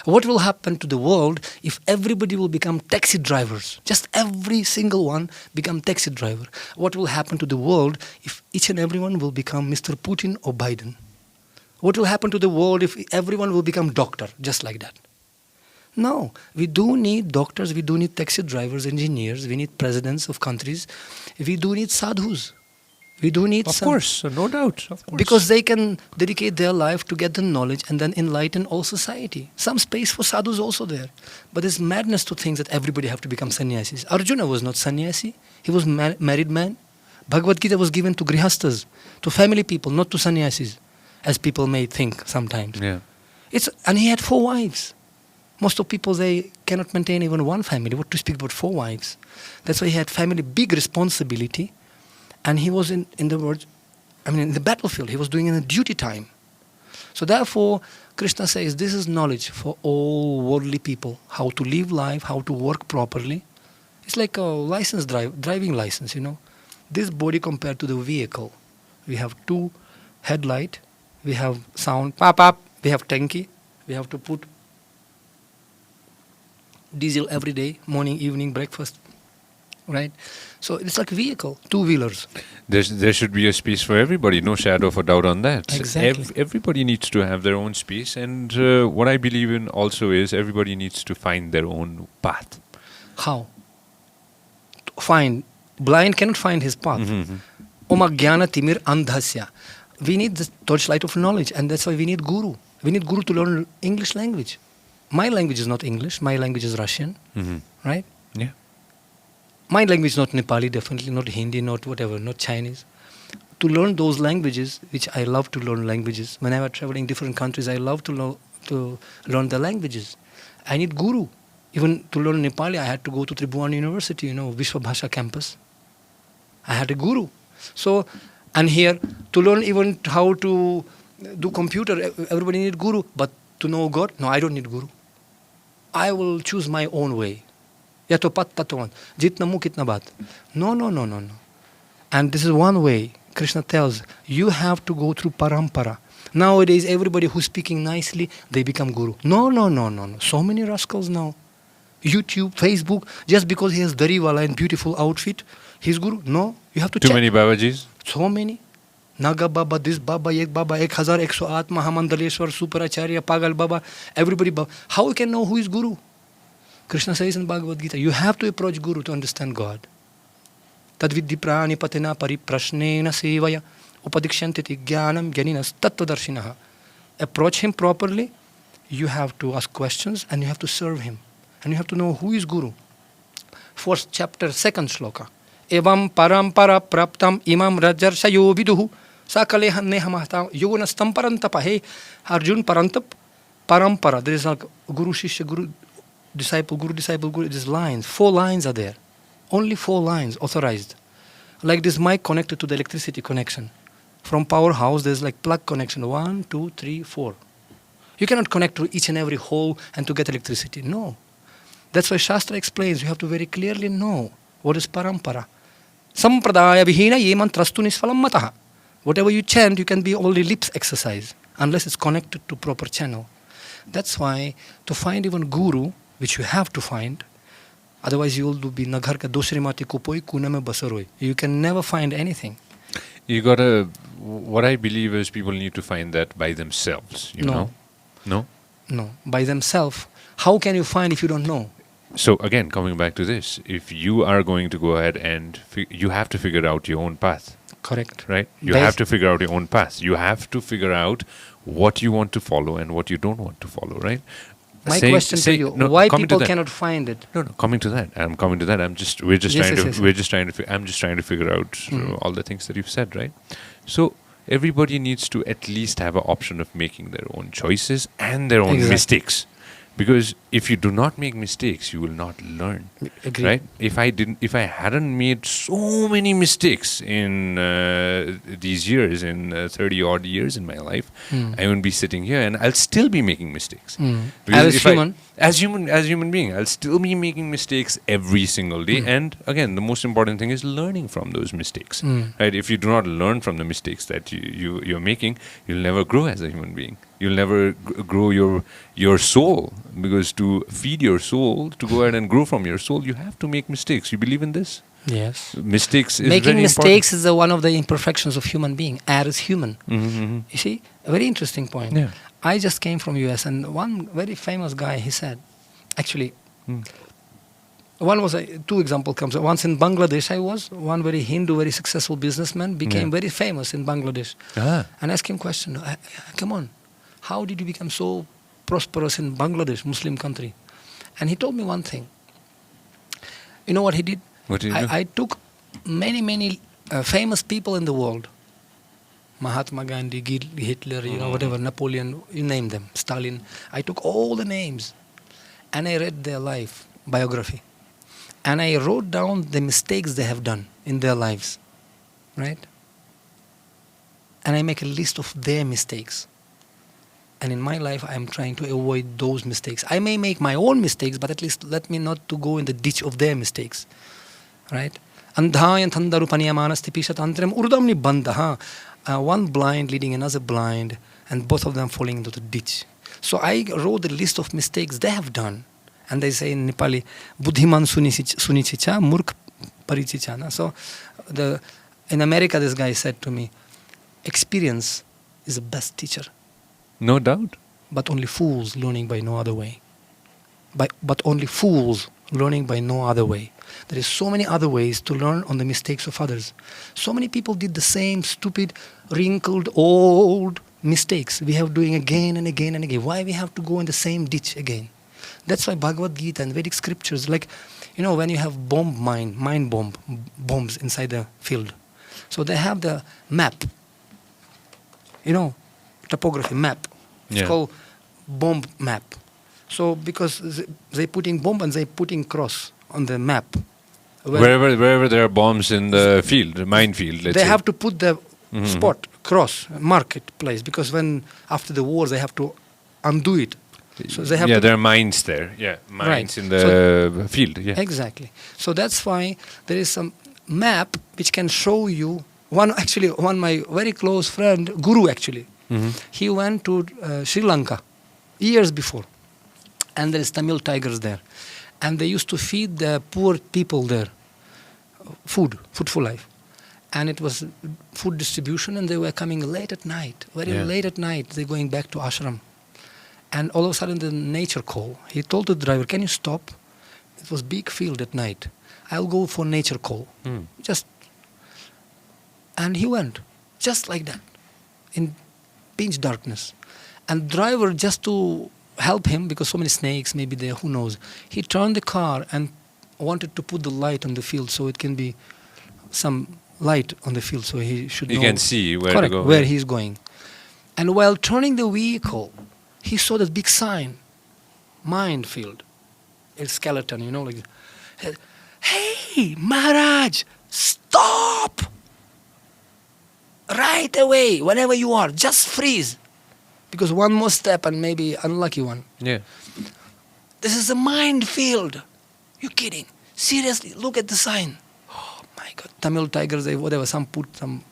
What will happen to the world if everybody will become taxi drivers? Just every single one become taxi driver. What will happen to the world if each and everyone will become Mr. Putin or Biden? What will happen to the world if everyone will become doctor, just like that? No, we do need doctors, we do need taxi drivers, engineers, we need presidents of countries, we do need sadhus. We do need Of course, no doubt. Of course. Because they can dedicate their life to get the knowledge and then enlighten all society. Some space for sadhus also there. But it's madness to think that everybody have to become sannyasis. Arjuna was not sannyasi. He was married man. Bhagwat Geeta was given to grihastas, to family people, not to sannyasis, as people may think sometimes. Yeah. And he had 4 wives. Most of people, they cannot maintain even one family. What to speak about 4 wives? That's why he had family, big responsibility. And he was in the battlefield. He was doing it in a duty time. So therefore, Krishna says, this is knowledge for all worldly people. How to live life, how to work properly. It's like a driving license, This body compared to the vehicle. We have 2 headlight. We have sound, pop, pop. We have tanki. We have to put diesel every day, morning, evening, breakfast. Right? So it's like a vehicle, 2-wheelers. There should be a space for everybody, no shadow of a doubt on that. Exactly. Everybody needs to have their own space, and what I believe in also is everybody needs to find their own path. How? Blind cannot find his path. Oma jnana timir andhasya. We need the torchlight of knowledge, and that's why we need guru. We need guru to learn English language. My language is not English, my language is Russian. Right? Yeah. My language is not Nepali, definitely not Hindi, not whatever, not Chinese. To learn those languages, which I love to learn languages. Whenever traveling different countries, I love to learn the languages. I need guru. Even to learn Nepali, I had to go to Tribhuvan University, Vishwa Bhasha campus. I had a guru. So, and here, to learn even how to do computer, everybody need guru. But to know God, no, I don't need guru. I will choose my own way. Ya to pat tatovan. Jitna mu kitna baat. No. And this is one way. Krishna tells, you have to go through parampara. Nowadays, everybody who's speaking nicely, they become guru. No. So many rascals now. YouTube, Facebook, just because he has dariwala and beautiful outfit, he's guru. No, you have to check. Too many Babajis? So many. Naga Baba, this Baba, 1108, Mahamandaleshwar, Superacharya, Pagal Baba, everybody Baba. How you can know who is guru? Krishna says in Bhagwat Geeta, you have to approach Guru to understand God. Tadvidhi prani patena pariprashnena sevaya upadikshantiti jnanam jnaninas tattvadarshinaha. Approach him properly you have to ask questions and you have to serve him. And you have to know who is Guru. First chapter, second shloka. Evam parampara praptam imam rajarshayo viduhu sakalehan nehamahta yogunastam parantapa. Hey, Arjun parantap parampara. There is like Guru Shishya, Guru Disciple, Guru Disciple, Guru. These lines, 4 lines are there. Only 4 lines authorized. Like this mic connected to the electricity connection. From powerhouse, there's like plug connection. 1, 2, 3, 4. You cannot connect to each and every hole and to get electricity. No. That's why Shastra explains, you have to very clearly know what is parampara. Sampradaya vihina ye mantrastu nisfalam mataha. Whatever you chant, you can be only lips exercise, unless it's connected to proper channel. That's why to find even Guru, which you have to find, otherwise you will be naghar ka dosri mati kupoi kuna mein basaroi. You can never find anything. You gotta, what I believe is people need to find that by themselves, you know? No? No. By themselves. How can you find if you don't know? So again, coming back to this, if you are going to go ahead and you have to figure out your own path. Correct. Right? You have to figure out your own path. You have to figure out what you want to follow and what you don't want to follow, right? My question to you, why people cannot find it? No, coming to that. I'm coming to that. I'm just trying to figure out all the things that you've said, right? So everybody needs to at least have an option of making their own choices and their own mistakes. Because if you do not make mistakes, you will not learn. Agreed. Right? If I hadn't made so many mistakes in these years, in 30 odd years in my life, I wouldn't be sitting here, and I'll still be making mistakes. As human being, I'll still be making mistakes every single day. And again, the most important thing is learning from those mistakes. Right? If you do not learn from the mistakes that you're making, you'll never grow as a human being. You'll never grow your soul, because to feed your soul, to go ahead and grow from your soul, you have to make mistakes. You believe in this? Yes. Mistakes is Making very mistakes important. is one of the imperfections of human being, as human. Mm-hmm. You see, a very interesting point. Yeah. I just came from US, and one very famous guy, he said, actually, one was, 2 examples comes. Once in Bangladesh I was, one very Hindu, very successful businessman became very famous in Bangladesh. And I asked him a question, come on, how did you become so prosperous in Bangladesh, Muslim country? And he told me one thing. You know what he did? What did he do? I took many famous people in the world. Mahatma Gandhi, Hitler, whatever, Napoleon, you name them, Stalin. I took all the names and I read their life, biography. And I wrote down the mistakes they have done in their lives, right? And I make a list of their mistakes. And in my life, I am trying to avoid those mistakes. I may make my own mistakes, but at least let me not to go in the ditch of their mistakes, right? Andhayan thandaru paniyamanasti pishatantrem urdamni bandaha. One blind leading another blind, and both of them falling into the ditch. So I wrote the list of mistakes they have done. And they say in Nepali, Buddhiman sunichicha, murk parichichana. So in America, this guy said to me, experience is the best teacher. No doubt. But only fools learning by no other way. But only fools learning by no other way. There is so many other ways to learn on the mistakes of others. So many people did the same stupid, wrinkled, old mistakes we have doing again and again and again. Why we have to go in the same ditch again? That's why Bhagwat Geeta and Vedic scriptures, like, when you have bombs inside the field. So they have the map, topography map. It's called bomb map. So because they putting bomb and they putting cross on the map. Wherever there are bombs in the field, the minefield, let's say. They have to put the spot, cross, marketplace, because after the war they have to undo it. So they have there are mines there. Yeah, mines in the field. Yeah, exactly. So that's why there is some map which can show you. One my very close friend, Guru actually, he went to Sri Lanka years before, and there is Tamil tigers there, and they used to feed the poor people there food for life, and it was food distribution, and they were coming late at night, late at night. They're going back to ashram. And all of a sudden, the nature call. He told the driver, "Can you stop?" It was big field at night. I'll go for nature call. And he went, just like that, in pitch darkness. And driver, just to help him because so many snakes may be there, who knows. He turned the car and wanted to put the light on the field so it can be some light on the field so he should You know. can see where Correct, to go. where he's going. And while turning the vehicle, he saw that big sign, mind field, a skeleton, you know, like, hey, Maharaj, stop! Right away, whenever you are, just freeze. Because one more step and maybe unlucky one. Yeah. This is a minefield. You're kidding. Seriously, look at the sign. Oh my God. Tamil tigers, they whatever, some put some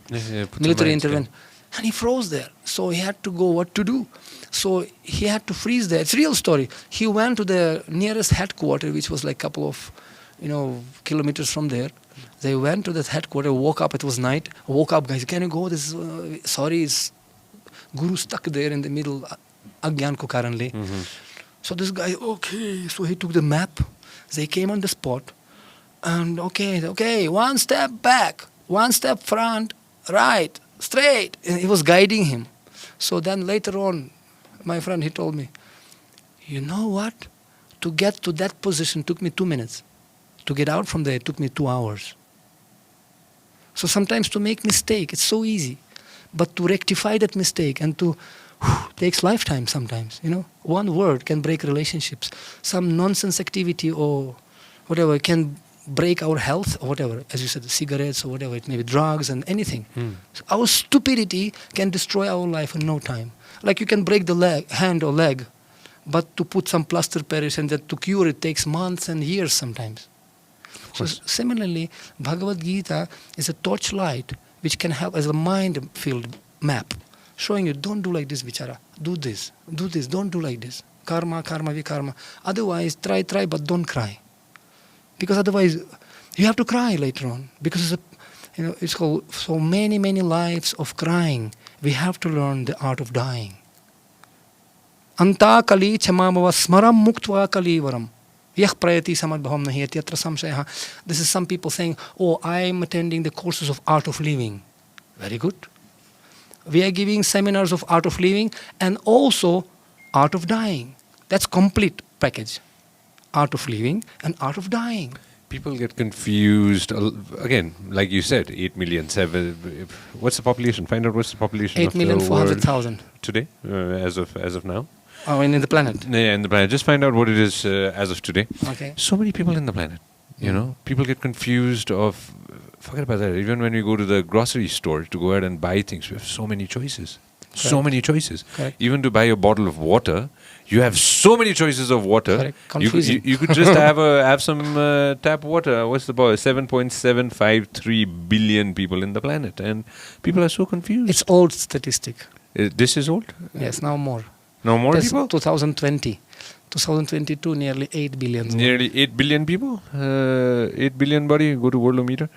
Put military some intervention. And he froze there. So he had to go what to do. So he had to freeze there. It's a real story. He went to the nearest headquarters, which was like a couple of, kilometers from there. They went to that headquarters, woke up, it was night. Woke up, guys, can you go? This is, sorry, it's Guru stuck there in the middle, Agyan ko karanle. So this guy, okay, so he took the map. They came on the spot. And okay, one step back, one step front, right, straight. And he was guiding him. So then later on, my friend, he told me, you know what? To get to that position took me 2 minutes. To get out from there, it took me 2 hours. So sometimes to make mistake, it's so easy. But to rectify that mistake and to takes lifetime sometimes, One word can break relationships. Some nonsense activity or whatever can break our health or whatever. As you said, cigarettes or whatever, it may be drugs and anything. So our stupidity can destroy our life in no time. Like you can break the hand or leg, but to put some plaster Paris and that to cure it takes months and years sometimes. So similarly, Bhagwat Geeta is a torchlight which can help as a mind field map, showing you don't do like this, Vichara. Do this, don't do like this. Karma, vikarma. Otherwise, try, but don't cry. Because otherwise, you have to cry later on. Because it's called so many lives of crying. We have to learn the art of dying. Anta kali chamamava smaram muktva kalivaram. This is some people saying, I am attending the courses of art of living. Very good. We are giving seminars of art of living and also art of dying. That's complete package. Art of living and art of dying. People get confused. Again, like you said, 8 million, what's the population? Find out what's the population of the world 8,400,000. Today, as of now. Oh, in the planet. Yeah, in the planet. Just find out what it is as of today. Okay. So many people in the planet. People get confused of. Forget about that. Even when we go to the grocery store to go out and buy things, we have so many choices. Correct. So many choices. Correct. Even to buy a bottle of water, you have so many choices of water. Correct. Confusing. You could just have some tap water. What's the power? 7.753 billion people in the planet, and people are so confused. It's old statistic. This is old. Yes, now more. No more That's people. 2020. 2022, nearly 8 billion. Nearly 8 billion people. 8 billion body. Go to Worldometer.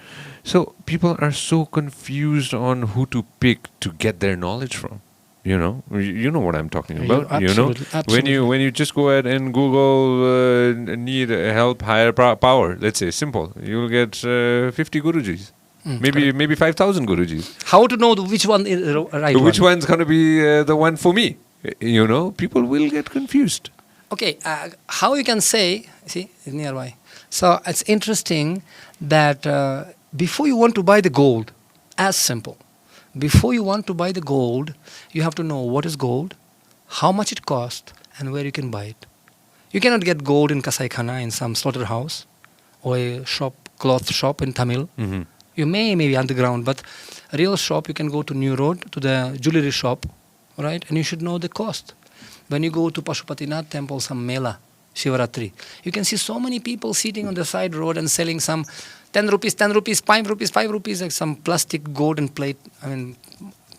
So people are so confused on who to pick to get their knowledge from. You know what I'm talking about. Absolutely. When you just go ahead and Google need help, higher power. Let's say simple. You'll get 50 gurujis. Maybe 5,000 gurujis. How to know which one is the right one? Which one's going to be the one for me? People will get confused. Okay, how you can say, see, it's nearby. So it's interesting that before you want to buy the gold, as simple, before you want to buy the gold, you have to know what is gold, how much it costs, and where you can buy it. You cannot get gold in Kasaikhana in some slaughterhouse or a cloth shop in Tamil. Mm-hmm. You maybe underground, but a real shop, you can go to New Road, to the jewelry shop, right? And you should know the cost. When you go to Pashupatinath temple, some Mela, Shivaratri, you can see so many people sitting on the side road and selling some 10 rupees, 5 rupees, like some plastic golden plate,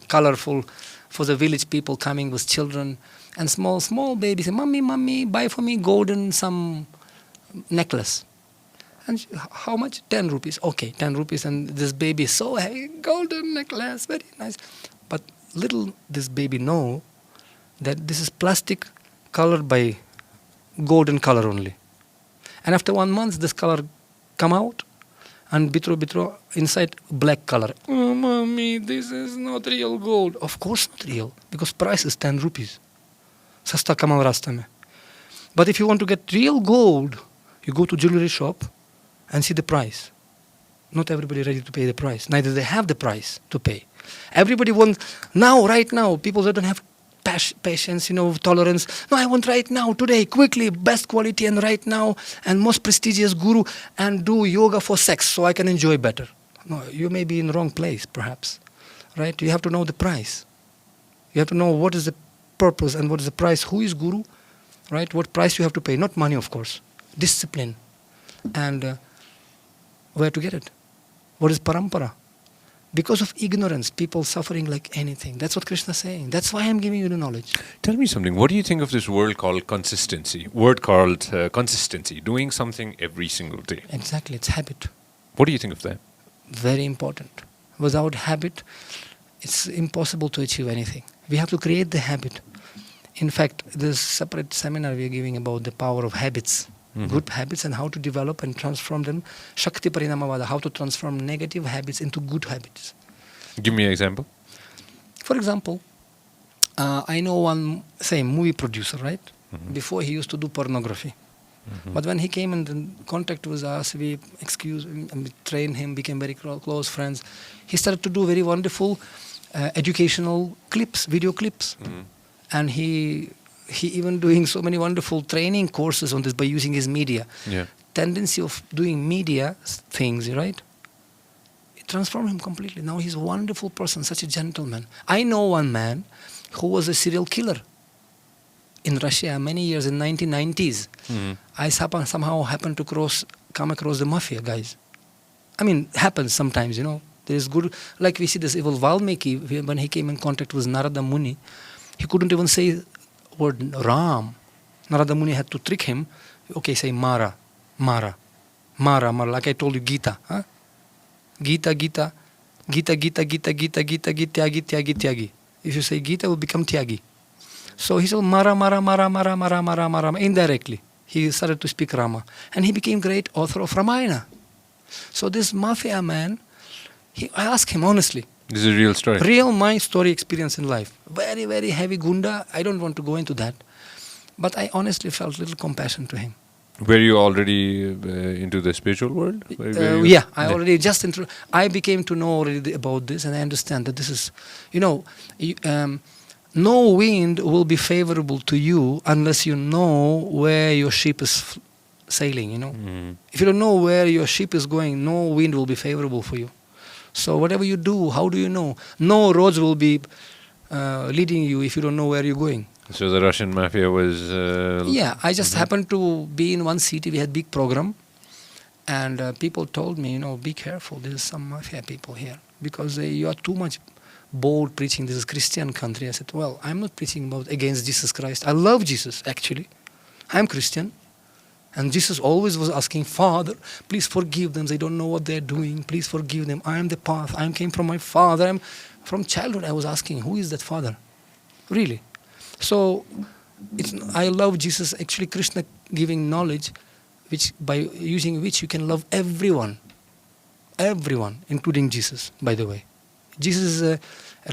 colorful, for the village people coming with children. And small babies say, Mommy, buy for me golden some necklace. And how much? 10 rupees. Okay, 10 rupees. And this baby is so happy, golden necklace, very nice. But little this baby know that this is plastic colored by golden color only. And after 1 month, this color come out and bitro inside black color. Oh, Mommy, this is not real gold. Of course not real, because price is 10 rupees. Sasta kamao rasta mein. But if you want to get real gold, you go to jewelry shop and see the price. Not everybody ready to pay the price. Neither they have the price to pay. Everybody wants now, right now. People that don't have patience, tolerance. No, I want right now, today, quickly, best quality and right now, and most prestigious guru, and do yoga for sex so I can enjoy better. No, you may be in the wrong place, perhaps. Right? You have to know the price. You have to know what is the purpose and what is the price. Who is guru? Right? What price you have to pay? Not money, of course. Discipline. And where to get it? What is parampara? Because of ignorance, people suffering like anything. That's what Krishna is saying. That's why I'm giving you the knowledge. Tell me something. What do you think of this word called consistency? Word called consistency. Doing something every single day. Exactly. It's habit. What do you think of that? Very important. Without habit, it's impossible to achieve anything. We have to create the habit. In fact, there's a separate seminar we are giving about the power of habits. Good habits and how to develop and transform them. Shakti Parinamavada, how to transform negative habits into good habits. Give me an example. For example, I know one, say, movie producer, right? Before he used to do pornography. But when he came in contact with us, we trained him, became very close friends. He started to do very wonderful educational clips, video clips. And he even doing so many wonderful training courses on this by using his media. Yeah. Tendency of doing media things, right? It transformed him completely. Now he's a wonderful person, such a gentleman. I know one man who was a serial killer in Russia many years in 1990s. I somehow happened to come across the mafia guys. I mean, happens sometimes, There is good, like we see this evil Valmiki, when he came in contact with Narada Muni, he couldn't even say word Ram. Narada Muni had to trick him. Okay, say Mara, like I told you, Geeta. Huh? Geeta, Tyagi. If you say Geeta, it will become Tyagi. So he said Mara, indirectly. He started to speak Rama. And he became great author of Ramayana. So this mafia man, I asked him honestly. This is a real story. Real my story experience in life. Very, very heavy gunda. I don't want to go into that. But I honestly felt little compassion to him. Were you already into the spiritual world? Yeah, already I became to know already about this, and I understand that this is, no wind will be favorable to you unless you know where your ship is sailing, If you don't know where your ship is going, no wind will be favorable for you. So whatever you do, how do you know? No roads will be leading you if you don't know where you're going. So the Russian mafia was... yeah, I just happened to be in one city. We had big program. And people told me, be careful. There's some mafia people here. Because you are too much bold preaching. This is Christian country. I said, well, I'm not preaching against Jesus Christ. I love Jesus, actually. I'm Christian. And Jesus always was asking, Father, please forgive them. They don't know what they're doing. Please forgive them. I am the path. I came from my Father. From childhood, I was asking, who is that Father? Really. So I love Jesus. Actually, Krishna giving knowledge, by using which you can love everyone. Everyone, including Jesus, by the way. Jesus is a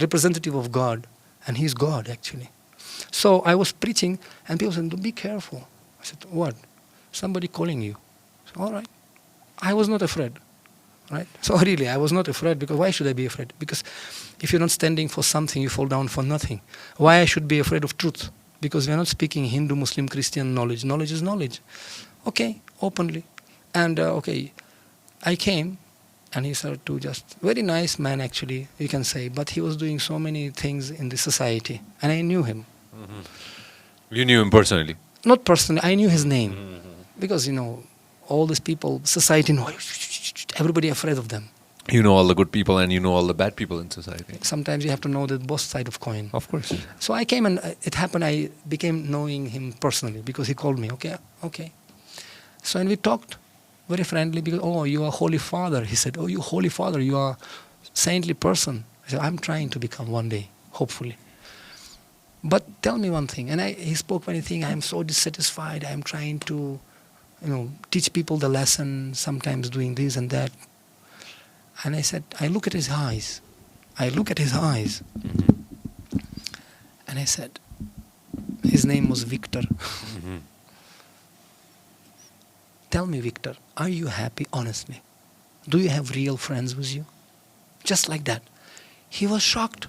representative of God. And he's God, actually. So I was preaching, and people said, be careful. I said, what? Somebody calling you. So, all right. I was not afraid. Right? So really, I was not afraid, because why should I be afraid? Because if you're not standing for something, you fall down for nothing. Why I should be afraid of truth? Because we are not speaking Hindu, Muslim, Christian knowledge. Knowledge is knowledge. Okay, openly. And I came, and he started to very nice man actually, you can say, but he was doing so many things in the society. And I knew him. You knew him personally? Not personally, I knew his name. Because, all these people, society, everybody afraid of them. You know all the good people and you know all the bad people in society. Sometimes you have to know the both side of coin. Of course. So I came, and it happened, I became knowing him personally because he called me. Okay. So and we talked very friendly because, you are Holy Father. He said, you Holy Father, you are saintly person. I said, I'm trying to become one day, hopefully. But tell me one thing. And he spoke many things. I'm so dissatisfied. I'm trying to, teach people the lesson, sometimes doing this and that. And I said, I look at his eyes. And I said, His name was Victor. Mm-hmm. Tell me, Victor, are you happy honestly? Do you have real friends with you? Just like that. He was shocked.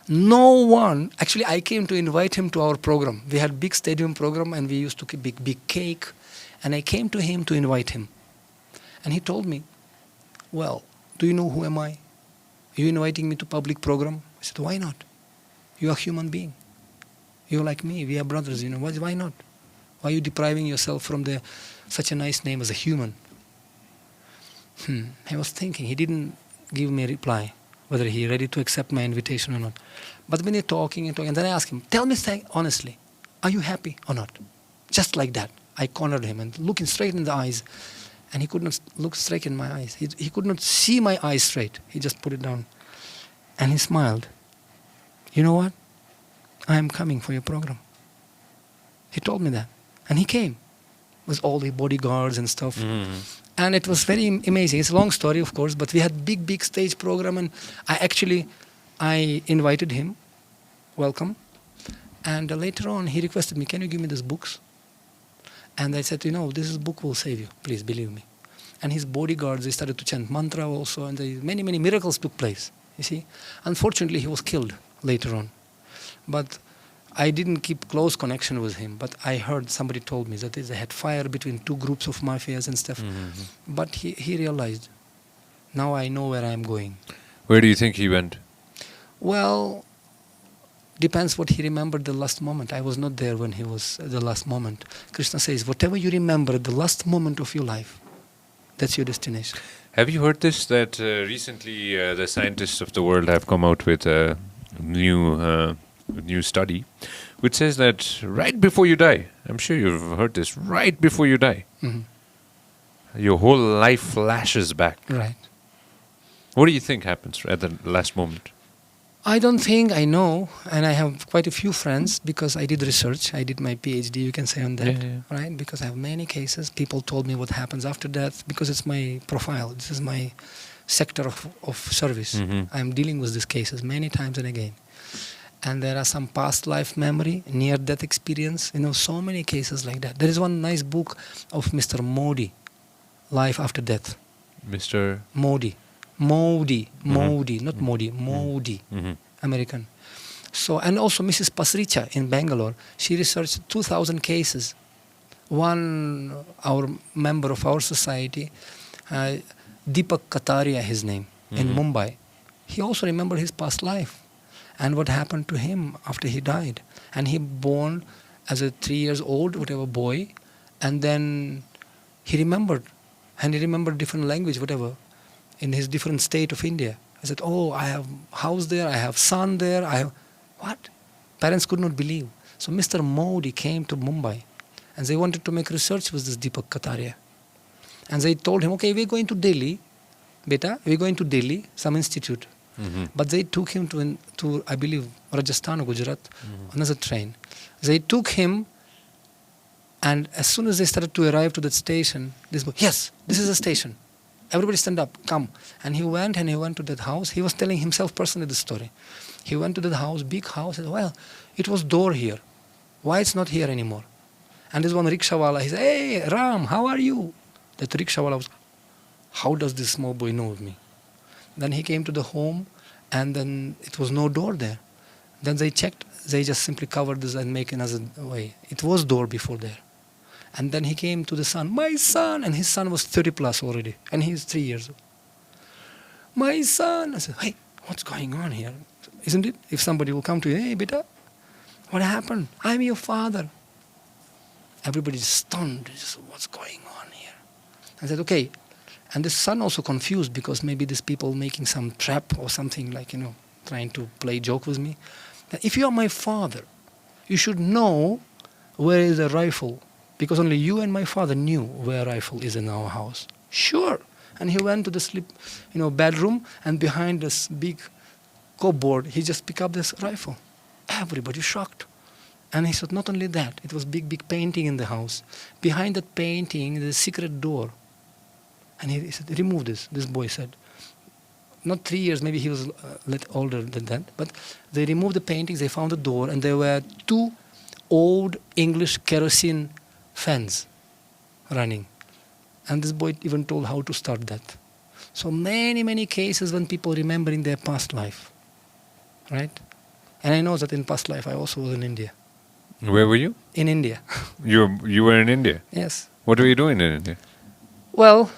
No one, actually I came to invite him to our program. We had big stadium program and we used to keep big cake. And I came to him to invite him. And he told me, well, do you know who am I? Are you inviting me to public program? I said, why not? You are a human being. You're like me, we are brothers, why not? Why are you depriving yourself from such a nice name as a human? I was thinking, he didn't give me a reply, whether he ready to accept my invitation or not. But when you're talking and then I asked him, tell me honestly, are you happy or not? Just like that. I cornered him and looking straight in the eyes. And he could not look straight in my eyes. He could not see my eyes straight. He just put it down. And he smiled. You know what? I am coming for your program. He told me that. And he came with all the bodyguards and stuff. Mm-hmm. And it was very amazing. It's a long story, of course, but we had big stage program. And I invited him. Welcome. And later on, he requested me, can you give me these books? And I said, this book will save you. Please believe me. And his bodyguards, they started to chant mantra also. And many miracles took place. You see. Unfortunately, he was killed later on. But I didn't keep close connection with him. But I heard somebody told me that they had fire between two groups of mafias and stuff. Mm-hmm. But he realized, now I know where I am going. Where do you think he went? Well, depends what he remembered the last moment. I was not there when he was at the last moment. Krishna says, whatever you remember at the last moment of your life, that's your destination. Have you heard this, that recently the scientists of the world have come out with a new study which says that right before you die, I'm sure you've heard this, right before you die, your whole life flashes back. Right. What do you think happens at the last moment? I don't think I know, and I have quite a few friends because I did research. I did my PhD, you can say, on that, right? Because I have many cases. People told me what happens after death because it's my profile. This is my sector of service. Mm-hmm. I'm dealing with these cases many times and again. And there are some past life memory, near-death experience, so many cases like that. There is one nice book of Mr. Modi, Life After Death. Mr. Modi, not Modi, Modi, American. So, and also Mrs. Pasricha in Bangalore, she researched 2,000 cases. Our member of our society, Deepak Kataria, his name, in Mumbai, he also remembered his past life and what happened to him after he died. And he born as a 3 years old, whatever boy, and then he remembered, and he remembered different language, whatever, in his different state of India. I said, I have house there, I have son there, what? Parents could not believe. So Mr. Modi came to Mumbai and they wanted to make research with this Deepak Kataria. And they told him, okay, we're going to Delhi, beta, we're going to Delhi, some institute. Mm-hmm. But they took him to I believe, Rajasthan or Gujarat, another train. They took him, and as soon as they started to arrive to that station, this boy, yes, this is a station. Everybody stand up, come. And he went to that house. He was telling himself personally the story. He went to that house, big house, and well, it was door here. Why it's not here anymore? And this one rickshawala, he said, hey, Ram, how are you? That rickshawala was, how does this small boy know me? Then he came to the home, and then it was no door there. Then they checked, they just simply covered this and make another way. It was door before there. And then he came to the son, my son, and his son was 30 plus already, and he's 3 years old. My son. I said, hey, what's going on here? Isn't it? If somebody will come to you, hey, beta, what happened? I'm your father. Everybody's stunned. Just, what's going on here? I said, okay. And the son also confused because maybe these people making some trap or something like, trying to play joke with me. If you are my father, you should know where is the rifle. Because only you and my father knew where rifle is in our house. Sure. And he went to the bedroom, and behind this big cupboard, he just picked up this rifle. Everybody shocked. And he said, not only that, it was big painting in the house. Behind that painting, there's a secret door. And he said, remove this boy said. Not 3 years, maybe he was a little older than that. But they removed the paintings, they found the door, and there were 2 old English kerosene fans running. And this boy even told how to start that. So many cases when people remembering their past life, right? And I know that in past life I also was in India. Where were you? In India. You were in India? Yes. What were you doing in India? Well,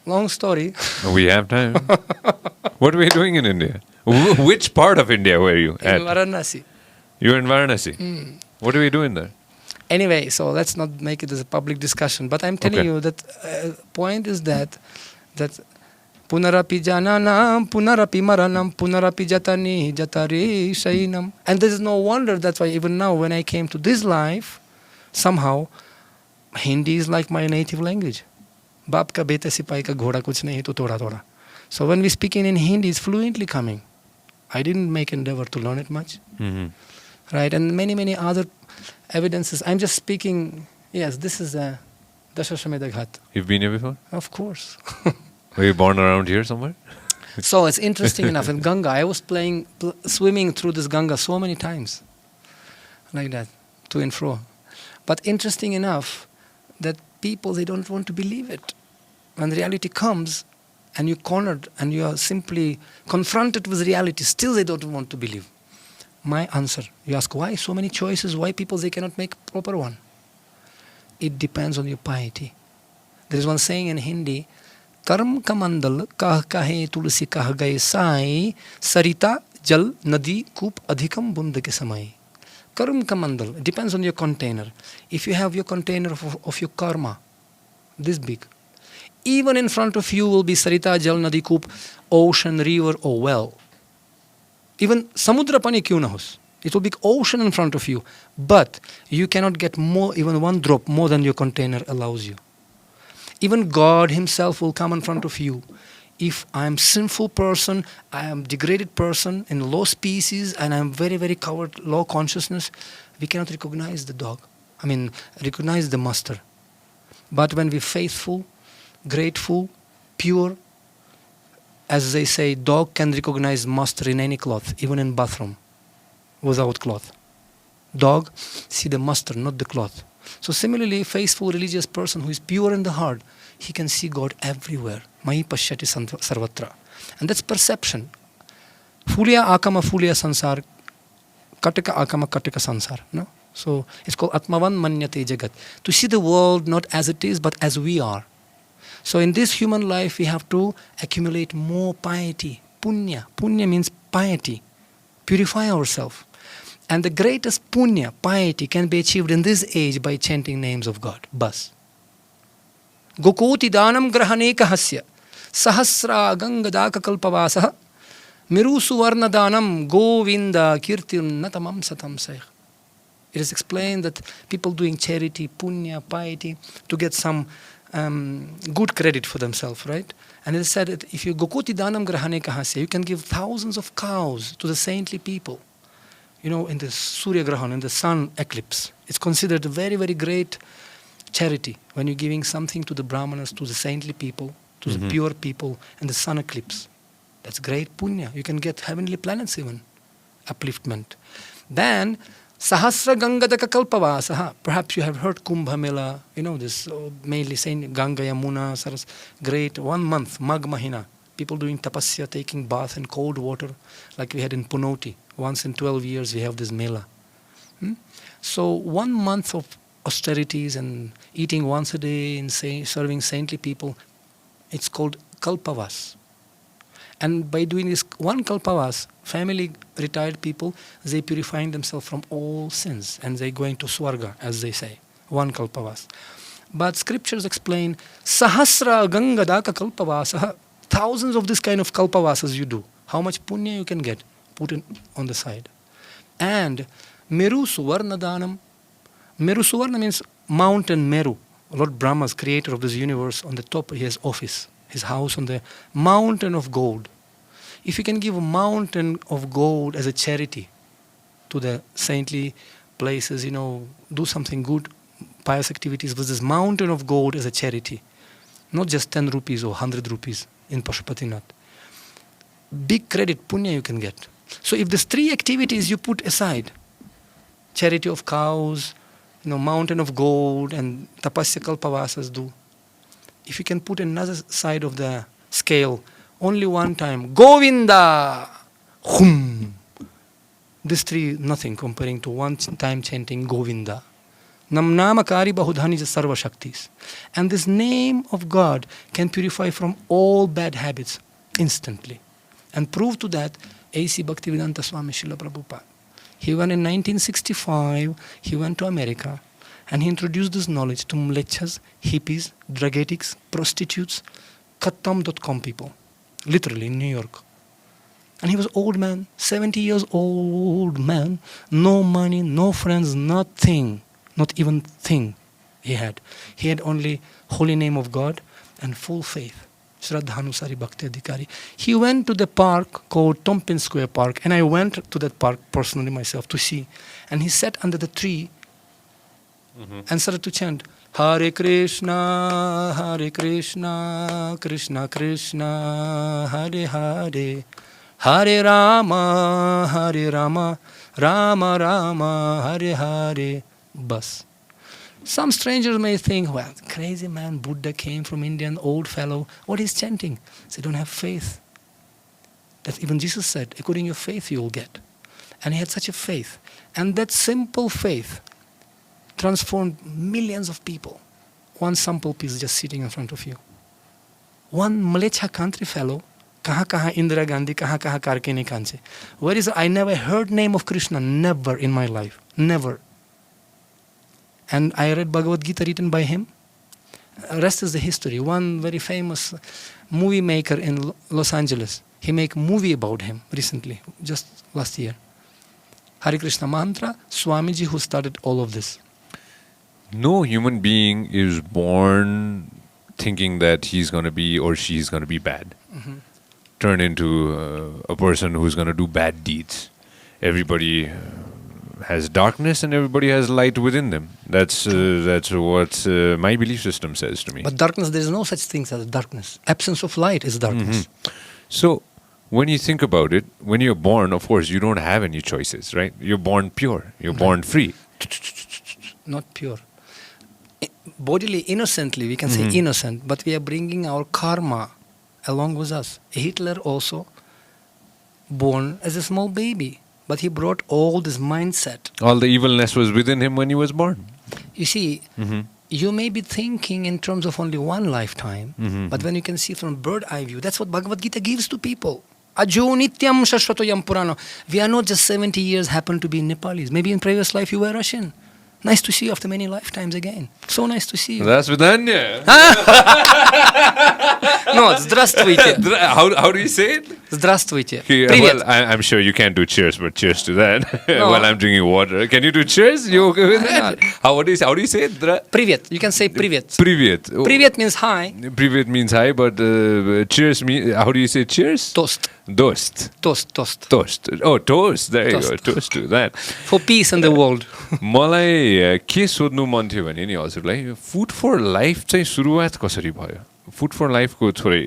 long story. We have time. What were you doing in India? Which part of India were you at? In Varanasi. You were in Varanasi. What were you doing there? Anyway, so let's not make it as a public discussion. But I'm telling you that point is that punarapi jananam, punarapi maranam, punarapi jatani, jatare shainam. And there is no wonder that's why even now when I came to this life, somehow Hindi is like my native language. Baap ka beta sipai ka ghoda kuch nahi to thoda thoda. So when we speaking in Hindi, it's fluently coming. I didn't make endeavor to learn it much. Mm-hmm. Right, and many other evidences. I'm just speaking. Yes, this is Dashashwamedha Ghat. You've been here before? Of course. Were you born around here somewhere? So it's interesting enough. In Ganga, I was swimming through this Ganga so many times, like that, to and fro. But interesting enough that people, they don't want to believe it. When reality comes, and you're cornered, and you are simply confronted with reality, still they don't want to believe. My answer, you ask why so many choices, why people they cannot make proper one? It depends on your piety. There is one saying in Hindi, Karm kamandal kah kahe tulsi kah gaye sai, sarita jal nadi koop adhikam bund ke samai. Karm kamandal, it depends on your container. If you have your container of your karma, this big, even in front of you will be sarita jal nadi koop, ocean, river or well. Even samudra pani kyun na hos, it will be ocean in front of you, but you cannot get more, even one drop more than your container allows you. Even God himself will come in front of you. If I am sinful person, I am degraded person in low species, and I am very covered low consciousness, we cannot recognize the dog. Recognize the master. But when we faithful, grateful, pure, as they say, dog can recognize master in any cloth, even in bathroom, without cloth. Dog see the master, not the cloth. So similarly, faithful religious person who is pure in the heart, he can see God everywhere. Mahi pashyati sarvatra. And that's perception. Fulya akama fulya sansar, kataka akama kataka sansar. No? So it's called atmavan manyate jagat. To see the world not as it is, but as we are. So in this human life, we have to accumulate more piety, punya. Punya means piety. Purify ourselves. And the greatest punya, piety, can be achieved in this age by chanting names of God. Bas. Gokoti danam grahaneka hasya, sahasra gangadaka kalpavasaha, miru suvarna danam govinda kirtim natamam satam sayh. It is explained that people doing charity, punya, piety, to get some good credit for themselves, right? And it said that if you gokoti danam grahane kahasya, you can give thousands of cows to the saintly people. You know, in the Surya Grahan, in the sun eclipse, it's considered a very great charity when you're giving something to the brahmanas, to the saintly people, to the pure people, and the sun eclipse. That's great punya. You can get heavenly planets even, upliftment. Then Sahasra Gangadaka Kalpavasaha. Perhaps you have heard Kumbh Mela, you know this, mainly saying Ganga, Yamuna, Saras, great 1 month, Magh Mahina. People doing tapasya, taking bath in cold water, like we had in Punoti. Once in 12 years we have this Mela. So 1 month of austerities and eating once a day and serving saintly people, it's called Kalpavas. And by doing this one Kalpavas, family retired people, they purifying themselves from all sins and they going to Swarga, as they say. One Kalpavas. But scriptures explain, Sahasra Gangadaka Kalpavasaha, thousands of this kind of Kalpavasas you do. How much punya you can get? Put it on the side. And Meru Suvarna Danam. Meru Suvarna means mountain Meru. Lord Brahma's creator of this universe, on the top he has office, his house on the mountain of gold. If you can give a mountain of gold as a charity to the saintly places, you know, do something good, pious activities with this mountain of gold as a charity, not just 10 rupees or 100 rupees in Pashupatinath. Big credit, punya you can get. So if these 3 activities you put aside, charity of cows, mountain of gold, and tapasya kalpavasas do. If you can put another side of the scale, only one time, Govinda, hum. This three, nothing comparing to one time chanting Govinda. Nam namakari bahudhani sarva shaktis. And this name of God can purify from all bad habits instantly. And prove to that A.C. Bhaktivedanta Swami Srila Prabhupada. He went in 1965, he went to America, and he introduced this knowledge to mlechas, hippies, drug addicts, prostitutes, kattam.com people, literally in New York. And he was old man, 70 years old man, no money, no friends, nothing, not even thing he had. He had only holy name of God and full faith. Shraddhanusari Bhakti Adhikari. He went to the park called Tompin Square Park, and I went to that park personally myself to see. And he sat under the tree and started to chant, Hare Krishna, Krishna Krishna, Hare Hare, Hare Rama, Rama Rama, Hare Hare. Bas. Some strangers may think, well, crazy man, Buddha came from India, an old fellow. What is chanting? They don't have faith. That even Jesus said, according to your faith you will get. And he had such a faith. And that simple faith transformed millions of people. One sample piece just sitting in front of you. One Malecha country fellow, kaha Indira Gandhi, kaha Karkini Kanche. Where is I never heard name of Krishna, never in my life, never. And I read Bhagwat Geeta written by him. Rest is the history. One very famous movie maker in Los Angeles, he made a movie about him recently, just last year. Hare Krishna mantra, Swamiji who started all of this. No human being is born thinking that he's going to be or she's going to be bad. Turn into a person who's going to do bad deeds. Everybody has darkness and everybody has light within them. That's what my belief system says to me. But darkness, there is no such thing as darkness. Absence of light is darkness. So when you think about it, when you're born, of course, you don't have any choices, right? You're born pure. You're born free. Not pure. Bodily, innocently, we can say innocent, but we are bringing our karma along with us. Hitler also born as a small baby, but he brought all this mindset. All the evilness was within him when he was born. You see, you may be thinking in terms of only one lifetime, but when you can see from bird eye view, that's what Bhagavad Gita gives to people. Ajo nityam shashvatoyam purano. We are not just 70 years happen to be Nepalis. Maybe in previous life you were Russian. Nice to see you after many lifetimes again. So nice to see you. That's Vidanya. No, здравствуйте. How do you say it? Здравствуйте. Well, I'm sure you can't do cheers, but cheers to that. No. While I'm drinking water. Can you do cheers? You okay with that? How do you say it? Привет. You can say привет. Привет. Привет means hi. Привет means hi, but cheers means, how do you say cheers? Toast. Toast. Toast. Oh, toast. There you go. Toast to that. For peace in the world. मलाई के सोध्नु मन थियो भने नि हजुरलाई food फर life चाहिँ सुरुवात कसरी भयो फुड फर लाइफको थोरै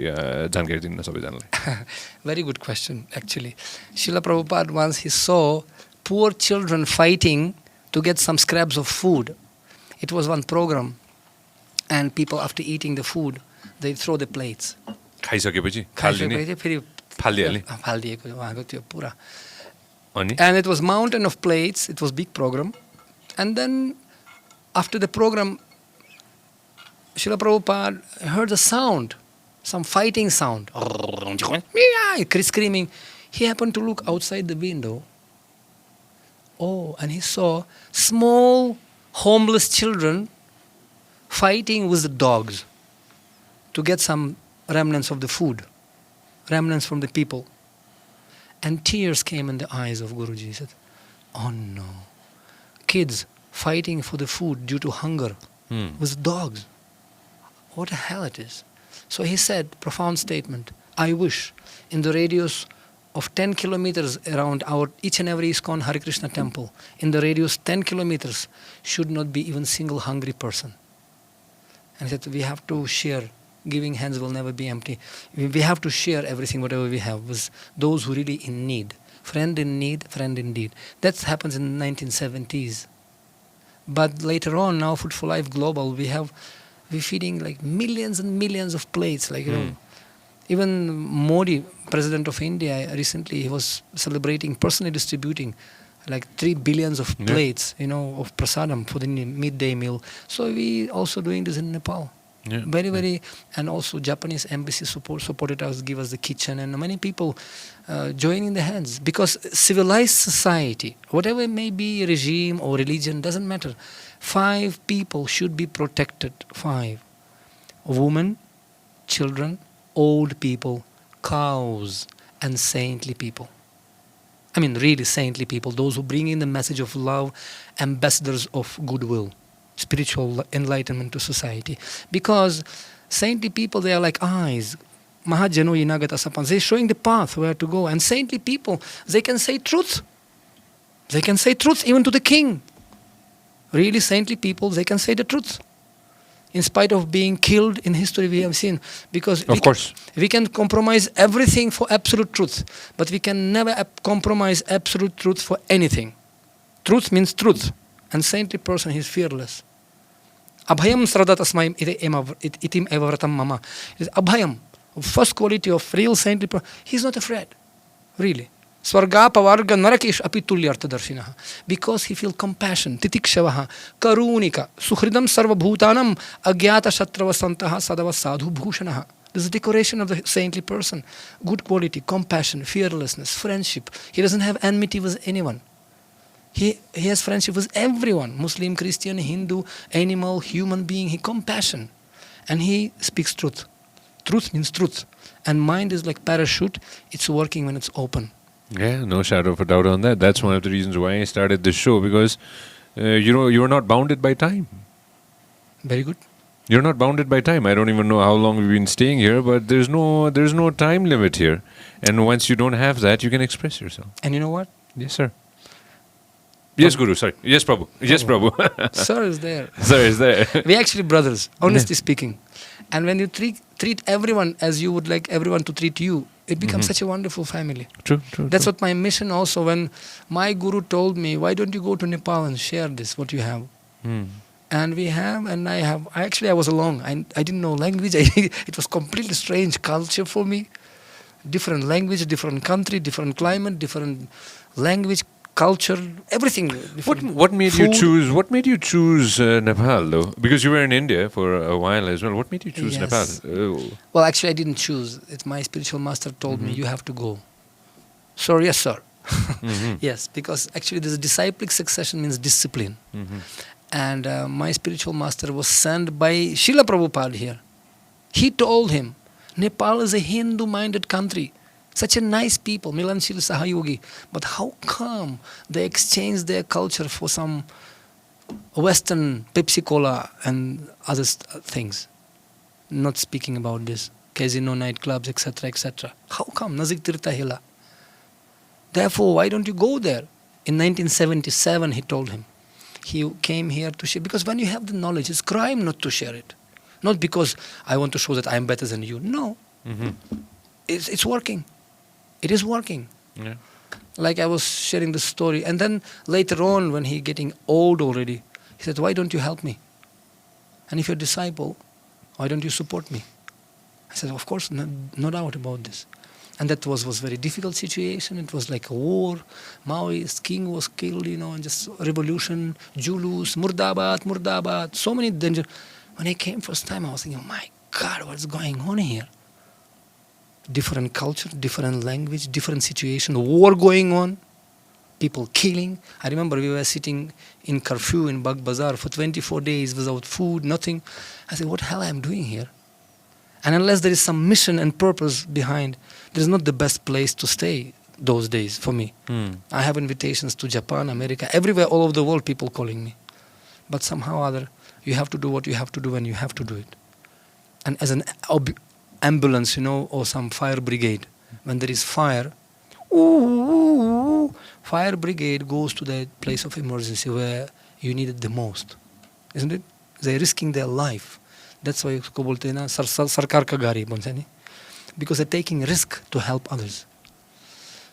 जानकारी दिनु सबैजनालाई Very good question, actually. Srila Prabhupada once he saw poor children fighting to get some scraps of food. It was one program, and people after eating the food, they throw the plates. खाइसकेपछि फाल्दिने फालिहाल्ने फालिदिएको उहाँको त्यो पुरा. And it was mountain of plates. It was big program. And then after the program, Srila Prabhupada heard a sound, some fighting sound. Screaming. He happened to look outside the window. Oh, and he saw small homeless children fighting with the dogs to get some remnants of the food, remnants from the people. And tears came in the eyes of Guruji. He said, oh no. Kids fighting for the food due to hunger with dogs. What a hell it is. So he said, profound statement, I wish in the radius of 10 kilometers around our each and every ISKCON Hare Krishna temple, in the radius 10 kilometers, should not be even single hungry person. And he said, we have to share. Giving hands will never be empty. We have to share everything, whatever we have, with those who really in need. Friend in need, friend indeed. That happens in the 1970s. But later on, now Food for Life Global, we're feeding like millions and millions of plates. Like, you know, even Modi, President of India, recently he was celebrating, personally distributing like 3 billions of plates, you know, of prasadam for the midday meal. So we also doing this in Nepal. Yeah. Very, and also Japanese embassy supported us, give us the kitchen, and many people joining the hands, because civilized society, whatever it may be, regime or religion, doesn't matter. 5 people should be protected. 5: women, children, old people, cows, and saintly people. I mean, really saintly people, those who bring in the message of love, ambassadors of goodwill, spiritual enlightenment to society. Because saintly people, they are like eyes. Mahajano inagata sapan. They're showing the path where to go. And saintly people, they can say truth. They can say truth even to the king. Really saintly people, they can say the truth. In spite of being killed in history, we have seen. Because we can compromise everything for absolute truth. But we can never compromise absolute truth for anything. Truth means truth. And saintly person, he's fearless. Abhayam sradatasmayam itim evavratam mama. It is abhayam. First quality of real saintly person. He's not afraid. Really. Swarga pavarga narakesh apitulyartha darshinaha. Because he feels compassion. Titikshavaha. Karunika. Suhridam sarvabhutanam agyata shatravasantaha sadava sadhu bhushanaha. This is the decoration of the saintly person. Good quality, compassion, fearlessness, friendship. He doesn't have enmity with anyone. He has friendship with everyone. Muslim, Christian, Hindu, animal, human being. He compassion. And he speaks truth. Truth means truth. And mind is like parachute. It's working when it's open. Yeah, no shadow of a doubt on that. That's one of the reasons why I started this show, because you're not bounded by time. Very good. You're not bounded by time. I don't even know how long we've been staying here, but there's no time limit here. And once you don't have that, you can express yourself. And you know what? Yes, sir. Yes, Guru. Sorry. Yes, Prabhu. Yes, Prabhu. Sir is there. Sir is there. We're actually brothers, honestly speaking. And when you treat everyone as you would like everyone to treat you, it becomes such a wonderful family. True. That's what my mission also, when my guru told me, why don't you go to Nepal and share this, what you have? And we have, and I have. I was alone. I didn't know language. It was completely strange culture for me. Different language, different country, different climate, different language, culture, everything. What made you choose? What made you choose Nepal, though? Because you were in India for a while as well. What made you choose Nepal? Well, actually, I didn't choose. My spiritual master told me, you have to go. So, yes, sir. Yes, because actually this disciplic succession means discipline. And my spiritual master was sent by Srila Prabhupada here. He told him, Nepal is a Hindu-minded country. Such a nice people, Milanshil Sahayogi. But how come they exchange their culture for some Western Pepsi Cola and other things? Not speaking about this. Casino, nightclubs, etc., etc. How come? Nazik Tirtha Hila. Therefore, why don't you go there? In 1977, he told him. He came here to share. Because when you have the knowledge, it's crime not to share it. Not because I want to show that I'm better than you. No. It's working. It is working. Yeah. Like I was sharing the story. And then later on, when he getting old already, he said, why don't you help me? And if you're a disciple, why don't you support me? I said, of course, no doubt about this. And that was very difficult situation. It was like a war. Maoist king was killed, and just revolution, Julus, Murdabad, so many danger. When I came first time, I was thinking, oh my God, what's going on here? Different culture, different language, different situation, war going on, people killing. I remember we were sitting in curfew in Bagh Bazaar for 24 days without food, nothing. I said, what the hell I'm doing here? And unless there is some mission and purpose behind, there is not the best place to stay those days for me. I have invitations to Japan, America, everywhere, all over the world, people calling me. But somehow or other, you have to do what you have to do when you have to do it. And as an ambulance, or some fire brigade, when there is fire, fire brigade goes to the place of emergency where you need it the most, isn't it? They're risking their life. That's why usko bolte na sarkar ka gari bonse ni, because they're taking risk to help others.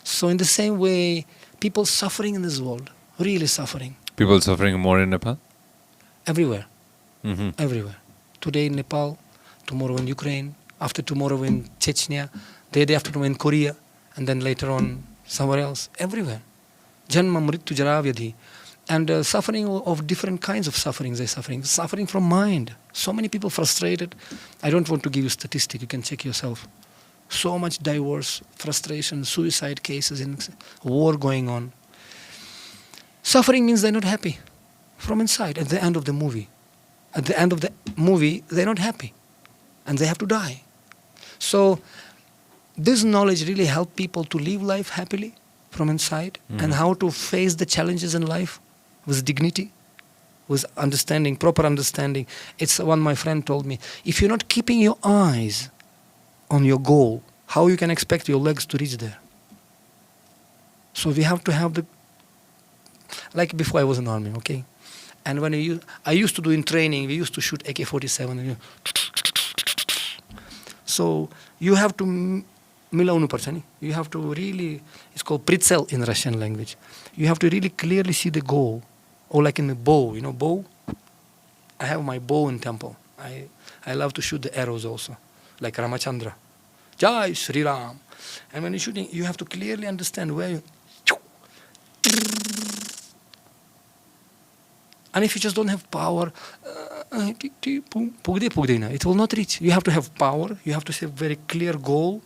So in the same way, people suffering in this world, really suffering. People suffering more in Nepal? Everywhere, Mm-hmm. everywhere. Today in Nepal, tomorrow in Ukraine, after tomorrow in Chechnya, the day after tomorrow in Korea, and then later on somewhere else. Everywhere. Janma mrityu jara vyadhi. And suffering of different kinds of sufferings they're suffering. Suffering from mind. So many people frustrated. I don't want to give you statistic, you can check yourself. So much divorce, frustration, suicide cases, in war going on. Suffering means they're not happy from inside at the end of the movie. At the end of the movie, they're not happy. And they have to die. So this knowledge really helps people to live life happily from inside and how to face the challenges in life with dignity, with understanding, proper understanding. It's one my friend told me, if you're not keeping your eyes on your goal, how you can expect your legs to reach there? So we have to have the, like before I was in army, okay? And when I used to do in training, we used to shoot AK-47. And so you have to, you have to really, it's called pricel in Russian language. You have to really clearly see the goal. Or like in the bow, you know, bow? I have my bow in temple. I love to shoot the arrows also, like Ramachandra. Jai Sri Ram. And when you're shooting, you have to clearly understand where you... And if you just don't have power, it will not reach. You have to have power, you have to have very clear goal,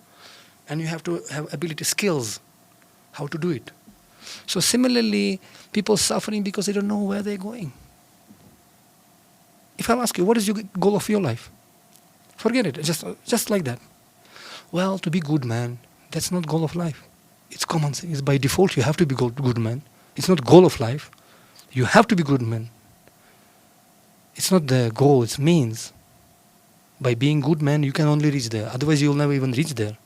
and you have to have ability, skills, how to do it. So similarly, people suffering because they don't know where they're going. If I ask you, what is your goal of your life? Forget it, just like that. Well, to be good man, that's not goal of life. It's common sense. It's by default you have to be good man. It's not goal of life. You have to be good man. It's not the goal, it's means. By being good man, you can only reach there. Otherwise, you'll never even reach there.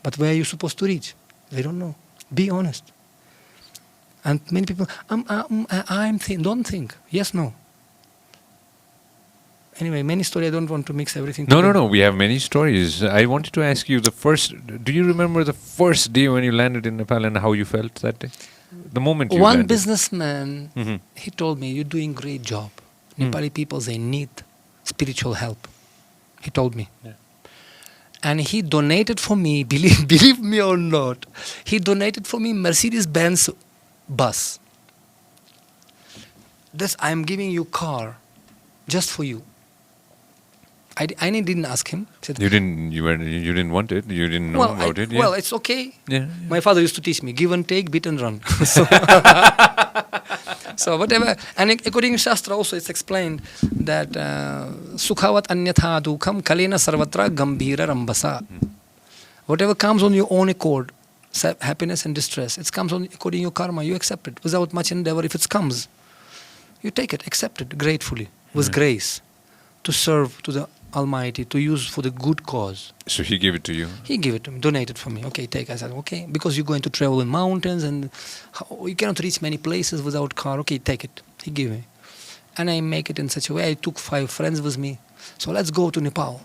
But where are you supposed to reach? They don't know. Be honest. And many people, don't think. Yes, no. Anyway, many stories, I don't want to mix everything together. No. We have many stories. I wanted to ask you do you remember the first day when you landed in Nepal and how you felt that day? The moment you landed. One businessman, he told me, you're doing great job. Nepali people, they need spiritual help. He told me. Yeah. And he donated for me, believe me or not, he donated for me Mercedes-Benz bus. I'm giving you car just for you. I didn't ask him. Said, you didn't want it. You didn't know about it. Yeah. Well, it's okay. Yeah. My father used to teach me, give and take, beat and run. So whatever, and according to Shastra also it's explained that Sukhavat anyatha dukham kalena sarvatra gambhira rambasa. Whatever comes on your own accord, happiness and distress, it comes on according to your karma, you accept it without much endeavor. If it comes, you take it, accept it gratefully, with grace, to serve to the Almighty, to use for the good cause. So he gave it to you? He gave it to me, donated for me. Okay, take. I said, okay, because you're going to travel in mountains and you cannot reach many places without car. Okay, take it. He gave me. And I make it in such a way, I took 5 friends with me. So let's go to Nepal.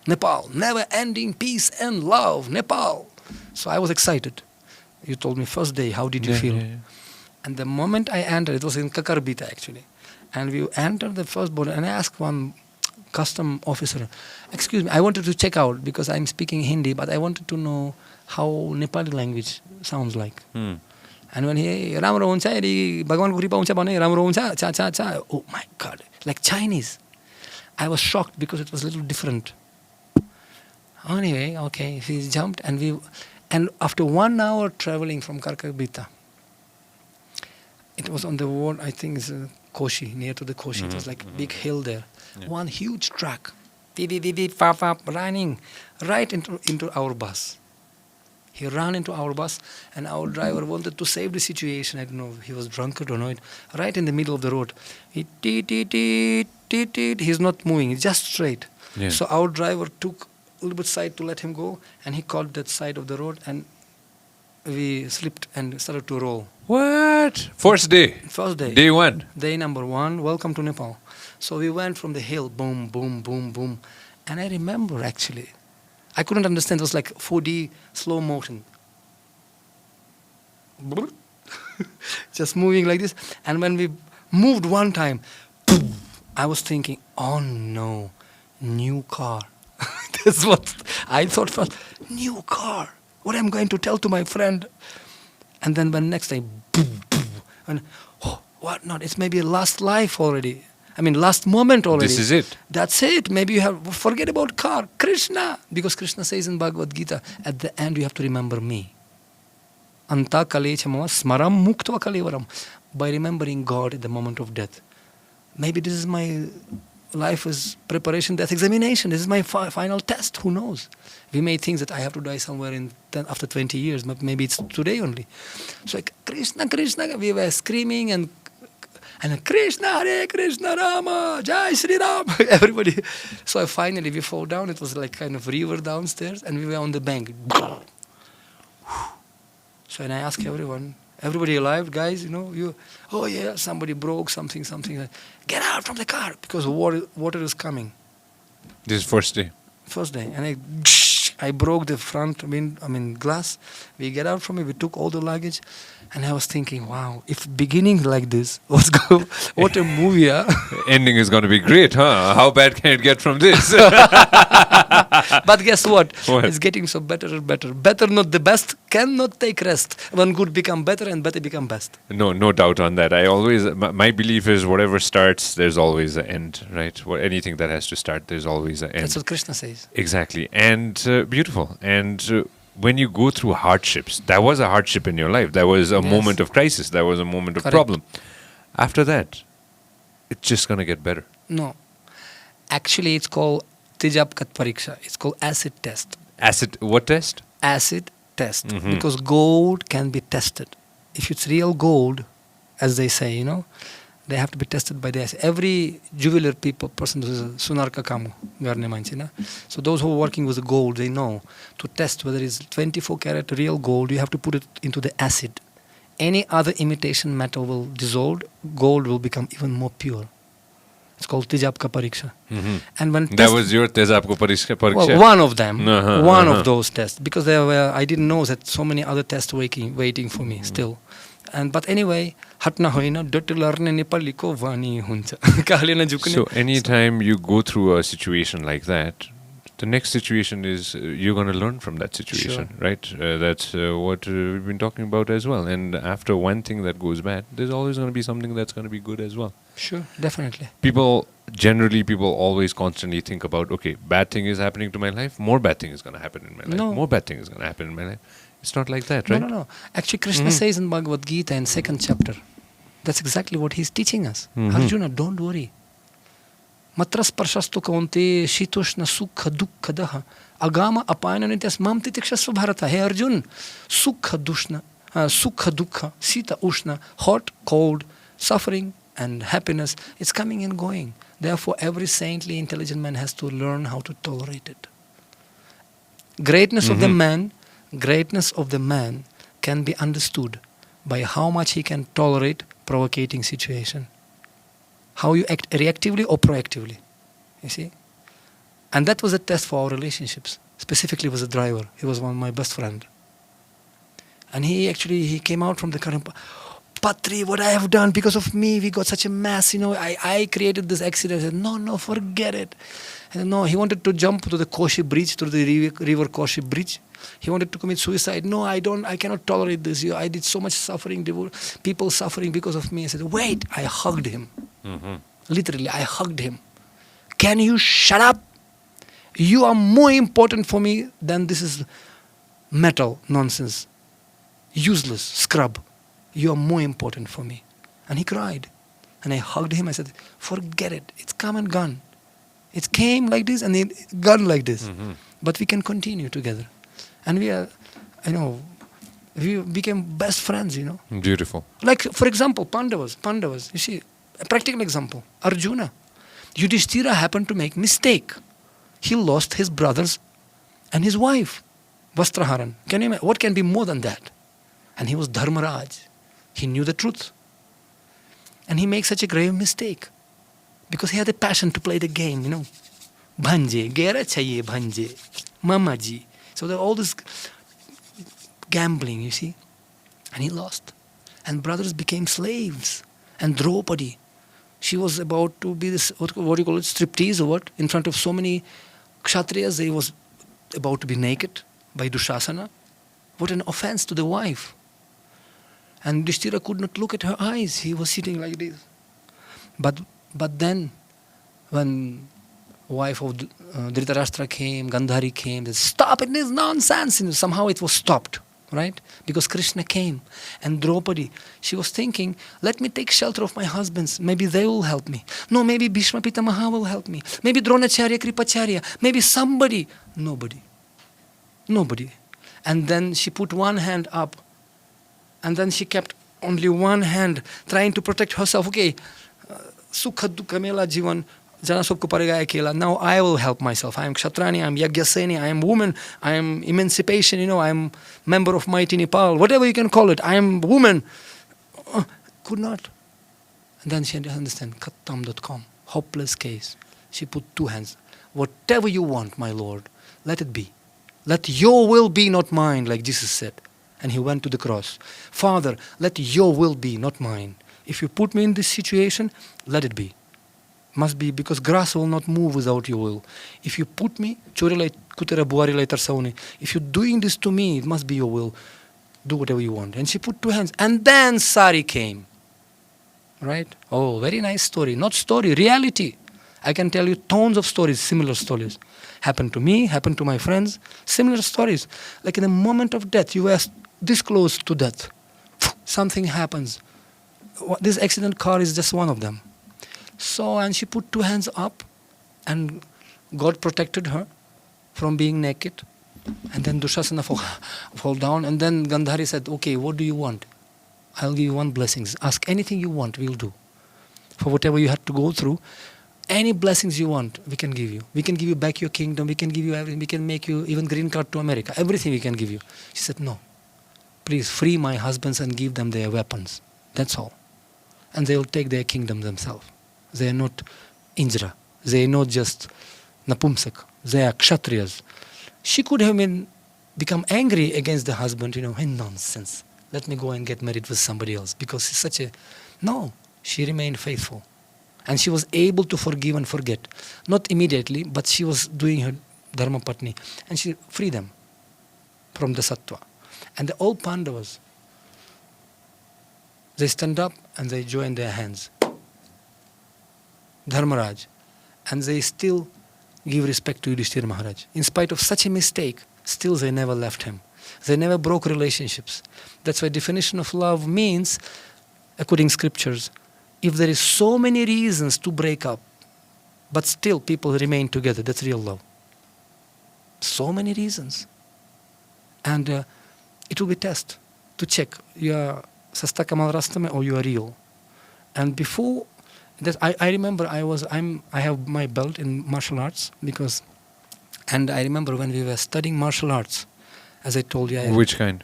Nepal, never-ending peace and love, Nepal. So I was excited. You told me first day, how did you feel? Yeah. And the moment I entered, it was in Kakarbita actually. And we entered the first border and I asked one custom officer, excuse me, I wanted to check out because I'm speaking Hindi, but I wanted to know how Nepali language sounds like. And when he, Ramro huncha, Bhagwan ko kripa huncha bhane, Ramro huncha, cha cha cha. Oh my God, like Chinese. I was shocked because it was a little different. Anyway, okay, he jumped and after 1 hour traveling from Karkarbita, it was on the road, I think it's Koshi, near to the Koshi. It was like a big hill there. Yeah. One huge truck, running right into our bus. He ran into our bus and our driver wanted to save the situation. I don't know if he was drunk or not. Right in the middle of the road. He's not moving, he's just straight. Yeah. So our driver took a little bit side to let him go and he caught that side of the road and we slipped and started to roll. What? First day? First day. Day 1? Day number 1, welcome to Nepal. So we went from the hill, boom, boom, boom, boom. And I remember actually, I couldn't understand, it was like 4D slow motion. just moving like this. And when we moved one time, I was thinking, oh no, new car. That's what I thought first. New car. What am I going to tell to my friend? And then when next time, and oh, what not? It's maybe a last life already. I mean, last moment already. This is it. That's it. Maybe you have forget about car, Krishna, because Krishna says in Bhagwat Geeta, at the end you have to remember me. Anta kalechama smaram muktva kalevaram. By remembering God at the moment of death. Maybe this is my life is preparation, death examination. This is my final test. Who knows? We may think that I have to die somewhere after 20 years, but maybe it's today only. So like, Krishna, Krishna, we were screaming and Krishna, Hare Krishna, Rama, Jai Sri Ram, everybody. So finally we fall down. It was like kind of river downstairs, and we were on the bank. So and I asked everyone, everybody alive, guys, oh yeah, somebody broke something. Get out from the car, because water is coming. This is first day. First day. And I broke the front glass. We get out from it, we took all the luggage. And I was thinking, wow, if beginning like this, what a movie, huh? Ending is going to be great, huh? How bad can it get from this? But guess what? It's getting so better and better. Better, not the best, cannot take rest. When good become better and better become best. No doubt on that. My belief is whatever starts, there's always an end, right? Anything that has to start, there's always an end. That's what Krishna says. Exactly. And beautiful. And when you go through hardships, that was a hardship in your life. That was a moment of crisis. That was a moment of problem. After that, it's just going to get better. No. Actually, it's called Tijapkat Pariksha. It's called acid test. Acid, what test? Acid test. Mm-hmm. Because gold can be tested. If it's real gold, as they say, they have to be tested by the acid. Every jeweler person who is a sunarka kamu, so those who are working with the gold, they know to test whether it's 24 karat real gold, you have to put it into the acid. Any other imitation metal will dissolve, gold will become even more pure. It's called Tijapka Pariksha. Mm-hmm. And when that was your Tijapka Pariksha? Well, one of them, of those tests, because I didn't know that so many other tests waiting for me still. But anyway, hatna hoina dot learn Nepali ko vani huncha. So anytime you go through a situation like that, the next situation is you're going to learn from that situation, sure. Right? That's what we've been talking about as well. And after one thing that goes bad, there's always going to be something that's going to be good as well. Sure, definitely. People always constantly think about, okay, bad thing is happening to my life, more bad thing is going to happen in my life. No. More bad thing is going to happen in my life. It's not like that, right? No. Actually, Krishna says in Bhagwat Geeta in 2nd chapter, that's exactly what he's teaching us. Mm-hmm. Arjuna, don't worry. Matras prashastu kaunte shitoshna sukha dukkha daha agama apayana nityas mam titikshasva bharata. Hey Arjun, sukha dukkha, sita ushna, hot, cold, suffering and happiness, it's coming and going. Therefore, every saintly, intelligent man has to learn how to tolerate it. Greatness of the man can be understood by how much he can tolerate provocating situation. How you act reactively or proactively. You see? And that was a test for our relationships. Specifically with the driver. He was one of my best friend. And he came out from the car and, Patri, what I have done, because of me, we got such a mess, I created this accident. I said, no, forget it. And no, he wanted to jump to the Koshi bridge, to the river Koshi bridge. He wanted to commit suicide. No, I cannot tolerate this. I did so much suffering, people suffering because of me. I said, wait, I hugged him. Mm-hmm. Literally, I hugged him. Can you shut up? You are more important for me than this is metal nonsense. Useless scrub. You are more important for me. And he cried. And I hugged him. I said, forget it. It's come and gone. It came like this and it gone like this. Mm-hmm. But we can continue together. And we became best friends, Beautiful. Like, for example, Pandavas. You see, a practical example. Arjuna. Yudhishthira happened to make mistake. He lost his brothers and his wife. Vastraharan. Can you imagine? What can be more than that? And he was Dharmaraj. He knew the truth. And he makes such a grave mistake. Because he had a passion to play the game, Bhanje, gera chahiye bhanje, mamaji. So there all this gambling, you see. And he lost. And brothers became slaves. And Draupadi, she was about to be this, what do you call it, striptease or what? In front of so many kshatriyas, they was about to be naked by Dushasana. What an offense to the wife. And Yudhishthira could not look at her eyes. He was sitting like this. But then, when wife of Dhritarashtra came, Gandhari came, they said, stop, it is nonsense. And somehow it was stopped, right? Because Krishna came. And Draupadi, she was thinking, let me take shelter of my husbands. Maybe they will help me. No, maybe Bhishma Pitamaha will help me. Maybe Dronacharya, Kripacharya. Maybe somebody. Nobody. And then she put one hand up. And then she kept only one hand, trying to protect herself. Okay, sukha dukha mela jivan, jana sabko parega akela. Now I will help myself. I am Kshatrani, I am Yagyaseni, I am woman, I am emancipation, I am member of Mighty Nepal, whatever you can call it. I am woman. Could not. And then she had to understand, kattam.com, hopeless case. She put two hands. Whatever you want, my Lord, let it be. Let your will be, not mine, like Jesus said. And he went to the cross. Father, let your will be, not mine. If you put me in this situation, let it be. Must be, because grass will not move without your will. If you put me, if you're doing this to me, it must be your will. Do whatever you want. And she put two hands. And then Sari came. Right? Oh, very nice story. Not story, reality. I can tell you tons of stories, similar stories. Happened to me, happened to my friends. Similar stories. Like in a moment of death, you were this close to death. Something happens. This accident car is just one of them. So, and she put two hands up, and God protected her from being naked. And then Dushasana fall down. And then Gandhari said, okay, what do you want? I'll give you one blessing. Ask anything you want, we'll do. For whatever you had to go through, any blessings you want, we can give you. We can give you back your kingdom. We can give you everything. We can make you even green card to America. Everything we can give you. She said, no. Please free my husbands and give them their weapons. That's all. And they will take their kingdom themselves. They are not Indra. They are not just Napumsak. They are Kshatriyas. She could have become angry against the husband, hey, nonsense. Let me go and get married with somebody else because he's such a... No, she remained faithful. And she was able to forgive and forget. Not immediately, but she was doing her Dharma Patni. And she freed them from the Sattva. And the old Pandavas, they stand up and they join their hands. Dharmaraj. And they still give respect to Yudhishthira Maharaj. In spite of such a mistake, still they never left him. They never broke relationships. That's why definition of love means, according scriptures, if there is so many reasons to break up, but still people remain together, that's real love. So many reasons. And it will be test to check you are Sasta Kamal Rastame or you are real. And before that, I remember I have my belt in martial arts and I remember when we were studying martial arts, as I told you. Which kind?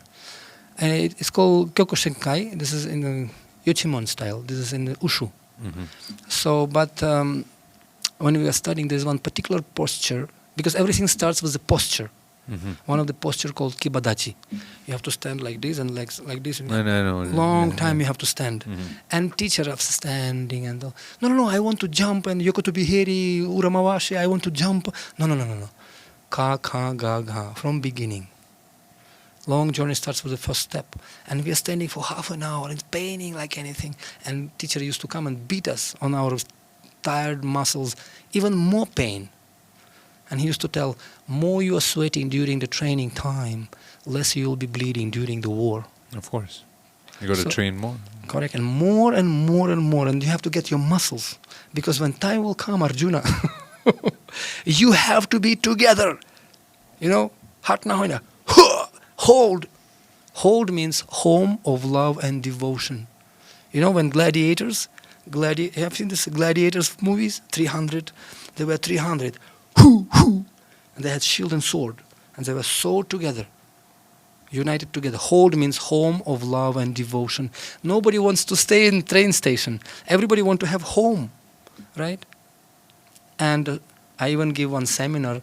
It's called Kyokushinkai. This is in the Yochimon style. This is in the Ushu. Mm-hmm. So, but when we were studying, there's one particular posture, because everything starts with the posture. Mm-hmm. One of the posture called Kibadachi. You have to stand like this and like this. No. Long time you have to stand. Mm-hmm. And teacher of standing and no, I want to jump and Yoko Biheri, Uramawashi, I want to jump. No. Ka, ka, ga, ga, from beginning. Long journey starts with the first step. And we are standing for half an hour. It's paining like anything. And teacher used to come and beat us on our tired muscles. Even more pain. And he used to tell, more you are sweating during the training time, less you will be bleeding during the war. Of course. You got to train more. Correct. And more and more and more. And you have to get your muscles. Because when time will come, Arjuna, you have to be together. Heart nahoina. Hold. Hold means home of love and devotion. When gladiators, have you seen this gladiators movies? 300. They were 300. And they had shield and sword. And they were so together. United together. Hold means home of love and devotion. Nobody wants to stay in train station. Everybody wants to have home. Right? And I even give one seminar,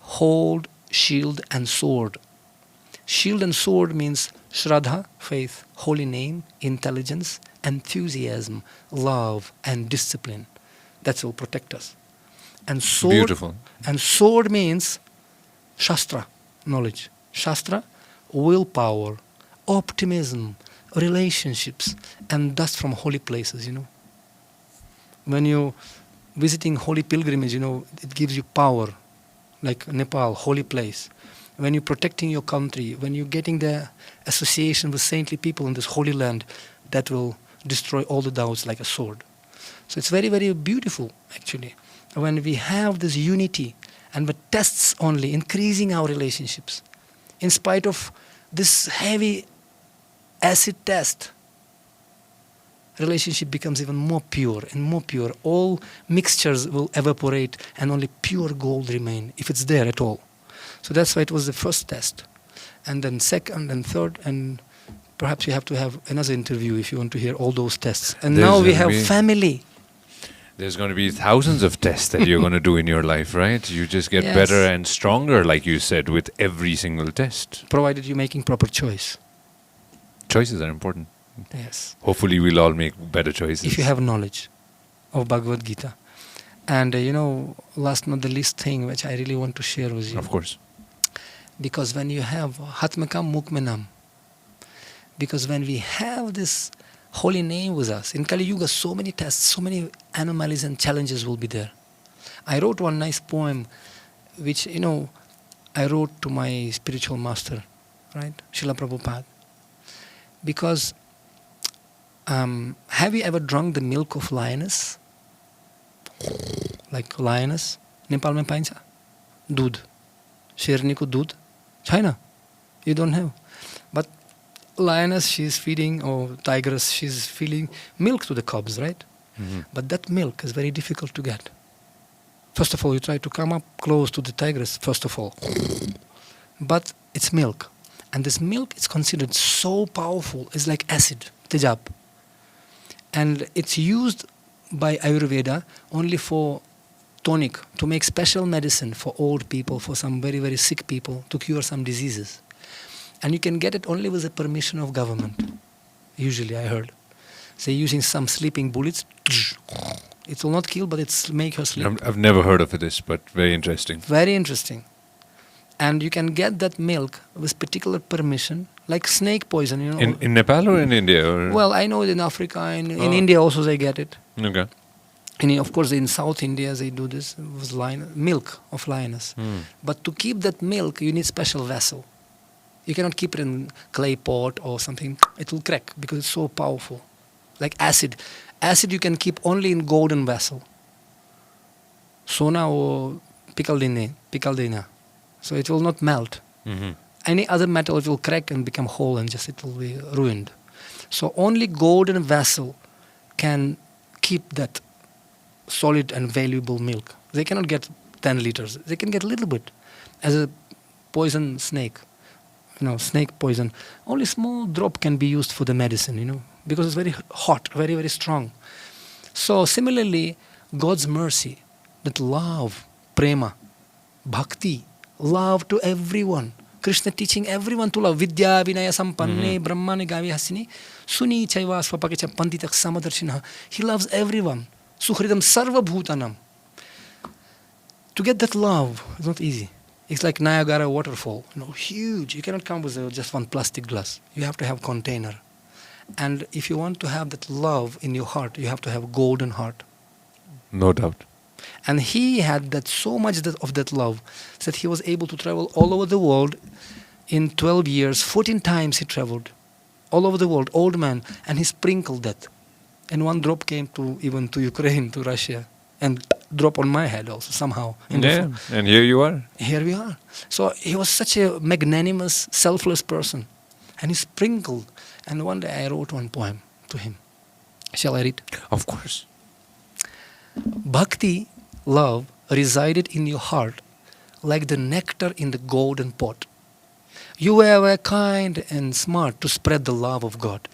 hold, shield and sword. Shield and sword means Shraddha, faith, holy name, intelligence, enthusiasm, love, and discipline. That will protect us. And sword, Beautiful. And sword means Shastra, knowledge. Shastra, willpower, optimism, relationships, and dust from holy places, When you visiting holy pilgrimage, it gives you power, like Nepal, holy place. When you're protecting your country, when you're getting the association with saintly people in this holy land, that will destroy all the doubts like a sword. So it's very, very beautiful, actually, when we have this unity and with tests only, increasing our relationships. In spite of this heavy acid test, relationship becomes even more pure and more pure. All mixtures will evaporate and only pure gold remain, if it's there at all. So that's why it was the first test. And then second and third, and perhaps we have to have another interview if you want to hear all those tests. And now we have family. There's going to be thousands of tests that you're going to do in your life, right? You just get better and stronger, like you said, with every single test. Provided you're making proper choice. Choices are important. Yes. Hopefully we'll all make better choices. If you have knowledge of Bhagwat Geeta. And last not the least thing which I really want to share with you. Of course. Because when you have Hatmakam Mukmenam, because when we have this holy name with us, in Kaliyuga so many tests, so many anomalies and challenges will be there. I wrote one nice poem which, I wrote to my spiritual master, right? Srila Prabhupada. Because have you ever drunk the milk of lioness? Like lioness? Nepal mein paincha? Dud. Sherni ko dud? China. You don't have. But lioness, she's feeding, or tigress, she's feeding milk to the cubs, right? Mm-hmm. But that milk is very difficult to get. First of all, you try to come up close to the tigress, first of all. But it's milk. And this milk is considered so powerful. It's like acid, tejab. And it's used by Ayurveda only for tonic, to make special medicine for old people, for some very, very sick people, to cure some diseases. And you can get it only with the permission of government. Usually, I heard. They're using some sleeping bullets. It will not kill, but it's make her sleep. I've never heard of this, but very interesting. Very interesting. And you can get that milk with particular permission, like snake poison, In Nepal or in India? Or? Well, I know it in Africa, in India also they get it. Okay. And of course, in South India they do this with milk of lioness. But to keep that milk, you need special vessel. You cannot keep it in clay pot or something. It will crack because it's so powerful. Like acid. Acid you can keep only in golden vessel. Sona or pikaldina. So it will not melt. Mm-hmm. Any other metal, it will crack and become whole and it will be ruined. So only golden vessel can keep that solid and valuable milk. They cannot get 10 liters. They can get a little bit. As a poison snake, snake poison, only small drop can be used for the medicine, because it's very hot, very, very strong. So similarly, God's mercy, that love, prema, bhakti, love to everyone. Krishna teaching everyone to love. Vidya vinaya sampanne brahmane gavi hasini suni chaiva swapakecha panditak samadarshina. He loves everyone. Sukhridam sarva bhutanam. To get that love is not easy. It's like Niagara waterfall, huge. You cannot come with just one plastic glass. You have to have container. And if you want to have that love in your heart, you have to have golden heart. No doubt. And he had that so much of that love that he was able to travel all over the world in 12 years. 14 times he traveled all over the world, old man, and he sprinkled that. And one drop came even to Ukraine, to Russia, and drop on my head also somehow. And here you are. Here we are. So he was such a magnanimous, selfless person. And he sprinkled. And one day I wrote one poem to him. Shall I read? Of course. Bhakti, love, resided in your heart like the nectar in the golden pot. You were kind and smart to spread the love of God.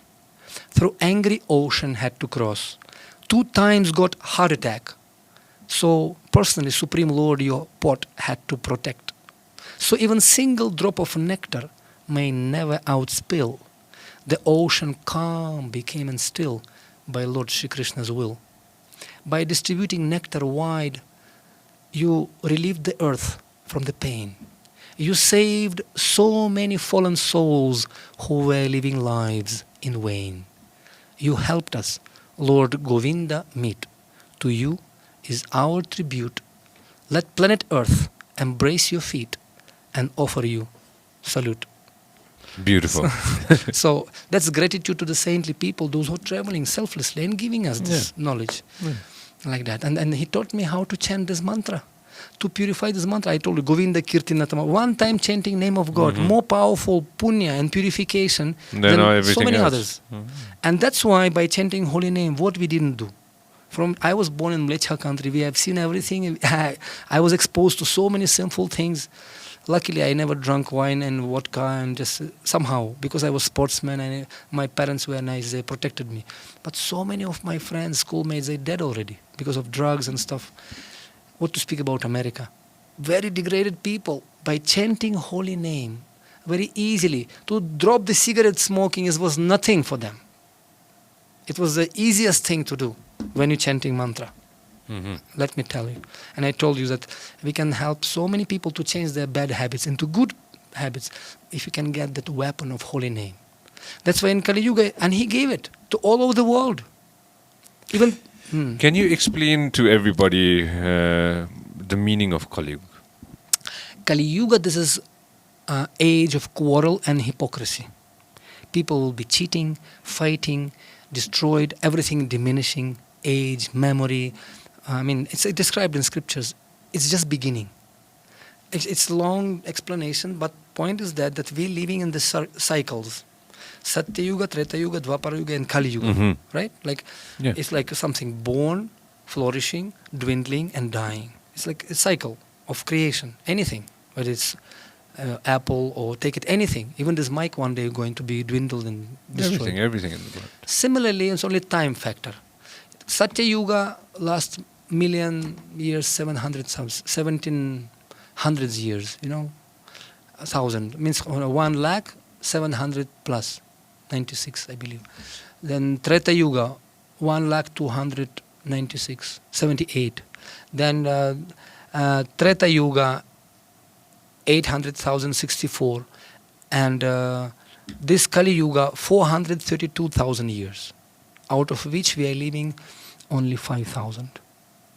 Through angry ocean had to cross. 2 times got heart attack. So personally, Supreme Lord, your pot had to protect. So even single drop of nectar may never outspill. The ocean calm became and still by Lord Shri Krishna's will. By distributing nectar wide, you relieved the earth from the pain. You saved so many fallen souls who were living lives in vain. You helped us, Lord Govinda, meet. To you is our tribute. Let planet Earth embrace your feet and offer you salute. Beautiful. So that's gratitude to the saintly people, those who are traveling selflessly and giving us this knowledge. Like that. And he taught me how to chant this mantra. To purify this mantra, I told you, Govinda Kirtinatama, one time chanting name of God, more powerful punya and purification than so many others. And that's why by chanting holy name, what we didn't do. I was born in Mlecha country, we have seen everything. I was exposed to so many sinful things. Luckily, I never drank wine and vodka, and just somehow, because I was sportsman and my parents were nice, they protected me. But so many of my friends, schoolmates, they're dead already because of drugs and stuff. What to speak about America? Very degraded people. By chanting holy name, very easily, to drop the cigarette smoking was nothing for them. It was the easiest thing to do when you're chanting mantra. Let me tell you. And I told you that we can help so many people to change their bad habits into good habits if you can get that weapon of holy name. That's why in Kaliyuga, and he gave it to all over the world. Even Can you explain to everybody the meaning of Kaliyuga? Kaliyuga, this is age of quarrel and hypocrisy. People will be cheating, fighting, destroyed, everything diminishing, age, memory. It's described in scriptures. It's just beginning. It's long explanation, but point is that we're living in the cycles. Satya Yuga, Treta Yuga, Dwapara Yuga, and Kali Yuga, right? It's like something born, flourishing, dwindling, and dying. It's like a cycle of creation. Anything, whether it's apple or take it, anything. Even this mic one day going to be dwindled and destroyed. Everything in the world. Similarly, it's only time factor. Satya Yuga last million years, 1700s years, 1,000 means 1,700,000 plus, 96 I believe. Then Treta Yuga, 1,296,000, 78. Then Treta Yuga, 800,064, and this Kali Yuga, 432,000 years, out of which we are living only 5,000.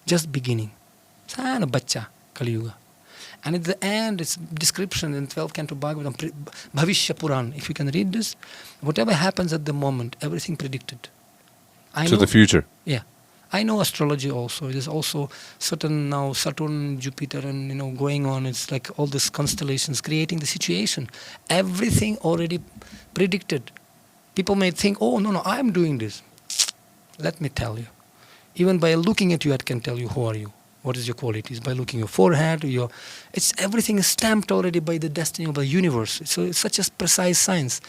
Just beginning. Sana bacha, Kali Yuga. And at the end, it's description in 12th Canto Bhagavatam, Bhavishya Puran. If you can read this, whatever happens at the moment, everything predicted. The future. Yeah. I know astrology also. It is also certain now Saturn, Jupiter, and going on. It's like all these constellations creating the situation. Everything already predicted. People may think, oh no, I'm doing this. Let me tell you. Even by looking at you, I can tell you who are you. What is your qualities? By looking at your forehead, everything is stamped already by the destiny of the universe. So it's such a precise science.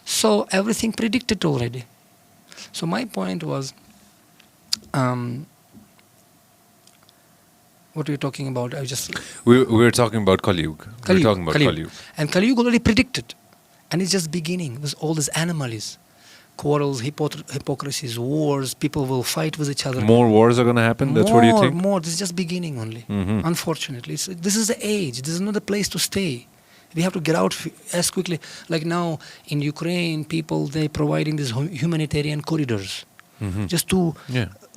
So everything predicted already. So my point was, what are you talking about? We were talking about Kaliyuga. We were talking about Kaliyuga. And Kaliyuga already predicted. And it's just beginning with all these anomalies. Quarrels, hypocrisies, wars, people will fight with each other. More wars are going to happen? That's what you think? More. This is just beginning only. Unfortunately. This is the age. This is not the place to stay. We have to get out as quickly. Like now in Ukraine, people, they're providing these humanitarian corridors. Just to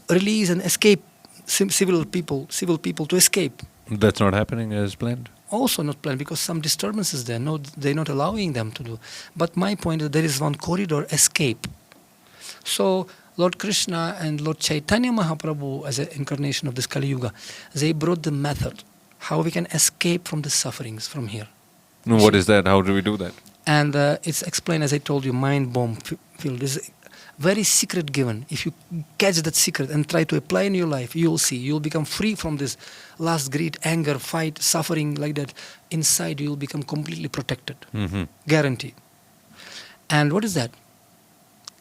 release and escape civil people to escape. That's not happening as planned? Also not planned because some disturbances there. No, they're not allowing them to do. But my point is there is one corridor, escape. So Lord Krishna and Lord Chaitanya Mahaprabhu, as an incarnation of this Kali Yuga, they brought the method how we can escape from the sufferings from here. No, what is that? How do we do that? And it's explained, as I told you, mind bomb field. This is very secret given. If you catch that secret and try to apply in your life, you'll see. You'll become free from this lust, greed, anger, fight, suffering like that. Inside you'll become completely protected. Guarantee. And what is that?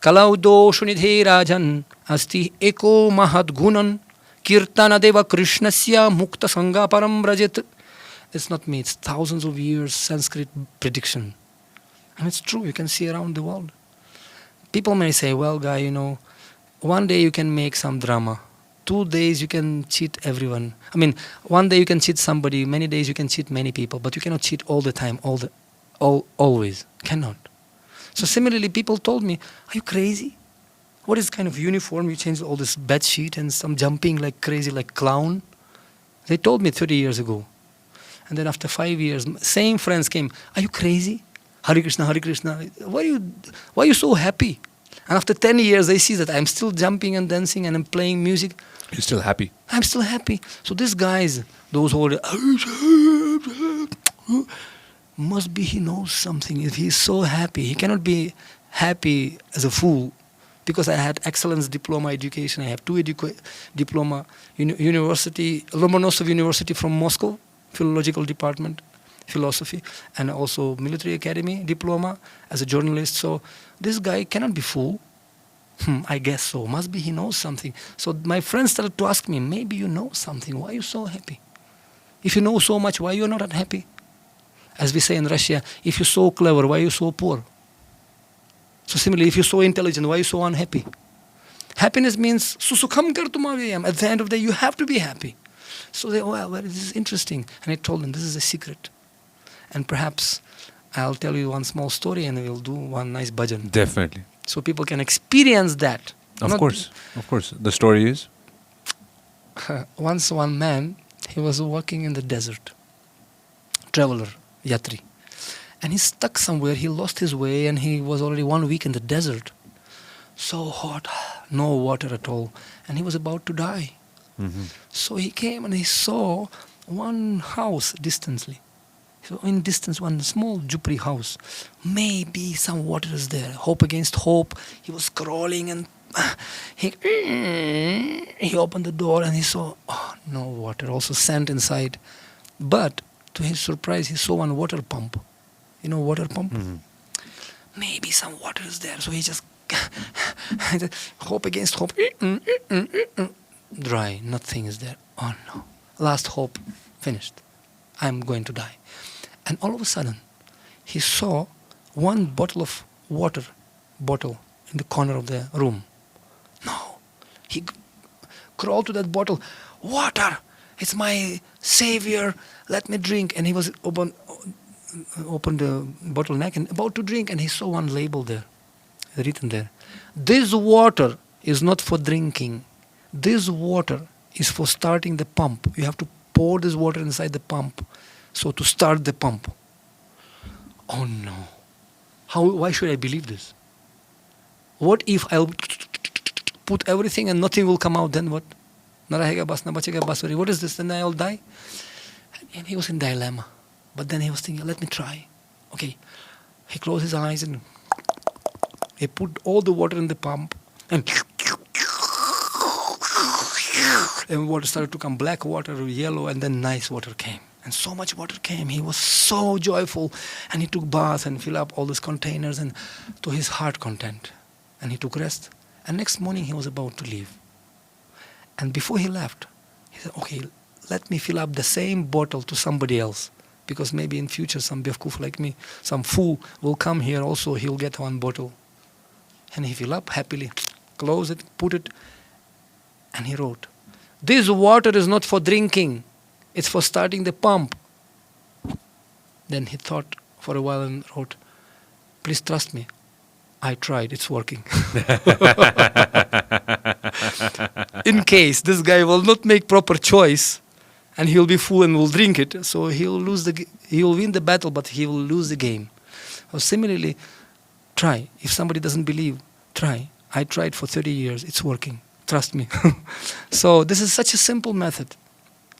Kalaudo shunidhe rajan asti eko mahad gunan kirtana deva krishnasya mukta sangha param rajat. It's not me. It's thousands of years Sanskrit prediction. And it's true, you can see around the world. People may say, well, guy, one day you can make some drama. 2 days you can cheat everyone. I mean, one day you can cheat somebody, many days you can cheat many people, but you cannot cheat all the time, always. Cannot. So similarly, people told me, are you crazy? What is kind of uniform? You changed all this bed sheet and some jumping like crazy, like clown. They told me 30 years ago. And then after 5 years, same friends came, are you crazy? Hare Krishna, Hare Krishna. Why are you so happy? And after 10 years, they see that I'm still jumping and dancing and I'm playing music. You're still happy. I'm still happy. So these guys, those who are, must be he knows something. If he's so happy, he cannot be happy as a fool. Because I had excellence diploma education. I have 2 diploma, university, Lomonosov University from Moscow, philological department, philosophy, and also military academy diploma as a journalist. So this guy cannot be fool. I guess so. Must be he knows something. So my friends started to ask me, maybe you know something. Why are you so happy? If you know so much, why you are not happy? As we say in Russia, if you're so clever, why are you so poor? So similarly, if you're so intelligent, why are you so unhappy? Happiness means, susukham kar tumavayam. At the end of the day, you have to be happy. So they, well, this is interesting. And I told them, this is a secret. And perhaps I'll tell you one small story and we'll do one nice bhajan. Definitely. So people can experience that. Of course. The story is? Once one man, he was walking in the desert. Traveler, yatri. And he's stuck somewhere. He lost his way and he was already 1 week in the desert. So hot, no water at all. And he was about to die. Mm-hmm. So he came and he saw one house distantly. So in distance, one small jupri house. Maybe some water is there. Hope against hope. He was crawling and he opened the door and he saw, no water, also sand inside. But to his surprise, he saw one water pump. You know water pump? Mm-hmm. Maybe some water is there. So he just hope against hope. Dry. Nothing is there. Oh no. Last hope. Finished. I'm going to die. And all of a sudden, he saw one bottle of water in the corner of the room. No. He crawled to that bottle. Water! It's my savior. Let me drink. And he was opened the bottleneck and about to drink, and he saw one label there, written there. This water is not for drinking. This water is for starting the pump. You have to pour this water inside the pump. So to start the pump. Oh no. Why should I believe this? What if I'll put everything and nothing will come out? Then what? What is this? Then I'll die? And he was in dilemma. But then he was thinking, let me try. Okay. He closed his eyes and he put all the water in the pump and water started to come, black water, yellow, and then nice water came. And so much water came. He was so joyful. And he took bath and filled up all these containers and to his heart content. And he took rest. And next morning he was about to leave. And before he left, he said, okay, let me fill up the same bottle to somebody else. Because maybe in future some bevkuf like me, some fool will come here also, he'll get one bottle. And he filled up happily, closed it, put it, and he wrote, this water is not for drinking, it's for starting the pump. Then he thought for a while and wrote, please trust me, I tried, it's working. In case this guy will not make proper choice, and he'll be full and will drink it, so he'll win the battle, but he will lose the game. Or similarly, try. If somebody doesn't believe, try. I tried for 30 years, it's working. Trust me. So this is such a simple method.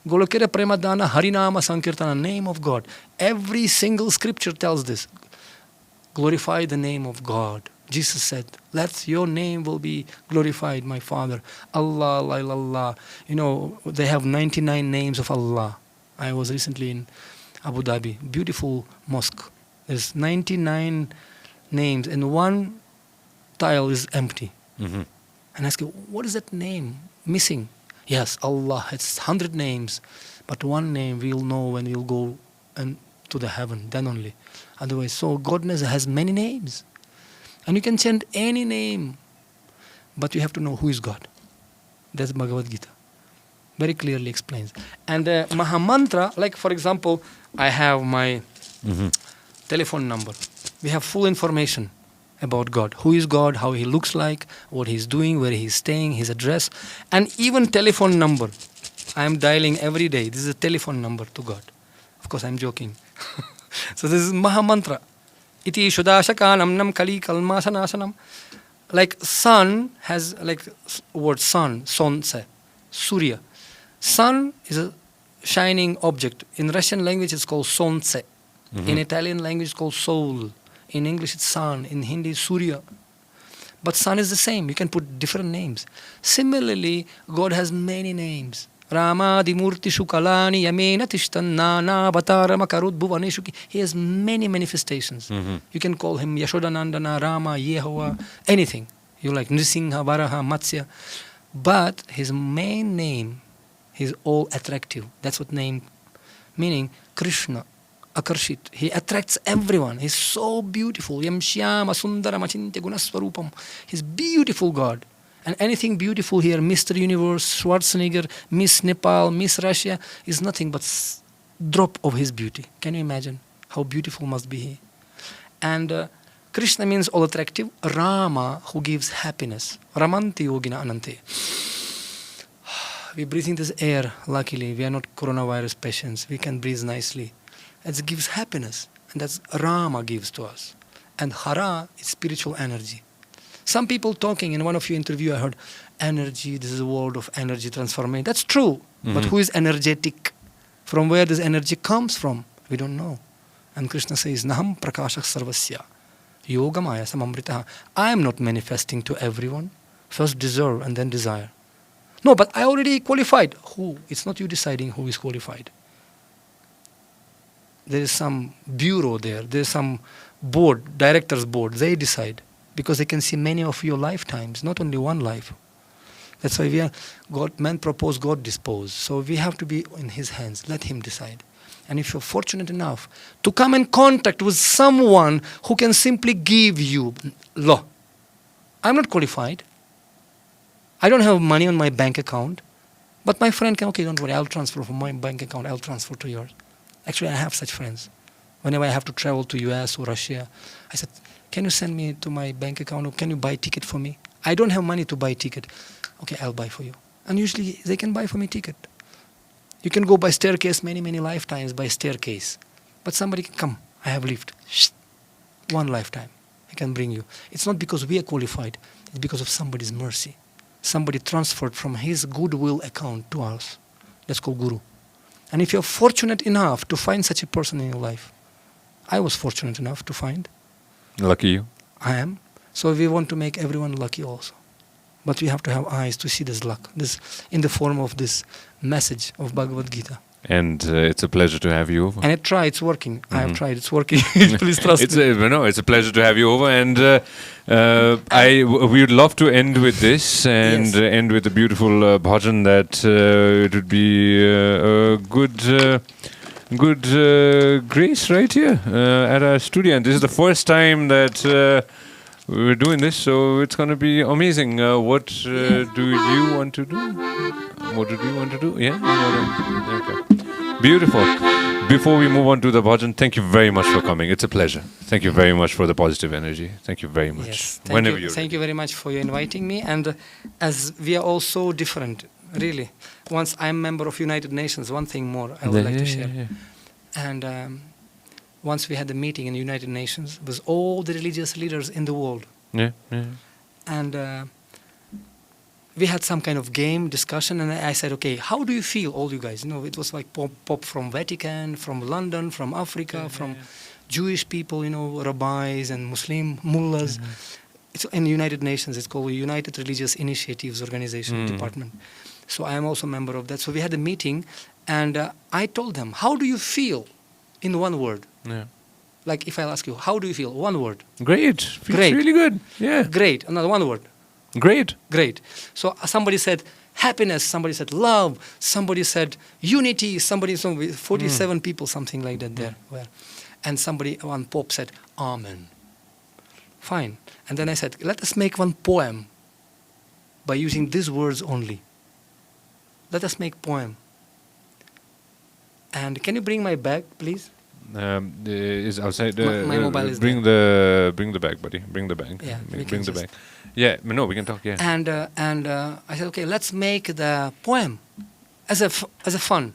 Golokera Premadana Harinama Sankirtana, name of God. Every single scripture tells this. Glorify the name of God. Jesus said, let your name will be glorified, my Father. Allah, Allah, Allah. You know, they have 99 names of Allah. I was recently in Abu Dhabi. Beautiful mosque. There's 99 names and one tile is empty. Mm-hmm. And I ask you, what is that name missing? Yes, Allah. It's 100 names. But one name we'll know when we'll go and to the heaven, then only. Otherwise, so godness has many names. And you can chant any name, but you have to know who is God. That's Bhagavad Geeta. Very clearly explains. And the Mahamantra, like for example, I have my telephone number. We have full information about God. Who is God, how he looks like, what he's doing, where he's staying, his address, and even telephone number. I am dialing every day. This is a telephone number to God. Of course, I'm joking. So this is Mahamantra. Iti Shudashakanam Nam Kali Kalmasanasanam. Like sun has like word sun, sonse, Surya. Sun is a shining object. In Russian language it's called sonse. In Italian language it's called soul. In English it's sun. In Hindi it's Surya. But sun is the same. You can put different names. Similarly, God has many names. Rama Dimurti Shukalani Yamena Tishtan Nana Bhatarama Karut Bhuvaneshu. He has many manifestations. You can call him Yashodanandana, Rama, Yehovah, anything. You like Nrisingha, Varaha, Matsya. But his main name, he's all attractive. That's what name, meaning Krishna, Akarshit. He attracts everyone. He's so beautiful. Yam Shyama Sundaram Achintya Gunaswarupam. He's beautiful God. And anything beautiful here, Mr. Universe, Schwarzenegger, Miss Nepal, Miss Russia, is nothing but drop of his beauty. Can you imagine how beautiful must be he? And Krishna means all attractive. Rama, who gives happiness. Ramanti yogina anante. We breathe in this air, luckily. We are not coronavirus patients. We can breathe nicely. It gives happiness. And that's Rama gives to us. And Hara is spiritual energy. Some people talking in one of your interview, I heard, energy, this is a world of energy transformation. That's true. But who is energetic? From where this energy comes from? We don't know. And Krishna says, Naham prakashak sarvasya, yogamaya samamritaha. I am not manifesting to everyone. First deserve and then desire. No, but I already qualified. Who? It's not you deciding who is qualified. There is some bureau there. There is some board, director's board. They decide. Because they can see many of your lifetimes, not only one life. That's why we are God. Man propose, God dispose. So we have to be in His hands. Let Him decide. And if you're fortunate enough to come in contact with someone who can simply give you law. I'm not qualified. I don't have money on my bank account. But my friend can, okay, don't worry, I'll transfer from my bank account, I'll transfer to yours. Actually, I have such friends. Whenever I have to travel to US or Russia, I said, can you send me to my bank account, or can you buy a ticket for me? I don't have money to buy a ticket. Okay, I'll buy for you. And usually they can buy for me a ticket. You can go by staircase many, many lifetimes by staircase. But somebody can come, I have lived. One lifetime, I can bring you. It's not because we are qualified, it's because of somebody's mercy. Somebody transferred from his goodwill account to us. That's called Guru. And if you're fortunate enough to find such a person in your life, I was fortunate enough to find. Lucky you. I am. So we want to make everyone lucky also. But we have to have eyes to see this luck, this in the form of this message of Bhagavad Geeta. And it's a pleasure to have you over. And I try, it's working. I have tried, it's working. Please trust me. It's a pleasure to have you over. And we would love to end with this and end with a beautiful bhajan that it would be a good grace right here at our studio. And this is the first time that we're doing this, so it's going to be amazing. What do you want to do? What do you want to do? Yeah? Okay. Beautiful. Before we move on to the bhajan, thank you very much for coming. It's a pleasure. Thank you very much for the positive energy. Thank you very much. Yes, thank you very much for you inviting me. And as we are all so different, really. Once I'm member of United Nations, one thing more I would like to share. Yeah. And once we had a meeting in the United Nations with all the religious leaders in the world. And we had some kind of game discussion, and I said, okay, how do you feel, all you guys? You know, it was like pop from Vatican, from London, from Africa, from Jewish people, you know, rabbis and Muslim mullahs. It's in the United Nations, it's called United Religious Initiatives Organization Department. So I am also a member of that. So we had a meeting, and I told them, how do you feel in one word? Like if I'll ask you, how do you feel? One word. Great. Feels really good. Yeah. Great. Another one word. Great. Great. So somebody said happiness, somebody said love, somebody said unity, somebody, 47 people, something like that there were. And one pope said, Amen. Fine. And then I said, let us make one poem by using these words only. Let us make poem. And can you bring my bag, please? Is outside. My mobile is bring there. Bring the bag, buddy. Bring the bag. Yeah, bring the bag. Yeah, no, we can talk. Yeah. And I said, okay, let's make the poem as a fun,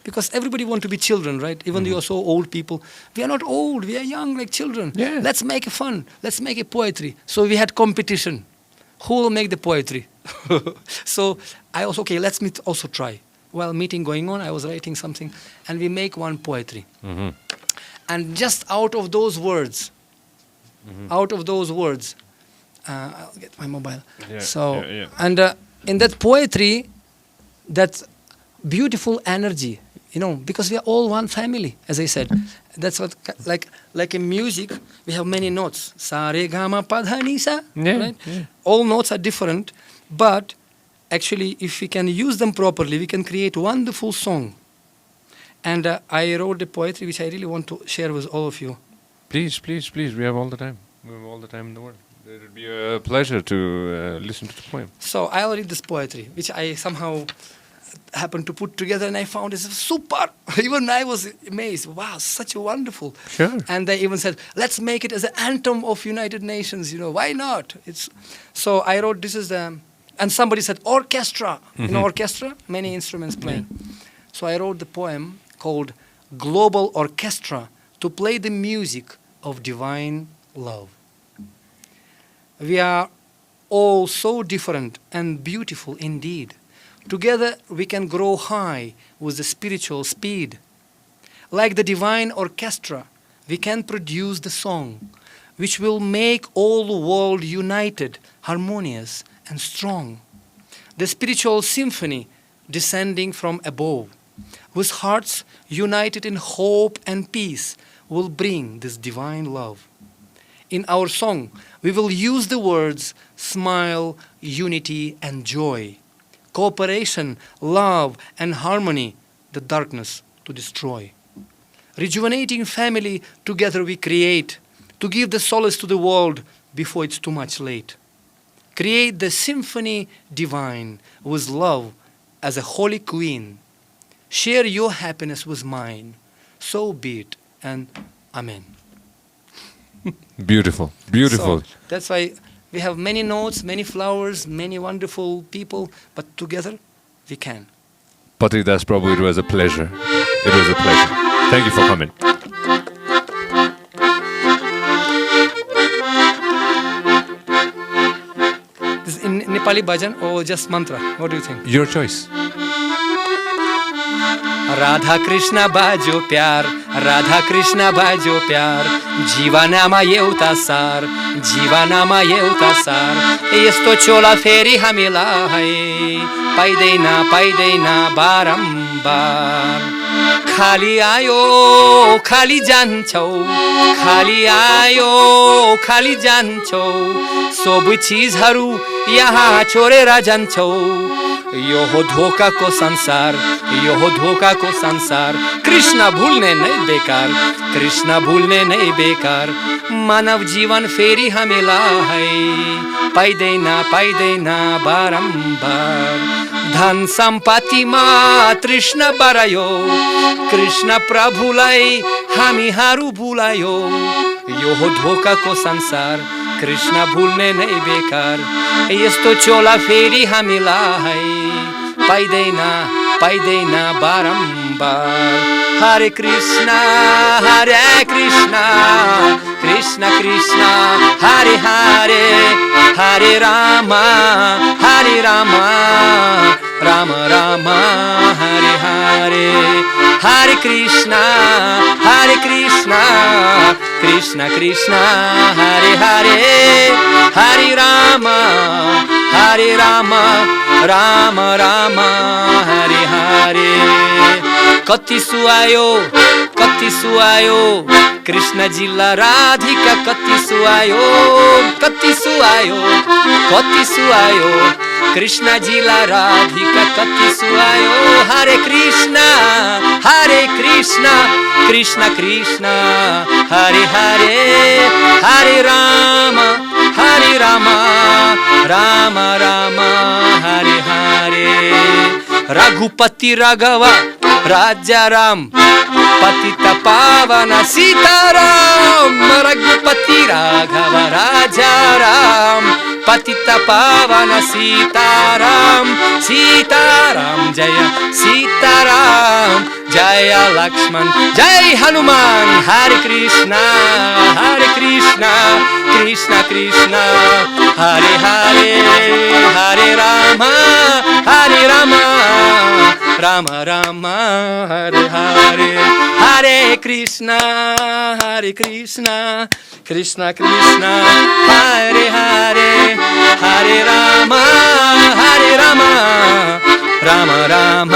because everybody want to be children, right? Even though you're so old people, we are not old. We are young, like children. Yeah. Let's make a fun. Let's make a poetry. So we had competition. Who will make the poetry? So I also, okay, let's also try. While meeting going on, I was writing something, and we make one poetry. And just out of those words, I'll get my mobile. Yeah, and in that poetry, that beautiful energy, because we are all one family, as I said. That's what, like in music, we have many notes. Sa, re, ga, ma, pa, dha, ni, sa. Right? Yeah. All notes are different, but actually, if we can use them properly, we can create wonderful song. And I wrote the poetry, which I really want to share with all of you. Please. We have all the time. We have all the time in the world. It would be a pleasure to listen to the poem. So I'll read this poetry, which I somehow happened to put together, and I found it's super. Even I was amazed. Wow, such a wonderful. Sure. And they even said, let's make it as an anthem of United Nations. Why not? So I wrote, this is the... And somebody said, orchestra. Orchestra, many instruments playing. So I wrote the poem called Global Orchestra to play the music of divine love. We are all so different and beautiful indeed. Together we can grow high with the spiritual speed. Like the divine orchestra, we can produce the song which will make all the world united, harmonious, and strong. The spiritual symphony descending from above, whose hearts united in hope and peace will bring this divine love. In our song, we will use the words smile, unity, and joy, cooperation, love, and harmony, the darkness to destroy. Rejuvenating family together we create to give the solace to the world before it's too much late. Create the symphony divine with love as a holy queen. Share your happiness with mine. So be it, and Amen. Beautiful. So that's why we have many notes, many flowers, many wonderful people, but together we can. Patri Das Prabhu, it was a pleasure. It was a pleasure. Thank you for coming. This is in Nepali bhajan or just mantra? What do you think? Your choice. Radha Krishna बाजो प्यार, राधा कृष्ण बाजो प्यार, जीवनमा एउटा सार, जीवनमा एउटा सार, यस्तो चोला फेरि हामीलाई पाइदैन बारम्बार। खाली आयो खाली जान्छौ, खाली आयो खाली जान्छौ, सब चीजहरू यहाँ छोडेर जान्छौ। यो हो धोकाको संसार, यो हो धोकाको संसार, कृष्ण भुल्ने नै बेकार, कृष्ण भुल्ने नै बेकार। मानव जीवन फेरि हामीलाई पाइदैन बारम्बार। धन सम्पत्तिमा तृष्णा बढायो, कृष्ण प्रभुलाई हामीहरू भुलायो। यो हो धोकाको संसार, कृष्ण भुल्ने नै बेकार। यस्तो चोला फेरि हामीलाई पाइदैन बारम्बार। हरे कृष्ण कृष्ण कृष्ण हरे हरे, हरे राम राम राम हरे हरे। हरे कृष्ण कृष्ण कृष्ण हरे हरे, हरे राम राम राम हरे हरे। कति सुहायो कृष्णजीलाई राधिका कति सुहायो कति सुहायो कति सुहायो कृष्णजीलाई राधिका कति सुहायो हरे कृष्ण कृष्ण कृष्ण हरे हरे हरे राम राम राम हरे हरे रघुपति राघव राजा राम पतित पावन सीताराम रघुपति राघव राजा राम पतित पावन सीताराम सीताराम जय सीताराम जय लक्ष्मण जय हनुमान हरे कृष्ण कृष्ण कृष्ण हरे हरे हरे राम राम राम हरे हरे हरे कृष्ण कृष्ण कृष्ण हरे हरे हरे राम राम राम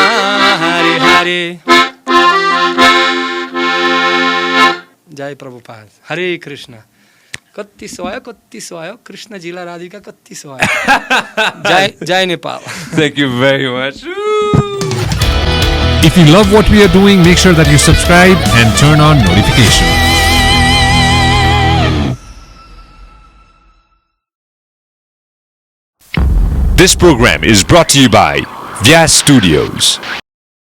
हरे हरे जय प्रभुपाद हरे कृष्ण कति सुहायो कृष्णजीलाई राधिका कति सुहायो जय Nepal Thank you very much. If you love what we are doing, make sure that you subscribe and turn on notifications. This program is brought to you by Vyas Studios.